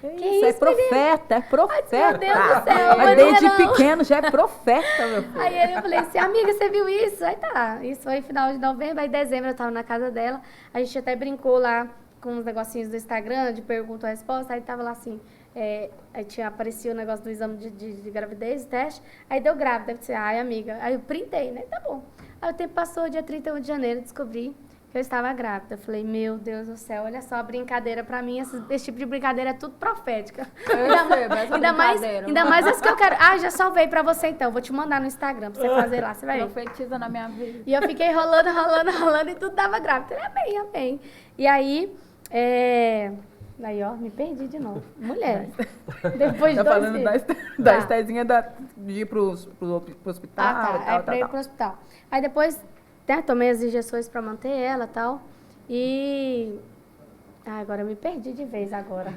que isso, é profeta, é profeta. Ai, meu Deus do céu. Mas desde pequeno já é profeta, meu filho. Aí eu falei assim, amiga, você viu isso? Aí tá, isso foi final de novembro, aí dezembro eu estava na casa dela, a gente até brincou lá com uns negocinhos do Instagram, de pergunta e resposta, aí tava lá assim, aí aparecia o negócio do exame de gravidez, teste, aí deu grávida, deve ser, ai amiga, aí eu printei, né, tá bom. Aí o tempo passou, dia 31 de janeiro, descobri que eu estava grávida. Eu falei, meu Deus do céu, olha só a brincadeira. Pra mim, esse tipo de brincadeira é tudo profética. Ainda mais as que eu quero. Ah, já salvei pra você então. Vou te mandar no Instagram pra você fazer lá. Você vai ver. Profetiza na minha vida. E eu fiquei rolando e tudo dava grávida. Eu falei, amém. E aí, aí, ó, me perdi de novo. Mulher. Depois de Tá 2 falando filhos. da Estezinha de ir pro hospital Ah, tá. e Pra ir pro hospital. Aí depois, né, tomei as injeções pra manter ela e tal. E... agora eu me perdi de vez agora.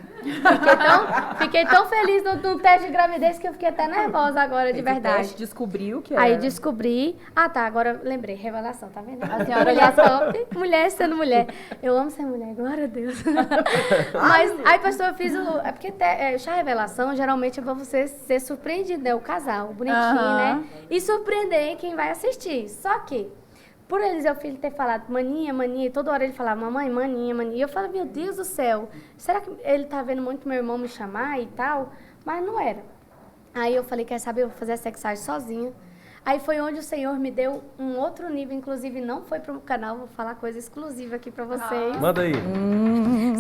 Fiquei tão feliz no teste de gravidez que eu fiquei até nervosa agora, de verdade. Teste descobriu que era. Aí descobri... Ah, tá, agora lembrei. Revelação, tá vendo? A senhora Mulher top, mulher sendo mulher. Eu amo ser mulher, glória a Deus. Mas aí, pastor, eu fiz o... É porque chá revelação, geralmente é pra você ser surpreendido, né? O casal, bonitinho, né? E surpreender quem vai assistir. Só que... por Eliseu Filho ter falado maninha, maninha, e toda hora ele falava mamãe, maninha, maninha. E eu falava, meu Deus do céu, será que ele tá vendo muito meu irmão me chamar e tal? Mas não era. Aí eu falei, quer saber, eu vou fazer a sexagem sozinha. Aí foi onde o Senhor me deu um outro nível, inclusive não foi pro canal, vou falar coisa exclusiva aqui pra vocês. Manda aí.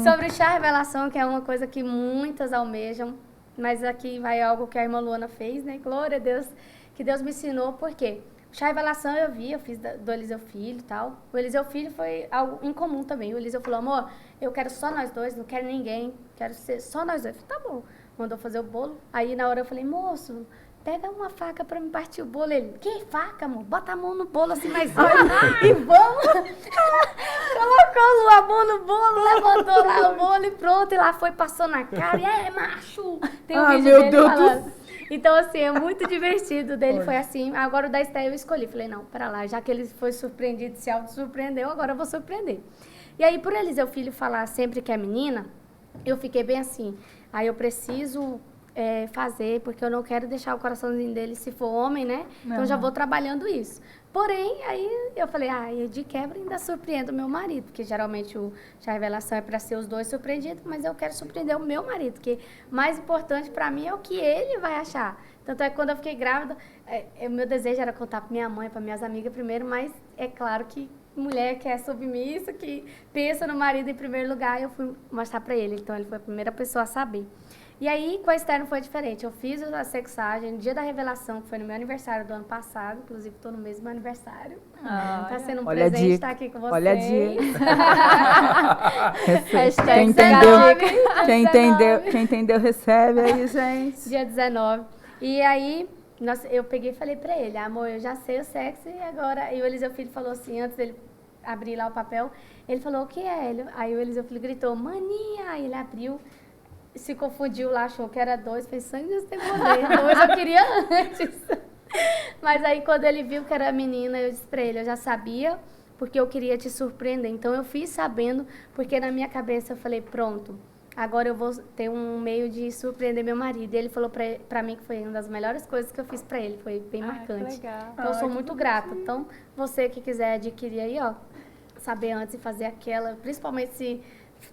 Sobre o chá revelação, que é uma coisa que muitas almejam, mas aqui vai algo que a irmã Luana fez, né? Glória a Deus, que Deus me ensinou, por quê? Chá revelação eu fiz do Eliseu Filho e tal. O Eliseu Filho foi algo incomum também. O Eliseu falou, amor, eu quero só nós dois, não quero ninguém, quero ser só nós dois. Eu falei, tá bom. Mandou fazer o bolo. Aí na hora eu falei, moço, pega uma faca pra me partir o bolo. Ele, que faca, amor? Bota a mão no bolo assim mais e vamos. Colocou a mão no bolo, levantou lá o bolo e pronto. E lá foi, passou na cara. E macho! Tem um vídeo meu dele Deus falando. Então, assim, é muito divertido. Dele foi assim. Agora o da Esté eu escolhi. Falei, não, para lá. Já que ele foi surpreendido, se auto-surpreendeu, agora eu vou surpreender. E aí, por Eliseu Filho falar sempre que é menina, eu fiquei bem assim. Aí eu preciso fazer, porque eu não quero deixar o coraçãozinho dele, se for homem, né? Então, já vou trabalhando isso. Porém, aí eu falei, de quebra ainda surpreendo o meu marido, porque geralmente o chá revelação é para ser os dois surpreendidos, mas eu quero surpreender o meu marido, porque mais importante para mim é o que ele vai achar. Tanto é que quando eu fiquei grávida, o meu desejo era contar para minha mãe, para minhas amigas primeiro, mas é claro que mulher que é submissa, que pensa no marido em primeiro lugar, eu fui mostrar para ele, então ele foi a primeira pessoa a saber. E aí, com a Esther não foi diferente. Eu fiz a sexagem no dia da revelação, que foi no meu aniversário do ano passado. Inclusive, estou no mesmo aniversário. Tá sendo um presente estar aqui com vocês. Olha a dica. Quem entendeu, recebe aí, gente. Dia 19. E aí, eu peguei e falei pra ele, amor, eu já sei o sexo e agora... E o Eliseu Filho falou assim, antes dele abrir lá o papel, ele falou, o que é? Aí o Eliseu Filho gritou, maninha! Aí ele abriu... se confundiu lá, achou que era 2, fez sangue Deus tem poder. 2 eu queria antes. Mas aí quando ele viu que era menina, eu disse pra ele, eu já sabia, porque eu queria te surpreender. Então eu fiz sabendo, porque na minha cabeça eu falei, pronto, agora eu vou ter um meio de surpreender meu marido. E ele falou pra mim que foi uma das melhores coisas que eu fiz pra ele, foi bem marcante. Legal. Então eu sou muito grata. Então você que quiser adquirir aí, ó, saber antes e fazer aquela, principalmente se...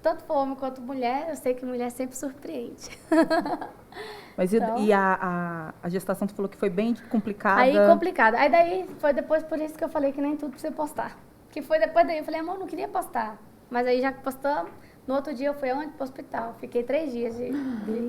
tanto for homem quanto mulher, eu sei que mulher sempre surpreende. Mas então, e a gestação, tu falou que foi bem complicada? Aí complicado. Aí daí foi depois por isso que eu falei que nem tudo precisa postar. Que foi depois daí, eu falei, amor, não queria postar. Mas aí já que postamos, no outro dia eu fui aonde? Pro hospital. Fiquei 3 dias,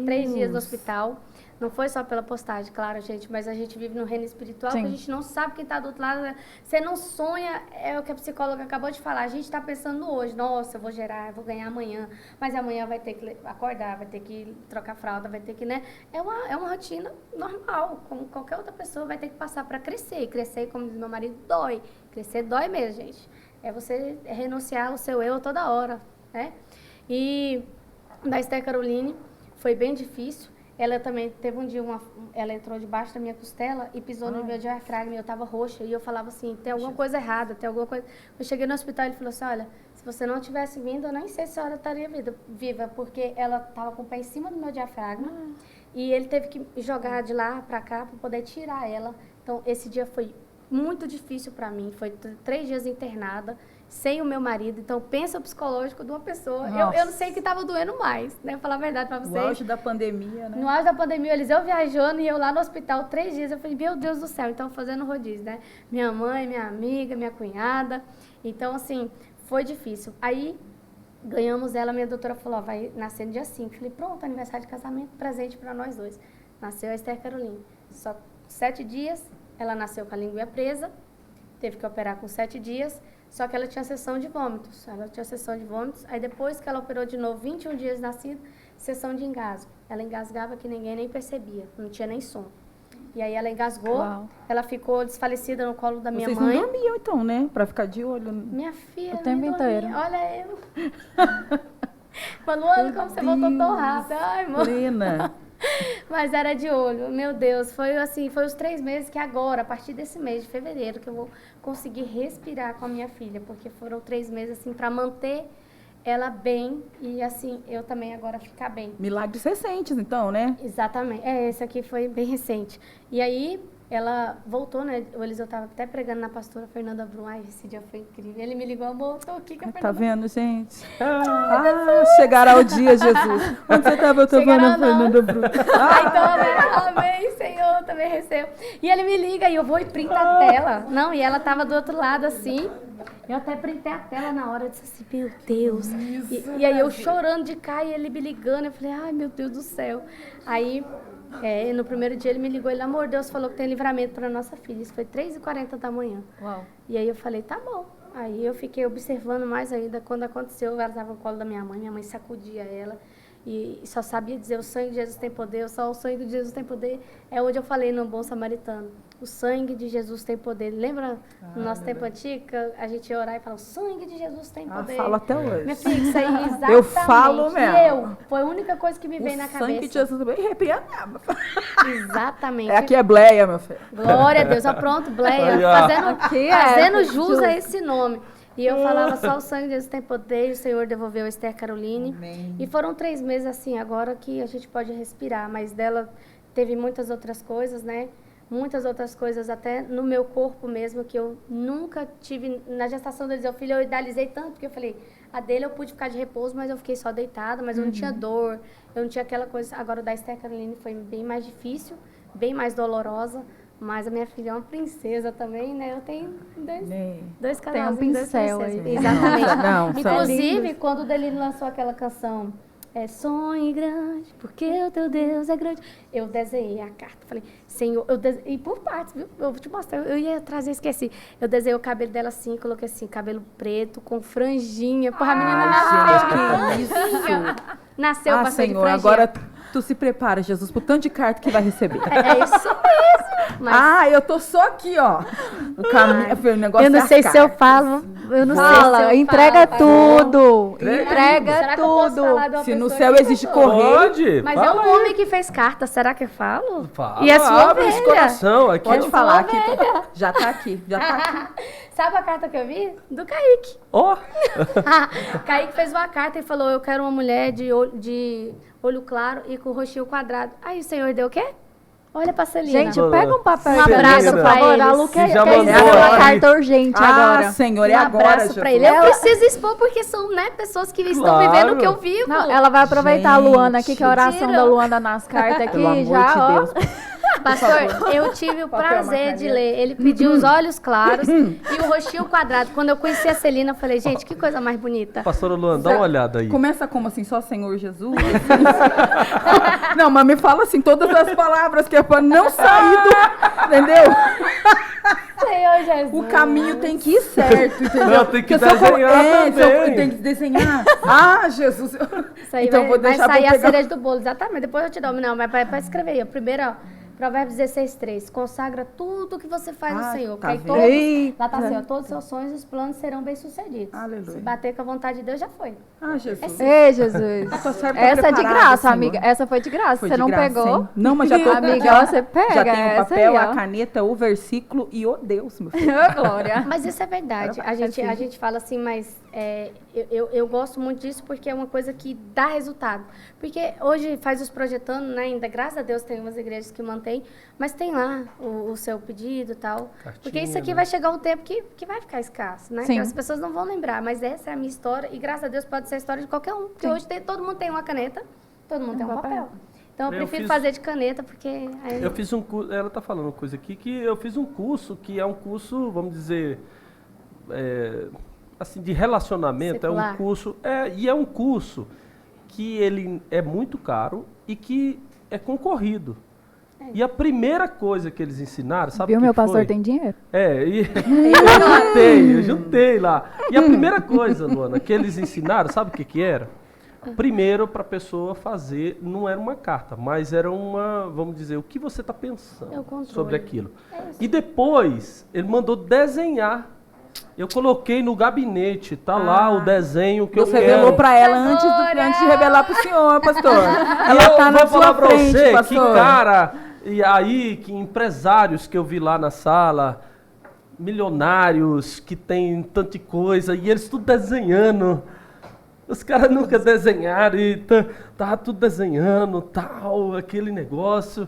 3 dias no hospital. Não foi só pela postagem, claro, gente, mas a gente vive no reino espiritual, que a gente não sabe quem está do outro lado. Você não sonha, é o que a psicóloga acabou de falar. A gente está pensando hoje, nossa, eu vou gerar, eu vou ganhar amanhã, mas amanhã vai ter que acordar, vai ter que trocar fralda, vai ter que, né? É uma rotina normal, como qualquer outra pessoa vai ter que passar para crescer. E crescer, como diz meu marido, dói. Crescer dói mesmo, gente. É você renunciar ao seu eu toda hora, né? E da Esther Caroline foi bem difícil. Ela também teve um dia, ela entrou debaixo da minha costela e pisou no meu diafragma e eu tava roxa. E eu falava assim, tem alguma coisa errada, tem alguma coisa... Eu cheguei no hospital e ele falou assim, olha, se você não tivesse vindo, eu nem sei se a senhora estaria viva, porque ela tava com o pé em cima do meu diafragma e ele teve que jogar de lá pra cá para poder tirar ela. Então, esse dia foi muito difícil para mim, foi 3 dias internada, sem o meu marido. Então, pensa o psicológico de uma pessoa. Eu não sei o que estava doendo mais, né? Vou falar a verdade para vocês. No auge da pandemia, né? No auge da pandemia, eles eu viajando e eu lá no hospital 3 dias. Eu falei, meu Deus do céu. Então, fazendo rodízio, né? Minha mãe, minha amiga, minha cunhada. Então, assim, foi difícil. Aí, ganhamos ela, minha doutora falou, ó, vai nascer no dia 5. Falei, pronto, aniversário de casamento, presente para nós dois. Nasceu a Esther Caroline. Só 7 dias, ela nasceu com a língua presa, teve que operar com 7 dias, só que ela tinha sessão de vômitos. Aí depois que ela operou de novo, 21 dias nascido, sessão de engasgo. Ela engasgava que ninguém nem percebia, não tinha nem som. E aí ela engasgou, ela ficou desfalecida no colo da minha mãe. Vocês não dormiam então, né? Pra ficar de olho. Minha filha, O tempo inteiro. Olha eu. Luana, como você voltou tão rápido. Ai, mãe. Plena. Mas era de olho, meu Deus, foi assim, foi os 3 meses que agora, a partir desse mês de fevereiro, que eu vou conseguir respirar com a minha filha, porque foram 3 meses assim para manter ela bem e assim, eu também agora ficar bem. Milagres recentes, então, né? Exatamente, esse aqui foi bem recente. E aí, ela voltou, né, o Eliseu estava até pregando na pastora Fernanda Brum, ai, esse dia foi incrível, ele me ligou, amor, tô aqui com a Fernanda. Tá vendo, gente? Chegará o dia, Jesus. Onde você estava? Eu estava na Fernanda Brum. Então, né? Amém, Senhor, também recebo. E ele me liga e eu vou e printo a tela. Não, e ela tava do outro lado assim. Eu até printei a tela na hora, eu disse assim, meu Deus. E aí eu chorando de cá e ele me ligando. Eu falei, ai, meu Deus do céu. Aí, no primeiro dia ele me ligou, ele, amor, Deus falou que tem livramento para nossa filha. Isso foi 3h40 da manhã. Uau. E aí eu falei, tá bom. Aí eu fiquei observando mais ainda. Quando aconteceu, ela estava no colo da minha mãe sacudia ela. E só sabia dizer, o sangue de Jesus tem poder, só o sangue de Jesus tem poder. É onde eu falei no Bom Samaritano. O sangue de Jesus tem poder. Lembra no nosso tempo antigo, a gente ia orar e falar, o sangue de Jesus tem poder. Falo até hoje. Minha filha, isso aí, exatamente. Eu falo mesmo. Foi a única coisa que me veio na cabeça. O sangue de Jesus também arrepia mesmo. Exatamente. Aqui é Bleia, meu filho. Glória a Deus. Ó, pronto, Bleia. Fazendo jus a esse nome. E eu falava, só o sangue de Jesus tem poder, e o Senhor devolveu a Esther Caroline. Amém. E foram 3 meses assim, agora que a gente pode respirar, mas dela teve muitas outras coisas, né? Muitas outras coisas até no meu corpo mesmo, que eu nunca tive, na gestação do Eliseu Filho, eu idealizei tanto, porque eu falei, a dele eu pude ficar de repouso, mas eu fiquei só deitada, mas eu não tinha dor, eu não tinha aquela coisa. Agora o da Esther Caroline foi bem mais difícil, bem mais dolorosa. Mas a minha filha é uma princesa também, né? Eu tenho dois casalzinhos, Tem um pincel aí. Exatamente. Não, Inclusive, quando o Delino lançou aquela canção, sonhe grande, porque o teu Deus é grande. Eu desenhei a carta, falei, Senhor, e por partes, viu? Eu vou te mostrar, eu ia trazer, esqueci. Eu desenhei o cabelo dela assim, coloquei assim, cabelo preto, com franjinha. Porra, a menina nasceu. Gente, que isso? Nasceu, passou Senhor, de franjinha. agora tu se prepara, Jesus, pro tanto de carta que vai receber. É isso mesmo. Mas... eu tô só aqui, ó. O negócio eu não sei se eu falo. Eu não sei se eu entrega falo. tudo. Será Entrega que eu posso tudo. falar de uma Se no pessoa céu que existe passou? correio. Pode. Mas fala é um aí. homem que fez carta, será que eu falo? Fala, E é sua abre esse ovelha. coração aqui. Pode ó. falar aqui. Já tá aqui. Sabe a carta que eu vi? Do Kaique. Ó, Kaique fez uma carta e falou, eu quero uma mulher de olho claro e com o rostinho quadrado. Aí o Senhor deu o quê? Olha pra Celina. Gente, pega um papel Um e abraço caneta, pra por favor. eles. A Lu quer Já quer mandou escrever uma aí. carta urgente agora. Senhor, é Um agora, abraço Jesus. pra ele. Eu preciso expor porque são, né, pessoas que estão Claro. vivendo o que eu vivo. Não, ela vai aproveitar a Luana aqui, que a oração Mentira. da Luana nas cartas aqui, Pelo amor já, de ó. Deus. Pastor, eu tive o prazer de ler. Ele pediu os olhos claros e o rostinho quadrado. Quando eu conheci a Celina, eu falei, gente, que coisa mais bonita. pastora Luana, dá uma olhada aí. Começa como assim, só Senhor Jesus? Não, mas me fala assim, todas as palavras que é pra não sair do... Entendeu? Senhor Jesus. O caminho tem que ir certo, entendeu? Não, tem que Porque se eu for- desenhar se eu- também. tem que desenhar. Ah, Jesus. Isso aí Então vai, vou vai deixar sair pra a pegar. cereja do bolo, exatamente. Depois eu te dou. Não, mas para escrever aí. Primeiro, ó, Provérbios 16:3. Consagra tudo que você faz no Senhor. tá Porque aí vendo? todos, Eita. lá tá assim, ó, todos os seus sonhos e os planos serão bem-sucedidos. Aleluia. Se bater com a vontade de Deus, já foi. Ah, Jesus. Ei, Jesus. A tua serva tá Essa é de preparada, graça, Senhor. amiga. Essa foi de graça. Foi Você de não graça, pegou? hein? Não, mas já tô... Amiga, você pega Já tem o essa papel, aí, a ó. caneta, o versículo e o Deus, meu filho. Ô, Glória. Mas isso é verdade. A gente fala assim, mas eu gosto muito disso porque é uma coisa que dá resultado. Porque hoje faz os projetando, né? Ainda, graças a Deus, tem umas igrejas que mantêm, mas tem lá o seu pedido e tal. Cartinha, Porque isso aqui né? vai chegar um tempo que vai ficar escasso, né? Sim. Que as pessoas não vão lembrar, mas essa é a minha história e graças a Deus pode ser a história de qualquer um. Porque hoje todo mundo tem uma caneta, todo mundo tem um papel. Então eu Eu prefiro fiz- fazer de caneta porque... aí- Eu fiz um curso, ela tá falando uma coisa aqui, que eu fiz um curso que é um curso, vamos dizer, assim, de relacionamento, é Secular. um curso, e é um curso que ele é muito caro e que é concorrido. E a primeira coisa que eles ensinaram, sabe o Viu, que meu foi? pastor tem dinheiro? Eu juntei lá. E a primeira coisa, Luana, que eles ensinaram, sabe o que que era? Primeiro, para a pessoa fazer, não era uma carta, mas era uma, vamos dizer, o que você está É o pensando controle. sobre aquilo. É isso. E depois, ele mandou desenhar. Eu coloquei no gabinete, tá lá o desenho que Deus eu revelou quero. para ela antes de revelar para o senhor, pastor. Ela eu tá na vou falar sua pra frente, você pastor. que, cara, e aí, que empresários que eu vi lá na sala, milionários que tem tanta coisa, e eles tudo desenhando. Os caras nunca desenharam e tá tudo desenhando, tal, aquele negócio.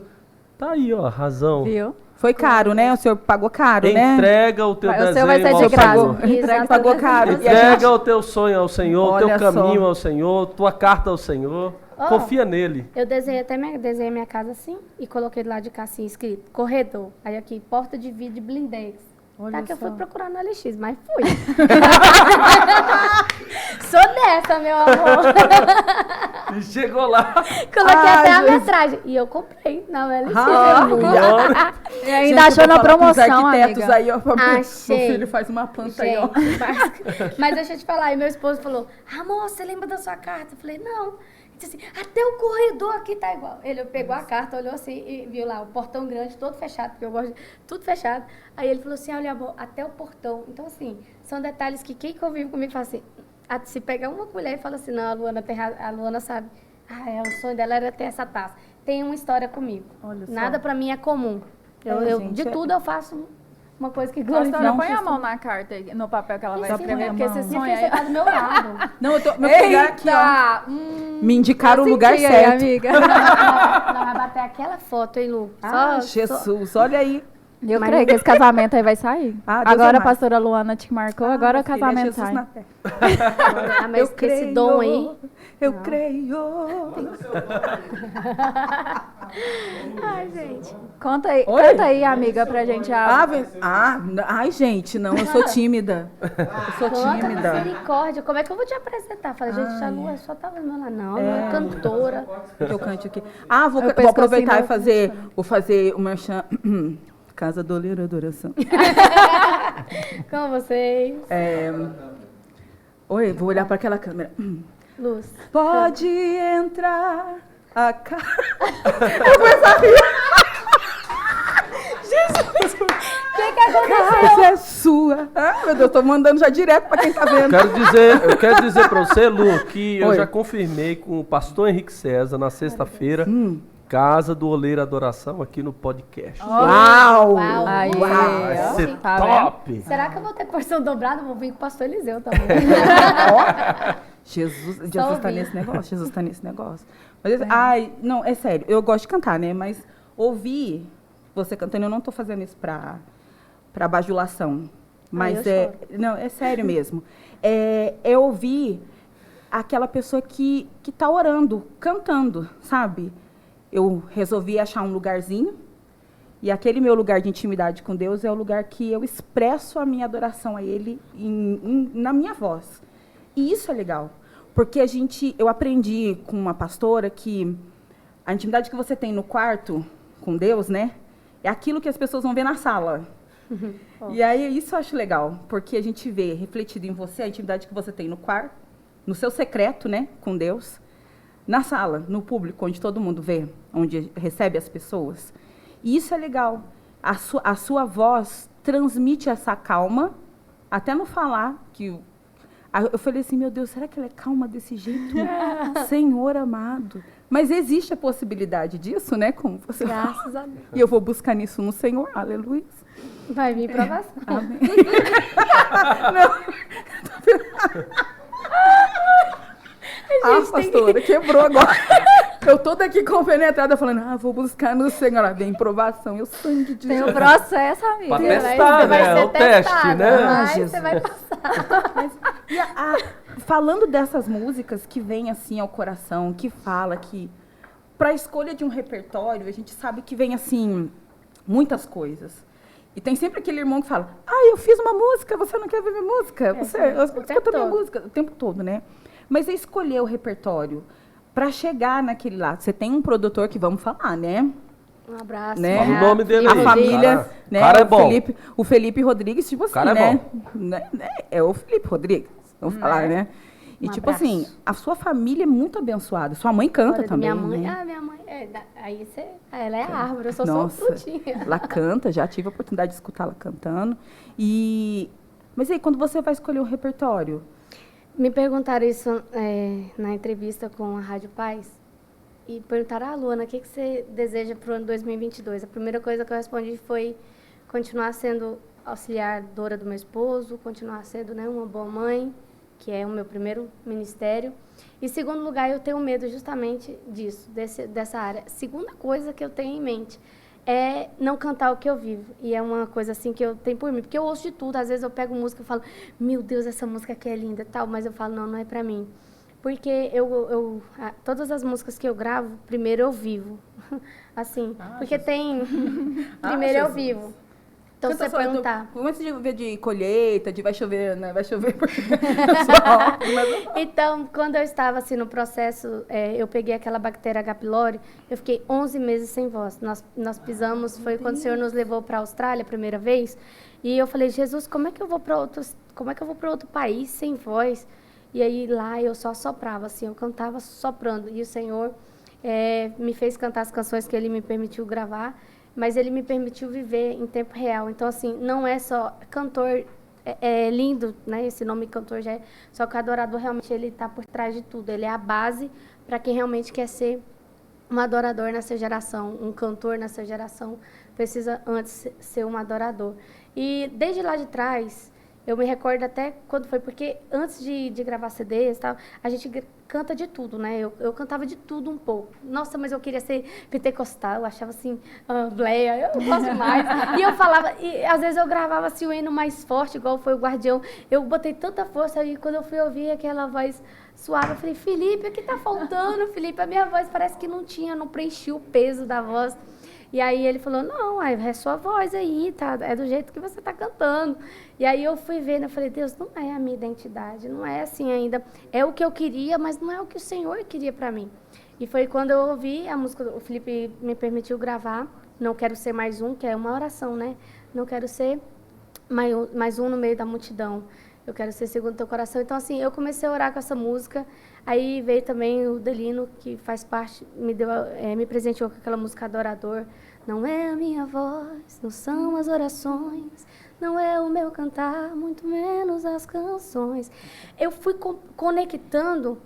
Tá aí, ó, a razão. Viu? Foi caro, né? O senhor pagou caro, né? Entrega o teu O desenho seu vai ser ao de graça. Senhor. Entrega, Exatamente. pagou caro. E a Entrega gente- o teu sonho ao Senhor, o teu Olha caminho só. ao Senhor, tua carta ao Senhor. Ó. Confia nele. Eu desenhei minha casa assim e coloquei do lado de cá assim, escrito corredor. Aí aqui, porta de vidro blindex. Olha Tá que eu só. fui procurar no LX, mas fui. Sou dessa, meu amor. E chegou lá. Coloquei Ai, até a Jesus. metragem. E eu comprei na LX. Glória. E ainda Gente, achou eu vou na falar com os promoção, arquitetos amiga. aí, ó, pra meu Achei. filho faz uma planta aí, ó. Gente, mas deixa eu te falar. E meu esposo falou, amor, você lembra da sua carta? Eu falei, não. Ele disse assim, até o corredor aqui tá igual. Ele pegou a carta, olhou assim e viu lá o portão grande, todo fechado, porque eu gosto de tudo fechado. Aí ele falou assim, olha, amor, até o portão. Então, assim, são detalhes que quem convive comigo fala assim, se pegar uma colher e fala assim, não, a Luana, a Luana sabe. O sonho dela era ter essa taça. Tem uma história comigo. Olha só. Nada pra mim é comum. Gente, De é- tudo eu faço uma coisa que glorifica. Pastora, Não, põe a vocês- mão na carta, aí, no papel que ela vai Sim, escrever, põe a porque mão. você Minha sonha filha, aí. você tá do meu lado. Não, meu filho é aqui, ó. Me indicaram o lugar senti aí, certo. amiga. Não, vai bater aquela foto, hein, Lu? Ah, Jesus, olha aí. Eu creio que esse casamento aí vai sair. Ah, Deus é agora a mais. pastora Luana te marcou, agora o Meu filho, é casamento Jesus sai. na terra. Mas Eu esse creio, dom aí. Eu creio. Ai, gente. Conta aí, Oi? canta aí, amiga, pra gente. Ai, gente, não, eu sou tímida. Eu sou Quanta tímida. misericórdia. Como é que eu vou te apresentar? Falei, gente, a Lu só tava do meu lado. Não, ela é cantora. Que eu cante aqui. Ah, vou Eu penso aproveitar assim, e fazer, vou fazer o merchan. Casa do Oleiro Adoração. Com vocês. Oi, vou olhar para aquela câmera. Luz. Pode entrar a casa. O que aconteceu? Casa é sua. Ah, meu Deus, tô mandando já direto para quem tá vendo. Eu quero dizer pra você, Lu, que eu Oi. já confirmei com o pastor Henrique César na sexta-feira, Casa do Oleiro Adoração, aqui no podcast. Uau! Uau. Aí, Vai ó. ser Tá top! Será que eu vou ter porção dobrada? Vou vir com o pastor Eliseu também. Jesus Só tá ouvir. nesse negócio, Jesus tá nesse negócio. Mas, ai, não, é sério, eu gosto de cantar, né? Mas ouvir você cantando, eu não tô fazendo isso pra bajulação. Mas eu não, é sério mesmo. É ouvir aquela pessoa que tá orando, cantando, sabe? Eu resolvi achar um lugarzinho, e aquele meu lugar de intimidade com Deus é o lugar que eu expresso a minha adoração a Ele na minha voz. E isso é legal, porque eu aprendi com uma pastora que a intimidade que você tem no quarto com Deus, né, é aquilo que as pessoas vão ver na sala. E aí isso eu acho legal, porque a gente vê refletido em você a intimidade que você tem no quarto, no seu secreto, né, com Deus, na sala, no público, onde todo mundo vê, onde recebe as pessoas. E isso é legal. A sua voz transmite essa calma, até no falar, eu falei assim, meu Deus, será que ela é calma desse jeito? Senhor amado. Mas existe a possibilidade disso, né? Como você Graças a Deus. E eu vou buscar nisso no Senhor, aleluia. Vai vir provação. Amém. Pastora, quebrou agora. Eu toda aqui compenetrada falando, vou buscar no Senhor. Vem provação, e o sangue de Tem Jesus. um processo, amiga. Pra testar, né? O teste, né? Mas Jesus. você vai passar. E falando dessas músicas que vêm assim ao coração, que fala que para a escolha de um repertório, a gente sabe que vem assim muitas coisas. E tem sempre aquele irmão que fala, eu fiz uma música, você não quer ver minha música? Eu escuto minha música o tempo todo, né? Mas é escolher o repertório para chegar naquele lado. Você tem um produtor que vamos falar, né? Um abraço. Né? Fala o nome dele A aí. família, Cara, né? cara é bom. O Felipe Rodrigues, tipo assim, Cara é né? bom. Né? É o Felipe Rodrigues, vamos falar, né? E Um tipo abraço. assim, a sua família é muito abençoada. Sua mãe canta Olha, também, minha mãe, né? minha mãe, aí ela é a árvore, eu sou só Nossa, frutinha. ela canta, já tive a oportunidade de escutá-la cantando. Mas aí, quando você vai escolher um repertório? Me perguntaram isso na entrevista com a Rádio Paz e perguntaram, Luana, o que você deseja para o ano 2022? A primeira coisa que eu respondi foi continuar sendo auxiliadora do meu esposo, continuar sendo, né, uma boa mãe, que é o meu primeiro ministério. E segundo lugar, eu tenho medo justamente disso, dessa área. Segunda coisa que eu tenho em mente é não cantar o que eu vivo. E é uma coisa assim que eu tenho por mim. Porque eu ouço de tudo. Às vezes eu pego música e falo, meu Deus, essa música aqui é linda e tal. Mas eu falo, não é pra mim. Porque todas as músicas que eu gravo, primeiro eu vivo. Assim, porque Jesus. tem... primeiro eu Jesus. vivo. Então, Canta você só, perguntar... Antes de ver de colheita, de vai chover, né? Vai chover porque... Então, quando eu estava assim no processo, eu peguei aquela bactéria H. pylori, eu fiquei 11 meses sem voz. Nós pisamos, foi quando o Senhor nos levou para a Austrália a primeira vez, e eu falei, Jesus, como é que eu vou para outro país sem voz? E aí lá eu só soprava, assim, eu cantava soprando, e o Senhor me fez cantar as canções que Ele me permitiu gravar, mas Ele me permitiu viver em tempo real. Então, assim, não é só cantor... É lindo, né? Esse nome cantor já é. Só que o adorador realmente ele está por trás de tudo. Ele é a base para quem realmente quer ser um adorador nessa geração, um cantor nessa geração. Precisa antes ser um adorador. E desde lá de trás, eu me recordo até quando foi, porque antes de gravar CDs e tal, a gente canta de tudo, né? Eu cantava de tudo um pouco. Nossa, mas eu queria ser pentecostal, eu achava assim, Bleia, eu gosto mais. E eu falava, e às vezes eu gravava assim o hino mais forte, igual foi o Guardião. Eu botei tanta força e quando eu fui ouvir aquela voz suave, eu falei, Felipe, o que tá faltando, Felipe? A minha voz parece que não preenchia o peso da voz. E aí ele falou, não, é sua voz aí, tá? É do jeito que você está cantando. E aí eu fui vendo, eu falei, Deus, não é a minha identidade, não é assim ainda. É o que eu queria, mas não é o que o Senhor queria para mim. E foi quando eu ouvi a música, o Felipe me permitiu gravar, Não Quero Ser Mais Um, que é uma oração, né? Não quero ser mais um no meio da multidão. Eu quero ser segundo teu coração. Então, assim, eu comecei a orar com essa música. Aí veio também o Delino, que faz parte, me presenteou com aquela música Adorador. Não é a minha voz, não são as orações, não é o meu cantar, muito menos as canções. Eu fui conectando,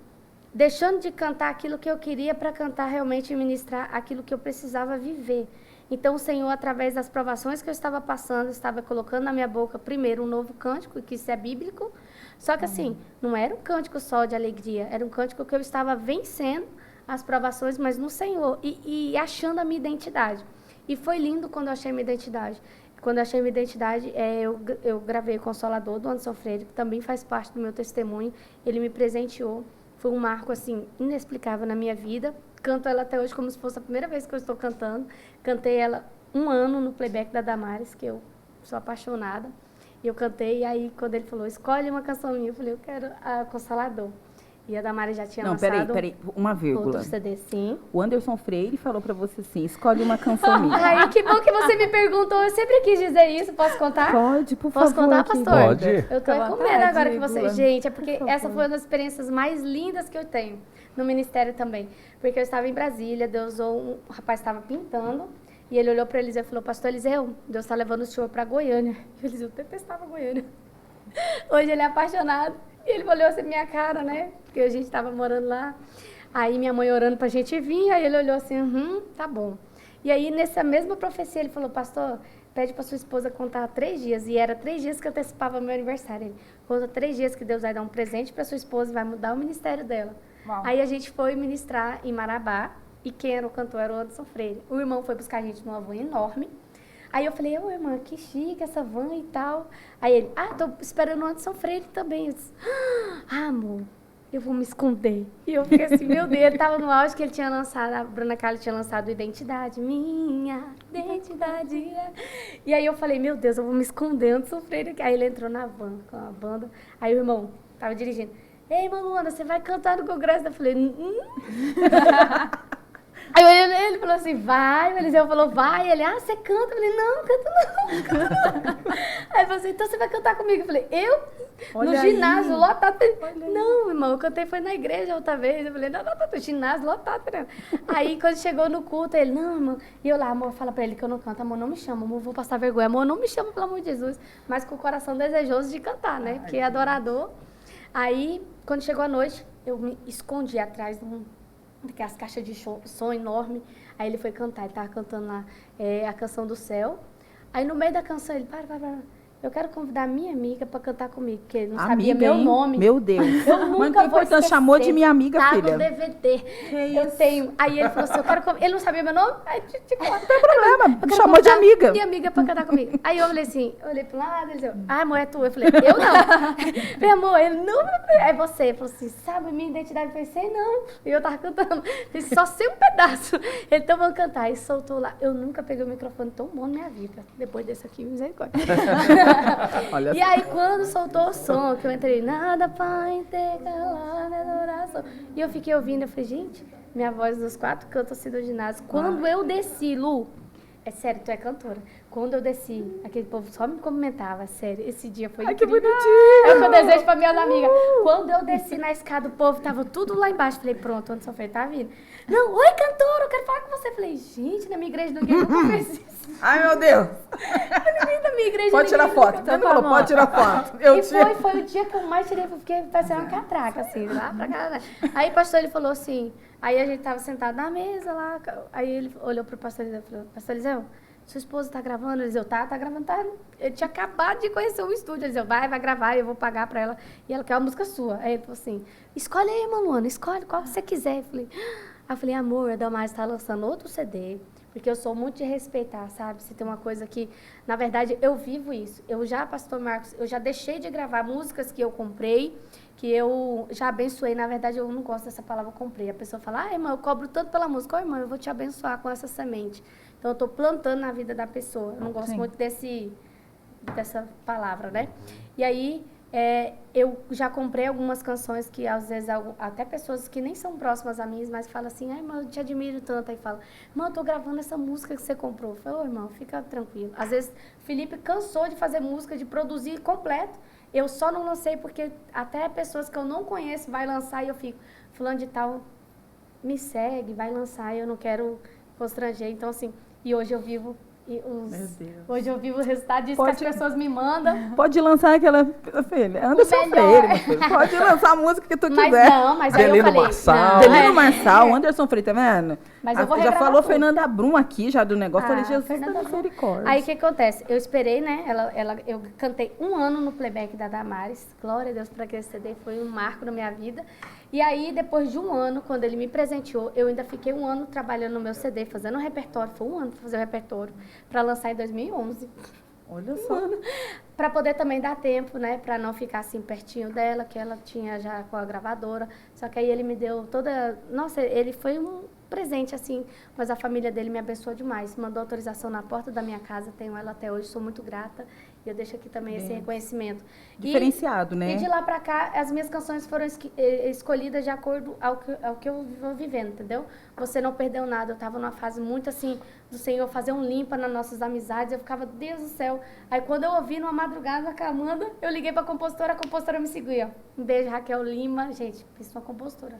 deixando de cantar aquilo que eu queria para cantar realmente e ministrar aquilo que eu precisava viver. Então, o Senhor, através das provações que eu estava passando, estava colocando na minha boca, primeiro, um novo cântico, que isso é bíblico. Só que, assim, não era um cântico só de alegria, era um cântico que eu estava vencendo as provações, mas no Senhor, e achando a minha identidade. E foi lindo quando eu achei minha identidade. Quando eu achei minha identidade, eu gravei Consolador, do Anderson Freire, que também faz parte do meu testemunho. Ele me presenteou. Foi um marco, assim, inexplicável na minha vida. Canto ela até hoje como se fosse a primeira vez que eu estou cantando. Cantei ela 1 ano no playback da Damares, que eu sou apaixonada. E eu cantei, e aí quando ele falou, escolhe uma canção minha, eu falei, eu quero a Consolador. E a Damares já tinha lançado... Não, peraí, uma vírgula. Outro CD, sim. O Anderson Freire falou pra você assim, escolhe uma canção minha. Ai, que bom que você me perguntou, eu sempre quis dizer isso, posso contar? Pode, por Posso favor. contar, querida. pastor? Pode. Eu tô Fica à com vontade, medo agora que você... Gula. Gente, é porque Por essa favor. foi uma das experiências mais lindas que eu tenho no ministério também. Porque eu estava em Brasília, Deus usou um rapaz estava pintando, e ele olhou para Eliseu e falou, pastor Eliseu, Deus está levando o senhor para Goiânia. E Eliseu detestava Goiânia. Hoje ele é apaixonado. E ele olhou assim minha cara, né? Porque a gente estava morando lá. Aí minha mãe orando pra gente vir, aí ele olhou assim, tá bom. E aí nessa mesma profecia ele falou, pastor, pede pra sua esposa contar 3 dias. E era 3 dias que antecipava meu aniversário. Ele conta 3 dias que Deus vai dar um presente pra sua esposa e vai mudar o ministério dela. Uau. Aí a gente foi ministrar em Marabá, e quem era o cantor era o Anderson Freire. O irmão foi buscar a gente numa van enorme. Aí eu falei, ô irmã, que chique essa van e tal. Aí ele, tô esperando o Anderson Freire também. Eu disse, amor, eu vou me esconder. E eu fiquei assim, meu Deus, ele tava no auge que ele tinha lançado, a Bruna Carla tinha lançado Identidade, minha identidade. E aí eu falei, meu Deus, eu vou me esconder antes de sofrer aqui. Aí ele entrou na van com a banda, aí o irmão tava dirigindo, ei, irmã Luana, você vai cantar no congresso? Eu falei, Aí ele falou assim, vai, o Eliseu falou, vai, ele, você canta? Eu falei, não, canto não. Aí ele falou assim, então você vai cantar comigo? Eu falei, eu? Olha no ginásio, aí. lotado. Não, irmão, eu cantei foi na igreja outra vez. Eu falei, não, no ginásio, lotado. Aí quando chegou no culto, ele, não, irmão. E eu lá, amor, fala pra ele que eu não canto, amor, não me chama, amor, vou passar vergonha. Amor, não me chama, pelo amor de Jesus. Mas com o coração desejoso de cantar, né? Porque é adorador. Aí, quando chegou a noite, eu me escondi atrás daquelas caixas de som enorme. Aí ele foi cantar, ele tava cantando lá a canção do céu. Aí no meio da canção ele, para. Eu quero convidar minha amiga para cantar comigo, porque ele não sabia meu nome. Meu Deus. Eu nunca Muito vou importante, esquecer. chamou de minha amiga, tá filha. No DVD. Que Eu isso? tenho. Aí ele falou assim, ele não sabia meu nome? Aí, Não tem problema, chamou de amiga. Minha amiga para cantar comigo. Aí eu falei assim, eu olhei pro lado, ele disse, amor, é tu? Eu falei, eu não. Meu amor, ele não. Aí você falou assim, sabe minha identidade? Eu pensei, não. E eu tava cantando. Disse, só sei um pedaço. Ele, então vamos cantar. E soltou lá. Eu nunca peguei o microfone tão bom na minha vida. Depois desse aqui, misericórdia. Olha E aí, quando soltou o som, que eu entrei, nada pra intercalar minha adoração. E eu fiquei ouvindo, eu falei, gente, minha voz dos 4 cantos assim do ginásio. Quando eu desci, Lu, é sério, tu é cantora. Quando eu desci, aquele povo só me comentava, sério, esse dia foi Ai, que incrível. bonitinho. É o que eu desejo pra minhas amigas. Quando eu desci na escada, o povo tava tudo lá embaixo. Falei, pronto, onde sofrer tá vindo. Não, oi, cantora, eu quero falar com você. Falei, gente, na minha igreja ninguém nunca fez isso. Ai, meu Deus. Ninguém da minha igreja Pode tirar ninguém nunca foto. fez. Ele falou, pode tirar foto. Eu E tiro. foi o dia que eu mais tirei, porque parecia uma catraca, assim, lá pra cá. Aí o pastor, ele falou assim, aí a gente tava sentado na mesa lá, aí ele olhou pro pastor Eliseu e falou, pastor Eliseu, sua esposa tá gravando? Eliseu, tá gravando, tá. Ele tinha acabado de conhecer o estúdio. Eliseu, vai gravar, eu vou pagar pra ela. E ela quer uma música sua. Aí ele falou assim, escolhe aí, Luana, escolhe qual você quiser. Aí eu falei, amor, a Damares tá lançando outro CD, porque eu sou muito de respeitar, sabe? Se tem uma coisa que, na verdade, eu vivo isso. Eu já, pastor Marcos, eu já deixei de gravar músicas que eu comprei, que eu já abençoei. Na verdade, eu não gosto dessa palavra comprei. A pessoa fala, irmã, eu cobro tanto pela música. Irmã, eu vou te abençoar com essa semente. Então, eu estou plantando na vida da pessoa. Eu não gosto muito dessa palavra, né? E aí, eu já comprei algumas canções que, às vezes, até pessoas que nem são próximas a mim, mas falam assim, irmã, eu te admiro tanto. Aí fala, irmã, eu estou gravando essa música que você comprou. Eu falo, irmão, fica tranquilo. Às vezes, Felipe cansou de fazer música, de produzir completo. Eu só não lancei porque até pessoas que eu não conheço vai lançar e eu fico, fulano de tal, me segue, vai lançar e eu não quero constranger. Então, assim, e hoje eu vivo hoje eu vivo o resultado disso que as pessoas me mandam. Pode lançar aquela, filha, Anderson Freire, meu filho. Pode lançar a música que tu quiser. Mas aí eu falei, Marçal. Delino Marçal, Anderson Freire, tá vendo? Mas eu vou já regravar falou tudo. Fernanda Brum aqui, já do negócio. Falei, Jesus, Fernanda Brum. misericórdia. Aí o que acontece? Eu esperei, né? Eu cantei 1 ano no playback da Damares. Glória a Deus por aquele CD, foi um marco na minha vida. E aí, depois de 1 ano, quando ele me presenteou, eu ainda fiquei 1 ano trabalhando no meu CD, fazendo um repertório. Foi 1 ano para fazer o repertório, para lançar em 2011. Olha só. Para poder também dar tempo, né? Para não ficar assim pertinho dela, que ela tinha já com a gravadora. Só que aí ele me deu toda... Nossa, ele foi um presente, assim, mas a família dele me abençoou demais. Mandou autorização na porta da minha casa, tenho ela até hoje, sou muito grata. E eu deixo aqui também esse reconhecimento. Diferenciado, né? E de lá pra cá, as minhas canções foram escolhidas de acordo ao que eu vou vivendo, entendeu? Você não perdeu nada. Eu tava numa fase muito assim, do Senhor fazer um limpa nas nossas amizades. Eu ficava, Deus do céu. Aí quando eu ouvi numa madrugada com a Amanda, eu liguei pra compositora, a compositora me seguia. Um beijo, Raquel Lima. Gente, fiz uma compositora.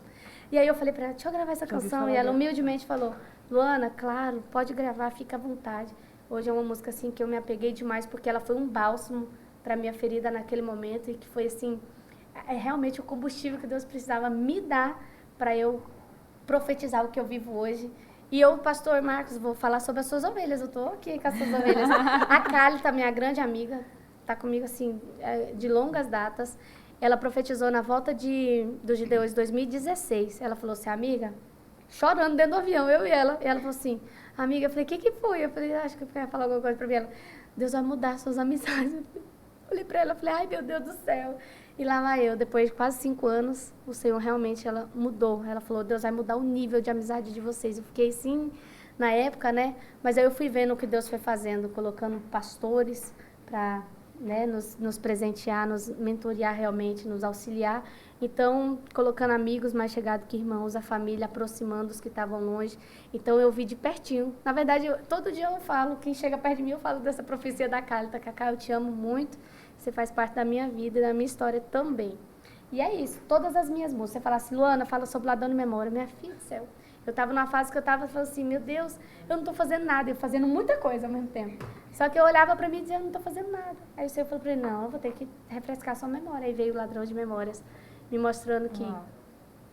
E aí eu falei pra ela, deixa eu gravar essa canção. E ela humildemente falou, Luana, claro, pode gravar, fica à vontade. Hoje é uma música assim que eu me apeguei demais porque ela foi um bálsamo para minha ferida naquele momento e que foi assim, realmente o combustível que Deus precisava me dar para eu profetizar o que eu vivo hoje. E eu, pastor Marcos, vou falar sobre as suas ovelhas. Eu tô aqui com as suas ovelhas. A Kali tá minha grande amiga, tá comigo assim de longas datas. Ela profetizou na volta dos Gideões de 2016. Ela falou assim, amiga, chorando dentro do avião, eu e ela. E ela falou assim, amiga, eu falei, o que foi? Eu falei, acho que eu ia falar alguma coisa pra mim. Ela, Deus vai mudar suas amizades. Eu olhei pra ela, falei, ai, meu Deus do céu. E lá vai eu, depois de quase 5 anos, o Senhor realmente, ela mudou. Ela falou, Deus vai mudar o nível de amizade de vocês. Eu fiquei assim, na época, né? Mas aí eu fui vendo o que Deus foi fazendo, colocando pastores para, né, nos presentear, nos mentorear realmente, nos auxiliar. Então, colocando amigos mais chegados que irmãos, a família, aproximando os que estavam longe. Então, eu vi de pertinho. Na verdade, todo dia eu falo, quem chega perto de mim, eu falo dessa profecia da Cálita. Cacá, eu te amo muito, você faz parte da minha vida e da minha história também. E é isso, todas as minhas músicas. Você fala assim, Luana, fala sobre Ladrão Memória. Minha filha do céu. Eu estava numa fase que eu estava falando assim, meu Deus, eu não estou fazendo nada, eu fazendo muita coisa ao mesmo tempo. Só que eu olhava para mim e dizia, eu não estou fazendo nada. Aí o Senhor falou para ele, não, eu vou ter que refrescar sua memória. Aí veio o Ladrão de Memórias, me mostrando que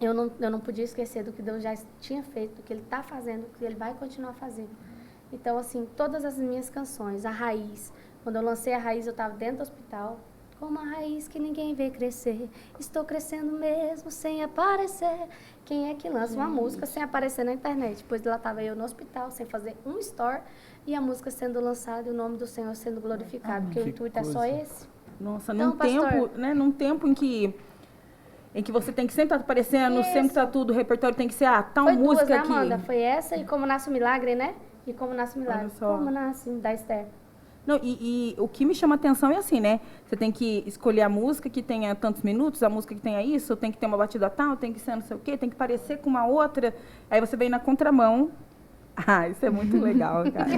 eu não podia esquecer do que Deus já tinha feito, do que Ele está fazendo, do que Ele vai continuar fazendo. Então, assim, todas as minhas canções, a Raiz, quando eu lancei a Raiz, eu estava dentro do hospital, como a raiz que ninguém vê crescer, estou crescendo mesmo sem aparecer. Quem é que lança uma música sem aparecer na internet? Depois lá estava eu no hospital, sem fazer um story, e a música sendo lançada e o nome do Senhor sendo glorificado, porque o intuito é só esse. Nossa, Então, num tempo, né, num tempo em que você tem que sempre estar aparecendo, sempre estar tudo, o repertório tem que ser, tal foi música duas, aqui. Amanda? Foi essa e Como Nasce o Milagre, né? E Como Nasce o Milagre. Olha só. Como Nasce, da Esther. Não, e o que me chama atenção é assim, né? Você tem que escolher a música que tenha tantos minutos, a música que tenha isso, tem que ter uma batida tal, tem que ser não sei o quê, tem que parecer com uma outra. Aí você vem na contramão. Ah, isso é muito legal, cara.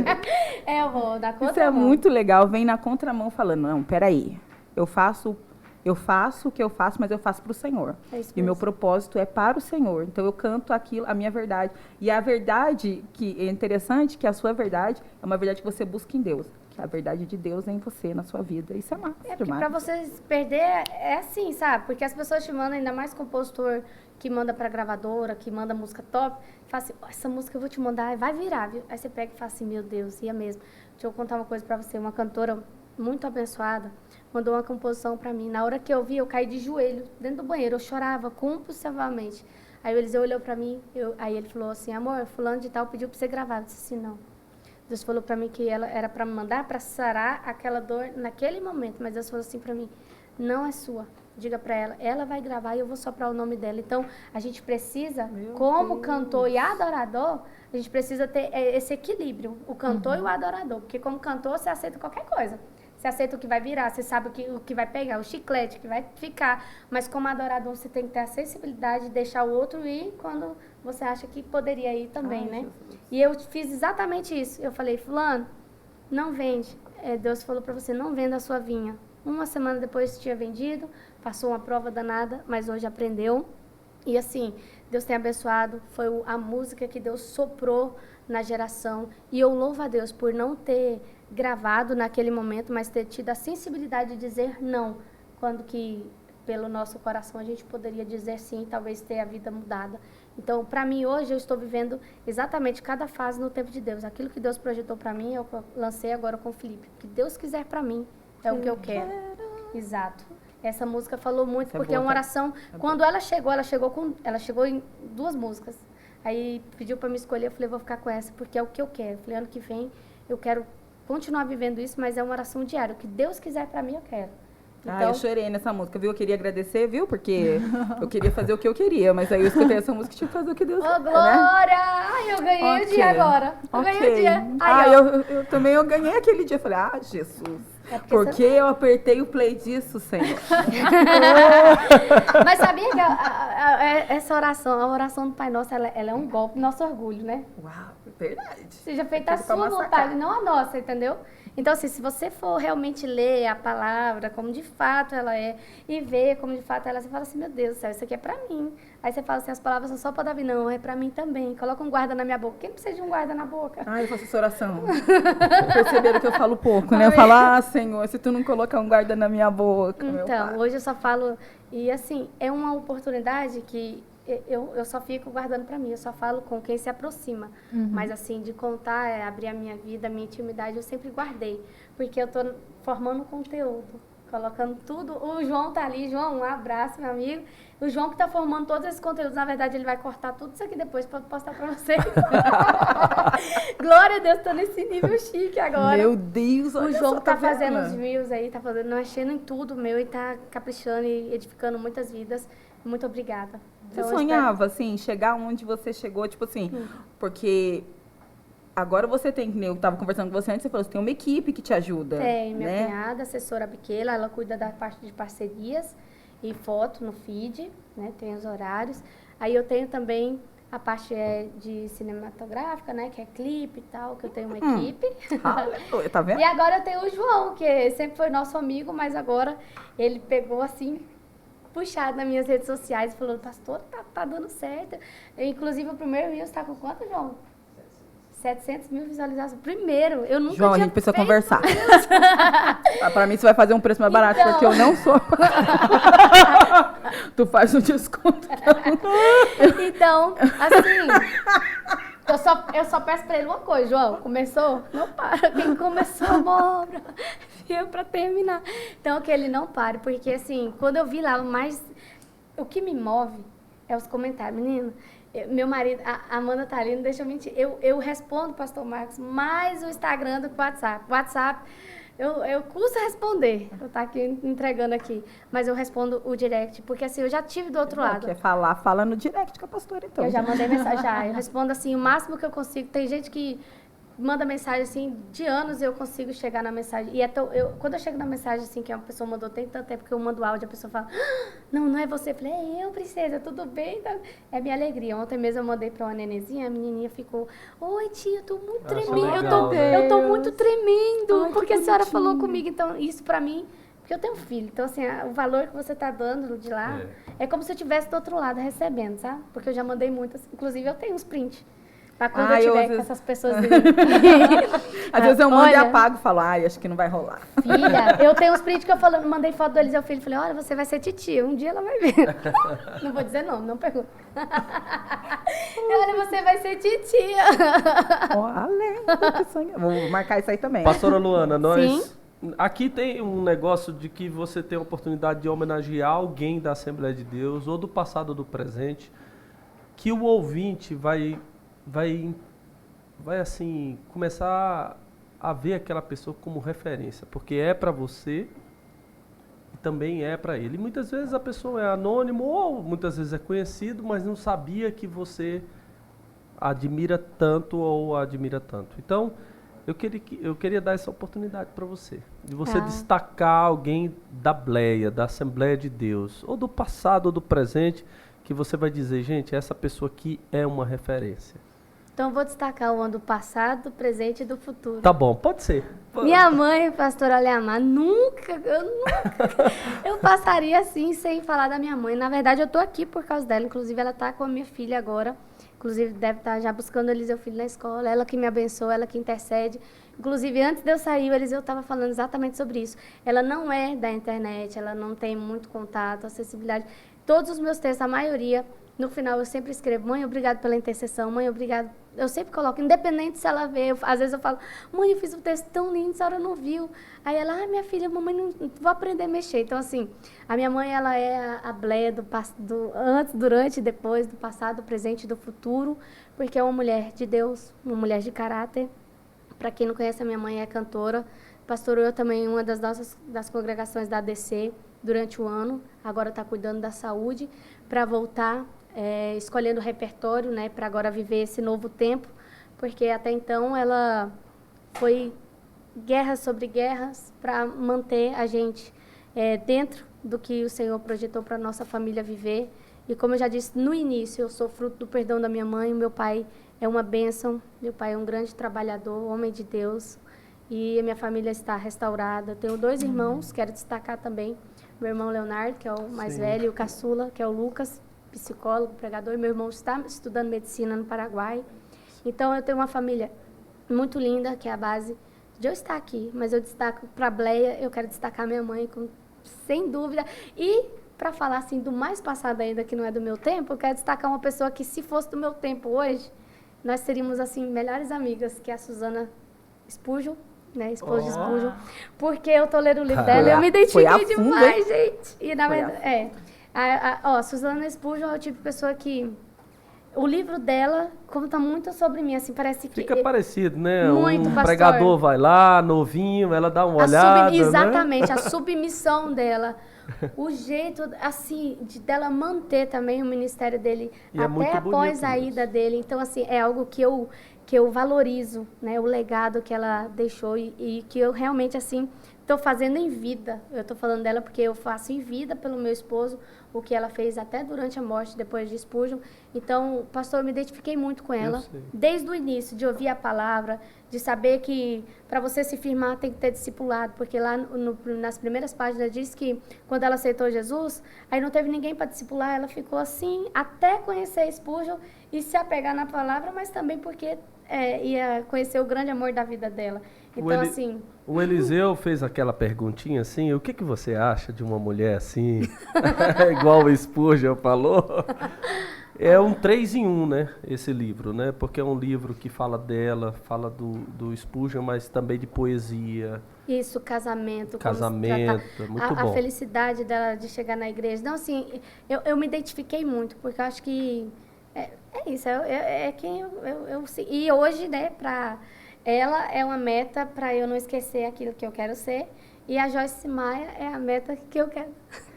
Eu vou dar contramão. Isso é muito legal, vem na contramão falando, não, peraí, eu faço o que eu faço, mas eu faço para o Senhor. É isso E o meu mesmo. propósito é para o Senhor. Então eu canto aquilo, a minha verdade. E a verdade que é interessante, que a sua verdade é uma verdade que você busca em Deus. Que a verdade de Deus é em você, na sua vida. Isso é massa Porque demais. pra você se perder é assim, sabe? Porque as pessoas te mandam, ainda mais compositor que manda pra gravadora, que manda música top, fala assim, essa música eu vou te mandar, vai virar, viu? Aí você pega e fala assim, meu Deus, ia mesmo. Deixa eu contar uma coisa pra você, uma cantora muito abençoada mandou uma composição pra mim. Na hora que eu vi, eu caí de joelho dentro do banheiro, eu chorava compulsivamente. Aí o Eliseu olhou pra mim, aí ele falou assim, amor, fulano de tal pediu pra você gravar. Eu disse assim, não. Deus falou pra mim que ela era pra me mandar pra sarar aquela dor naquele momento, mas Deus falou assim pra mim, não é sua. Diga pra ela, ela vai gravar e eu vou soprar o nome dela. Então, a gente precisa, como cantor e adorador, a gente precisa ter esse equilíbrio, o cantor e o adorador. Porque como cantor, você aceita qualquer coisa. Você aceita o que vai virar, você sabe o que vai pegar, o chiclete que vai ficar. Mas como adorador, você tem que ter a sensibilidade de deixar o outro ir quando você acha que poderia ir também, né? Jesus. E eu fiz exatamente isso. Eu falei, fulano, não vende. Deus falou pra você, não venda a sua vinha. Uma semana depois tinha vendido, passou uma prova danada, mas hoje aprendeu. E assim, Deus tem abençoado, foi a música que Deus soprou na geração. E eu louvo a Deus por não ter gravado naquele momento, mas ter tido a sensibilidade de dizer não, quando que pelo nosso coração a gente poderia dizer sim, talvez ter a vida mudada. Então, para mim hoje eu estou vivendo exatamente cada fase no tempo de Deus. Aquilo que Deus projetou para mim, eu lancei agora com o Felipe. O que Deus quiser para mim é o que eu quero. Exato. Essa música falou muito, Essa é porque é boa, uma tá? oração. Quando ela chegou em 2 músicas. Aí pediu para me escolher, eu falei, vou ficar com essa, porque é o que eu quero. Eu falei, ano que vem eu quero continuar vivendo isso, mas é uma oração diária. O que Deus quiser para mim, eu quero. Ah, eu chorei nessa música, viu? Eu queria agradecer, viu? Porque eu queria fazer o que eu queria, mas aí eu escutei essa música e tinha que fazer o que Deus Ô, quer, Glória! né? Ai, eu ganhei o Ok. dia agora. Eu ganhei o dia. Aí, eu também eu ganhei aquele dia. Eu falei, Jesus, por que eu apertei o play disso, Senhor? Mas sabia que essa oração, a oração do Pai Nosso, ela é um golpe no nosso orgulho, né? Uau, verdade. Seja feita a Aquele pra sua massacrar. vontade, não a nossa, entendeu? Então, assim, se você for realmente ler a palavra como de fato ela é, e ver como de fato ela é, você fala assim, meu Deus do céu, isso aqui é pra mim. Aí você fala assim, as palavras são só pra Davi, não, é pra mim também. Coloca um guarda na minha boca. Quem precisa de um guarda na boca? Ah, eu faço essa oração. Perceberam que eu falo pouco, né? Eu falo, Senhor, se tu não colocar um guarda na minha boca, meu Então, pai. hoje eu só falo, e assim, é uma oportunidade que eu só fico guardando pra mim, eu só falo com quem se aproxima. Mas assim, de contar, abrir a minha vida, a minha intimidade, eu sempre guardei. Porque eu tô formando conteúdo. colocando tudo. O João tá ali. João, um abraço, meu amigo. O João que tá formando todos esses conteúdos, na verdade, ele vai cortar tudo isso aqui depois para postar para vocês. Glória a Deus, tô nesse nível chique agora. Meu Deus, olha O João só, tá vendo? fazendo os reels aí, tá fazendo, mexendo em tudo meu e tá caprichando e edificando muitas vidas. Muito obrigada. Você Então, eu sonhava, assim, chegar onde você chegou, tipo assim, porque agora você tem, que nem eu tava conversando com você antes, você falou, você tem uma equipe que te ajuda. Tem minha né? cunhada, assessora Biquela, ela cuida da parte de parcerias e foto no feed, né? Tem os horários. Aí eu tenho também a parte de cinematográfica, né? Que é clipe e tal, que eu tenho uma equipe. Aleluia, tá vendo? E agora eu tenho o João, que sempre foi nosso amigo, mas agora ele pegou assim, puxado nas minhas redes sociais e falou, pastor, tá dando certo. Inclusive o primeiro Reels tá com quanto, João? 700 mil visualizações. Primeiro, eu nunca João, a tinha gente precisa feito conversar. Pra mim, você vai fazer um preço mais barato, Então. porque eu não sou. Tu faz um desconto. Então, assim, eu só peço pra ele uma coisa, João, começou? Não para, quem começou a obra, eu pra terminar. Então, que ele não pare, porque assim, quando eu vi lá, o que me move é os comentários. Menino, meu marido, a Amanda tá ali, não deixa eu mentir, eu respondo, pastor Marcos, mais o Instagram do que o WhatsApp. WhatsApp, eu custo responder, eu tá aqui entregando aqui, mas eu respondo o direct, porque assim, eu já tive do outro lado. Quer falar, fala no direct com a pastora, então. Eu já mandei mensagem, eu respondo assim, o máximo que eu consigo. Tem gente que manda mensagem assim, de anos eu consigo chegar na mensagem. E quando eu chego na mensagem assim, que uma pessoa mandou, tem tanto tempo que eu mando áudio, a pessoa fala, não é você. Eu falei, é eu, princesa, tudo bem? Então, é minha alegria. Ontem mesmo eu mandei pra uma nenezinha, a menininha ficou, oi tia, eu tô muito tremendo, eu tô muito tremendo, porque a senhora falou comigo. Então, isso pra mim, porque eu tenho um filho, então assim, o valor que você tá dando de lá, é como se eu estivesse do outro lado recebendo, sabe? Porque eu já mandei muitas, inclusive eu tenho uns prints. Pra quando eu tiver com essas pessoas. Às vezes eu mando e Olha, apago e falo, acho que não vai rolar. Filha, eu tenho uns prints que eu mandei foto do Eliseu Filho. Falei, olha, você vai ser titia. Um dia ela vai ver. Não vou dizer nome, não pergunta. Olha, você vai ser titia. Vou marcar isso aí também. Pastora Luana, nós... Sim. Aqui tem um negócio de que você tem a oportunidade de homenagear alguém da Assembleia de Deus, ou do passado ou do presente, que o ouvinte vai assim, começar a ver aquela pessoa como referência, porque é para você e também é para ele. E muitas vezes a pessoa é anônimo ou muitas vezes é conhecido, mas não sabia que você admira tanto ou admira tanto. Então, eu queria dar essa oportunidade para você, de você destacar alguém da Bleia, da Assembleia de Deus, ou do passado ou do presente, que você vai dizer, gente, essa pessoa aqui é uma referência. Então, eu vou destacar o ano do passado, do presente e do futuro. Tá bom, pode ser. Minha mãe, pastora Leamar, eu passaria assim sem falar da minha mãe. Na verdade, eu tô aqui por causa dela. Inclusive, ela tá com a minha filha agora. Inclusive, deve estar já buscando o Eliseu Filho na escola. Ela que me abençoa, ela que intercede. Inclusive, antes de eu sair, o Eliseu estava falando exatamente sobre isso. Ela não é da internet, ela não tem muito contato, acessibilidade. Todos os meus textos, a maioria, no final eu sempre escrevo, mãe, obrigado pela intercessão, mãe, obrigado. Eu sempre coloco, independente se ela vê, às vezes eu falo, mãe, eu fiz um texto tão lindo, a senhora não viu. Aí ela, minha filha, mamãe, não vou aprender a mexer. Então, assim, a minha mãe, ela é a Bleia do antes, durante e depois, do passado, do presente e do futuro, porque é uma mulher de Deus, uma mulher de caráter. Para quem não conhece, a minha mãe é cantora, pastorou eu também em uma das congregações da ADC durante o ano, agora está cuidando da saúde, para voltar, escolhendo o repertório, né, para agora viver esse novo tempo, porque até então ela foi guerras sobre guerras para manter a gente dentro do que o Senhor projetou para a nossa família viver. E como eu já disse no início, eu sou fruto do perdão da minha mãe, o meu pai é uma bênção, meu pai é um grande trabalhador, homem de Deus, e a minha família está restaurada. Eu tenho 2 irmãos, quero destacar também, meu irmão Leonardo, que é o mais velho, e o caçula, que é o Lucas, psicólogo, pregador, e meu irmão está estudando medicina no Paraguai. Então, eu tenho uma família muito linda, que é a base de eu estar aqui, mas eu destaco para a Bleia, eu quero destacar minha mãe, sem dúvida, e para falar assim do mais passado ainda, que não é do meu tempo, eu quero destacar uma pessoa que, se fosse do meu tempo hoje, nós seríamos assim melhores amigas, que é a Suzana Spurgeon, né, esposo de Spurgeon, porque eu tô lendo o livro dela e eu me identifiquei demais, gente. E na verdade, Susana Spurgeon é o tipo de pessoa que o livro dela conta muito sobre mim, assim, parece que... Fica parecido, né? Muito, pastor. Pregador vai lá, novinho, ela dá uma olhada, exatamente, né? a submissão dela, o jeito, assim, dela manter também o ministério dele E até após a ida dele. Então, assim, é algo que eu valorizo, né? O legado que ela deixou e que eu realmente, assim, estou fazendo em vida. Eu estou falando dela porque eu faço em vida pelo meu esposo, o que ela fez até durante a morte, depois de Spurgeon. Então, pastor, eu me identifiquei muito com ela, desde o início, de ouvir a palavra, de saber que para você se firmar tem que ter discipulado, porque lá nas primeiras páginas diz que quando ela aceitou Jesus, aí não teve ninguém para discipular, ela ficou assim até conhecer Spurgeon e se apegar na palavra, mas também porque ia conhecer o grande amor da vida dela. Então, assim... O Eliseu fez aquela perguntinha assim, o que você acha de uma mulher assim? Igual o Spurgeon falou. É um 3 em 1, né, esse livro, né? Porque é um livro que fala dela, fala do Spurgeon, mas também de poesia. Isso, casamento. Muito bom. A felicidade dela de chegar na igreja. Então, assim, eu me identifiquei muito, porque eu acho que é isso, quem eu... E hoje, né, ela é uma meta para eu não esquecer aquilo que eu quero ser. E a Joyce Maia é a meta que eu quero ser.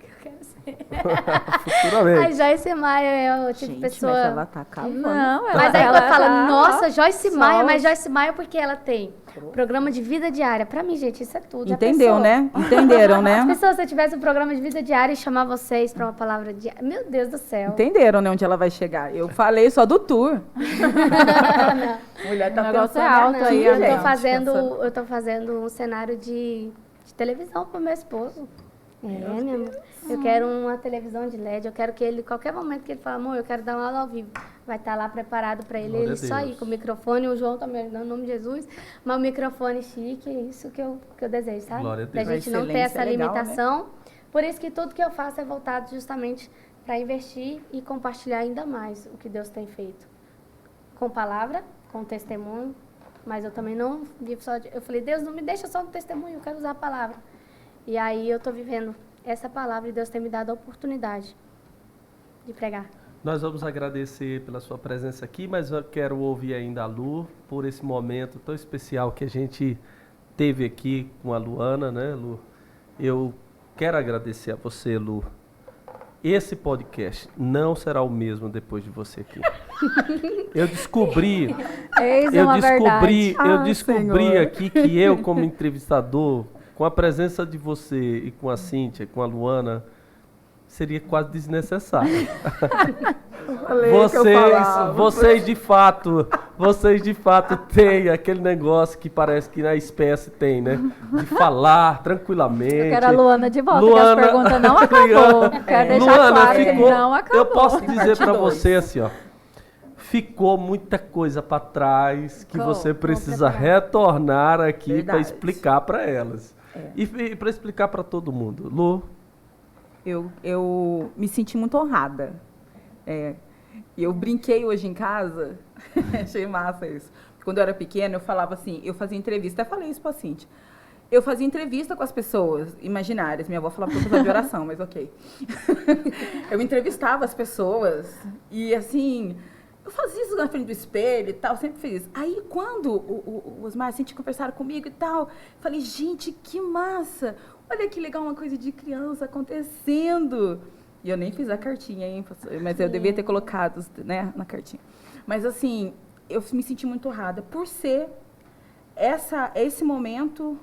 Futuramente. A Joyce Maia é o tipo de pessoa... Mas ela tá cavando. Não, Mas aí ela fala, nossa, Joyce só Maia, mas Joyce Maia porque ela tem programa de vida diária. Pra mim, gente, isso é tudo. Entendeu, né? Entenderam, né? As pessoas, se eu tivesse um programa de vida diária e chamar vocês pra uma palavra diária, meu Deus do céu. Entenderam, né, onde ela vai chegar? Eu falei só do tour. Mulher tá O negócio pensando é alto aqui, aí, eu gente, tô fazendo um cenário de televisão pro meu esposo. Meu amor. Eu quero uma televisão de LED, eu quero que ele, qualquer momento que ele fala, amor, eu quero dar uma aula ao vivo, vai estar lá preparado para ele só ir com o microfone, o João tá me ajudando, em nome de Jesus, mas o microfone chique, é isso que eu desejo, sabe? Glória a Deus. Da gente não ter essa limitação, né? Por isso que tudo que eu faço é voltado justamente para investir e compartilhar ainda mais o que Deus tem feito. Com palavra, com testemunho, mas eu também não vivo só eu falei, Deus, não me deixa só no testemunho, eu quero usar a palavra. E aí eu estou vivendo essa palavra e Deus tem me dado a oportunidade de pregar. Nós vamos agradecer pela sua presença aqui, mas eu quero ouvir ainda a Lu, por esse momento tão especial que a gente teve aqui com a Luana, né, Lu? Eu quero agradecer a você, Lu. Esse podcast não será o mesmo depois de você aqui. Eu descobri aqui que eu, como entrevistador, com a presença de você e com a Cíntia, com a Luana, seria quase desnecessário. Vocês de fato têm aquele negócio que parece que na espécie tem, né? De falar tranquilamente. Eu quero a Luana de volta, que as perguntas não acabou. Quero deixar Luana, claro que não acabou. Eu posso dizer para você assim, ó. Ficou muita coisa para trás que você precisa retornar aqui para explicar para elas. E para explicar para todo mundo. Lu? Eu me senti muito honrada. Eu brinquei hoje em casa, achei massa isso. Quando eu era pequena, eu falava assim, eu fazia entrevista, até falei isso para a Cíntia. Eu fazia entrevista com as pessoas imaginárias. Minha avó falava professor de oração, mas ok. Eu entrevistava as pessoas e, assim, eu fazia isso na frente do espelho e tal, sempre fiz isso. Aí, quando o Osmar e a Cíntia conversaram comigo e tal, falei, gente, que massa! Olha que legal, uma coisa de criança acontecendo. E eu nem fiz a cartinha, hein, mas eu devia ter colocado, né, na cartinha. Mas, assim, eu me senti muito honrada por ser esse momento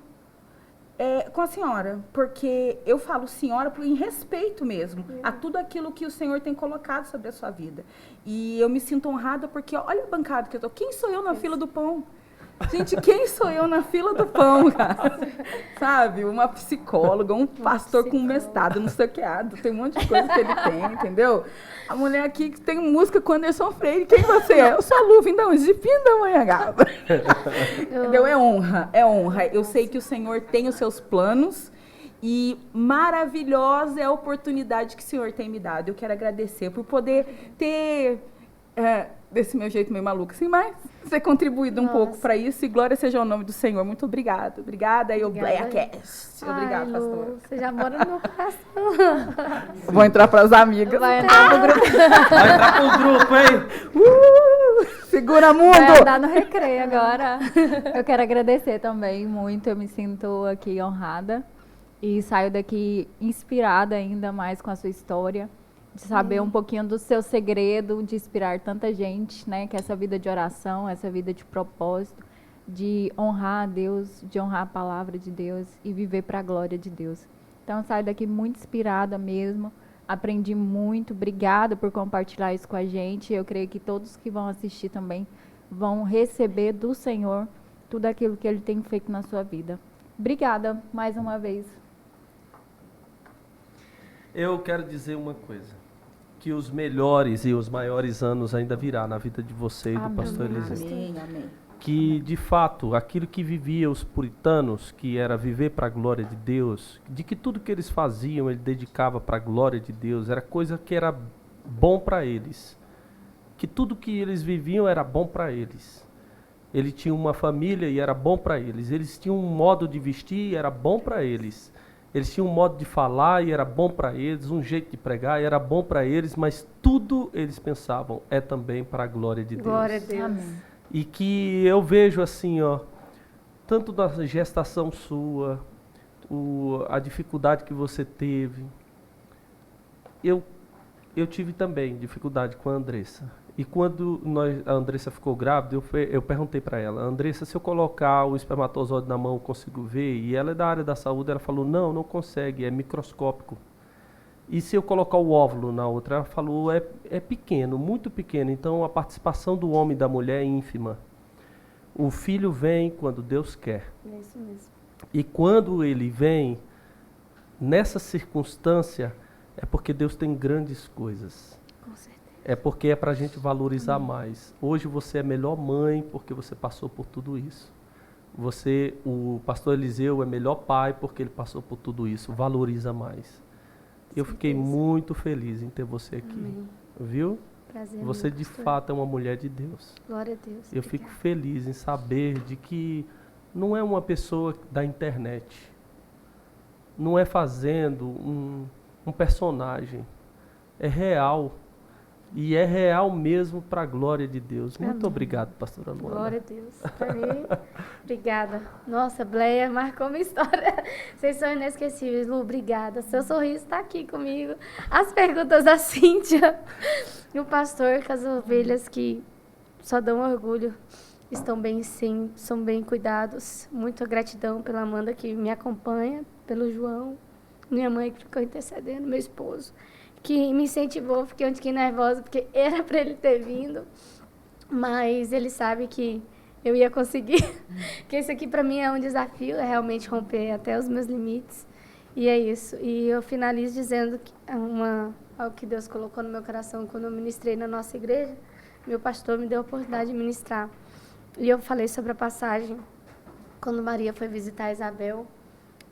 com a senhora. Porque eu falo senhora em respeito mesmo a tudo aquilo que o Senhor tem colocado sobre a sua vida. E eu me sinto honrada porque, olha a bancada que eu tô. Quem sou eu na fila do pão? Gente, quem sou eu na fila do pão, cara? Sabe? Uma psicóloga, um pastor com mestrado, não sei o que, tem um monte de coisa que ele tem, entendeu? A mulher aqui que tem música com Anderson Freire, quem você é? Eu sou a Lu, vim da onde? De Pindamonhangaba. Entendeu? É honra, é honra. Eu sei que o Senhor tem os seus planos e maravilhosa é a oportunidade que o Senhor tem me dado. Eu quero agradecer por poder ter desse meu jeito meio maluco, assim, mas ter contribuído um pouco para isso, e glória seja o nome do Senhor. Muito obrigada. Obrigada, e o BleaCast. Obrigada, pastor. Você já mora no meu coração. Vou entrar para as amigas. Vai entrar pro grupo. Vai entrar pro grupo, hein? Segura, mundo! Vai andar no recreio agora. Eu quero agradecer também muito. Eu me sinto aqui honrada. E saio daqui inspirada ainda mais com a sua história. De saber um pouquinho do seu segredo, de inspirar tanta gente, né? Que essa vida de oração, essa vida de propósito, de honrar a Deus, de honrar a palavra de Deus e viver para a glória de Deus. Então, eu saio daqui muito inspirada mesmo. Aprendi muito. Obrigada por compartilhar isso com a gente. Eu creio que todos que vão assistir também vão receber do Senhor tudo aquilo que Ele tem feito na sua vida. Obrigada mais uma vez. Eu quero dizer uma coisa. Que os melhores e os maiores anos ainda virá na vida de você e do pastor Eliseu. Amém, amém. Que, de fato, aquilo que vivia os puritanos, que era viver para a glória de Deus, de que tudo que eles faziam, ele dedicava para a glória de Deus, era coisa que era bom para eles. Que tudo que eles viviam era bom para eles. Ele tinha uma família e era bom para eles. Eles tinham um modo de vestir e era bom para eles. Eles tinham um modo de falar e era bom para eles, um jeito de pregar e era bom para eles, mas tudo eles pensavam é também para a glória de Deus. Glória a Deus. Amém. E que eu vejo assim, ó, tanto da gestação sua, a dificuldade que você teve. Eu tive também dificuldade com a Andressa. E quando a Andressa ficou grávida, eu perguntei para ela, Andressa, se eu colocar o espermatozoide na mão, eu consigo ver? E ela é da área da saúde, ela falou, não consegue, é microscópico. E se eu colocar o óvulo na outra? Ela falou, é pequeno, muito pequeno, então a participação do homem e da mulher é ínfima. O filho vem quando Deus quer. É isso mesmo. E quando ele vem, nessa circunstância, é porque Deus tem grandes coisas. Com certeza. É porque é para a gente valorizar mais. Hoje você é melhor mãe porque você passou por tudo isso. O pastor Eliseu é melhor pai porque ele passou por tudo isso. Valoriza mais. Eu fiquei muito feliz em ter você aqui. Amém. Viu? Prazer. Você meu de pastor. fato é uma mulher de Deus. Glória a Deus. Eu fico Obrigada. feliz em saber de que não é uma pessoa da internet. Não é fazendo um personagem. É real. E é real mesmo para a glória de Deus. Muito Amém. obrigado, pastora Luana. Glória a Deus. Pra mim, obrigada. Nossa, Bleia marcou minha história. Vocês são inesquecíveis, Lu, obrigada. Seu sorriso está aqui comigo. As perguntas da Cíntia. E o pastor com as ovelhas que só dão orgulho. Estão bem, sim, são bem cuidados. Muita gratidão pela Amanda que me acompanha, pelo João, minha mãe que ficou intercedendo, meu esposo, que me incentivou, fiquei um pouquinho nervosa, porque era para ele ter vindo, mas ele sabe que eu ia conseguir, que isso aqui para mim é um desafio, é realmente romper até os meus limites, e é isso. E eu finalizo dizendo que algo que Deus colocou no meu coração quando eu ministrei na nossa igreja, meu pastor me deu a oportunidade de ministrar, e eu falei sobre a passagem, quando Maria foi visitar Isabel,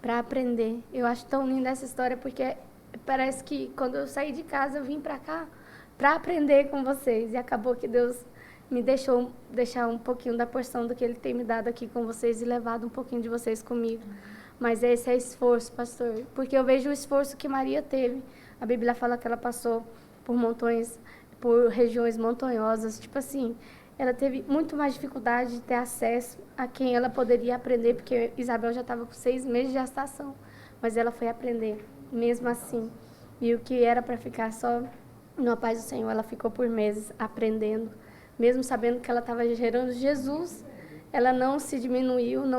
para aprender. Eu acho tão linda essa história, porque parece que quando eu saí de casa, eu vim para cá para aprender com vocês. E acabou que Deus me deixou deixar um pouquinho da porção do que Ele tem me dado aqui com vocês e levado um pouquinho de vocês comigo. Mas esse é esforço, pastor, porque eu vejo o esforço que Maria teve. A Bíblia fala que ela passou por regiões montanhosas. Tipo assim, ela teve muito mais dificuldade de ter acesso a quem ela poderia aprender, porque Isabel já estava com 6 meses de gestação. Mas ela foi aprender. Mesmo assim, e o que era para ficar só na paz do Senhor, ela ficou por meses aprendendo, mesmo sabendo que ela estava gerando Jesus, ela não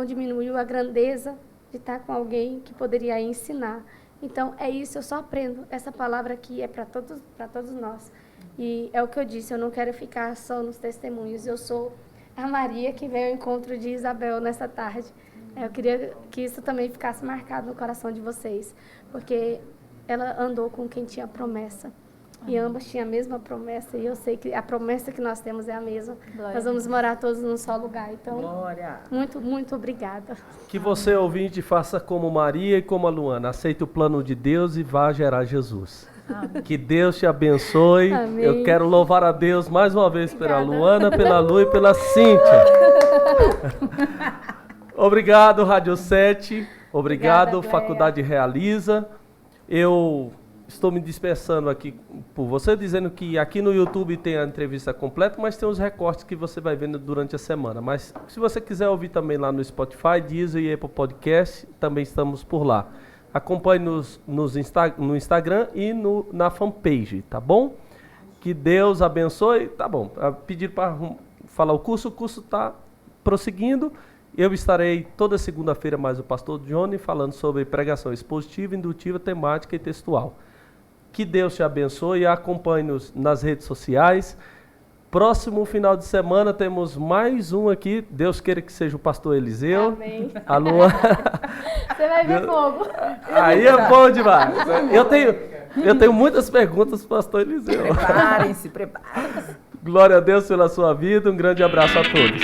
diminuiu a grandeza de estar com alguém que poderia ensinar. Então, é isso, eu só aprendo. Essa palavra aqui é para todos nós. E é o que eu disse, eu não quero ficar só nos testemunhos, eu sou a Maria que veio ao encontro de Isabel nessa tarde. Eu queria que isso também ficasse marcado no coração de vocês, porque ela andou com quem tinha promessa. E ambas tinham a mesma promessa, e eu sei que a promessa que nós temos é a mesma. Glória. Nós vamos morar todos num só lugar. Então, Glória. muito, muito obrigada. Que você, ouvinte, faça como Maria e como a Luana. Aceite o plano de Deus e vá gerar Jesus. Que Deus te abençoe. Amém. Eu quero louvar a Deus mais uma vez pela Obrigada. Luana, pela Lu e pela Cíntia. Obrigado, Rádio 7. Obrigado, Obrigada, Faculdade Realiza. Eu estou me dispensando aqui por você, dizendo que aqui no YouTube tem a entrevista completa, mas tem os recortes que você vai vendo durante a semana. Mas se você quiser ouvir também lá no Spotify, Deezer e Apple Podcast, também estamos por lá. Acompanhe-nos no Instagram e na fanpage, tá bom? Que Deus abençoe. Tá bom, pedir para falar o curso está prosseguindo. Eu estarei toda segunda-feira mais o pastor Johnny falando sobre pregação expositiva, indutiva, temática e textual. Que Deus te abençoe e acompanhe-nos nas redes sociais. Próximo final de semana temos mais um aqui. Deus queira que seja o pastor Eliseu. Amém. A Luana. Você vai ver fogo. Aí é bom demais. Eu tenho muitas perguntas para o pastor Eliseu. Preparem-se, preparem-se. Glória a Deus pela sua vida. Um grande abraço a todos.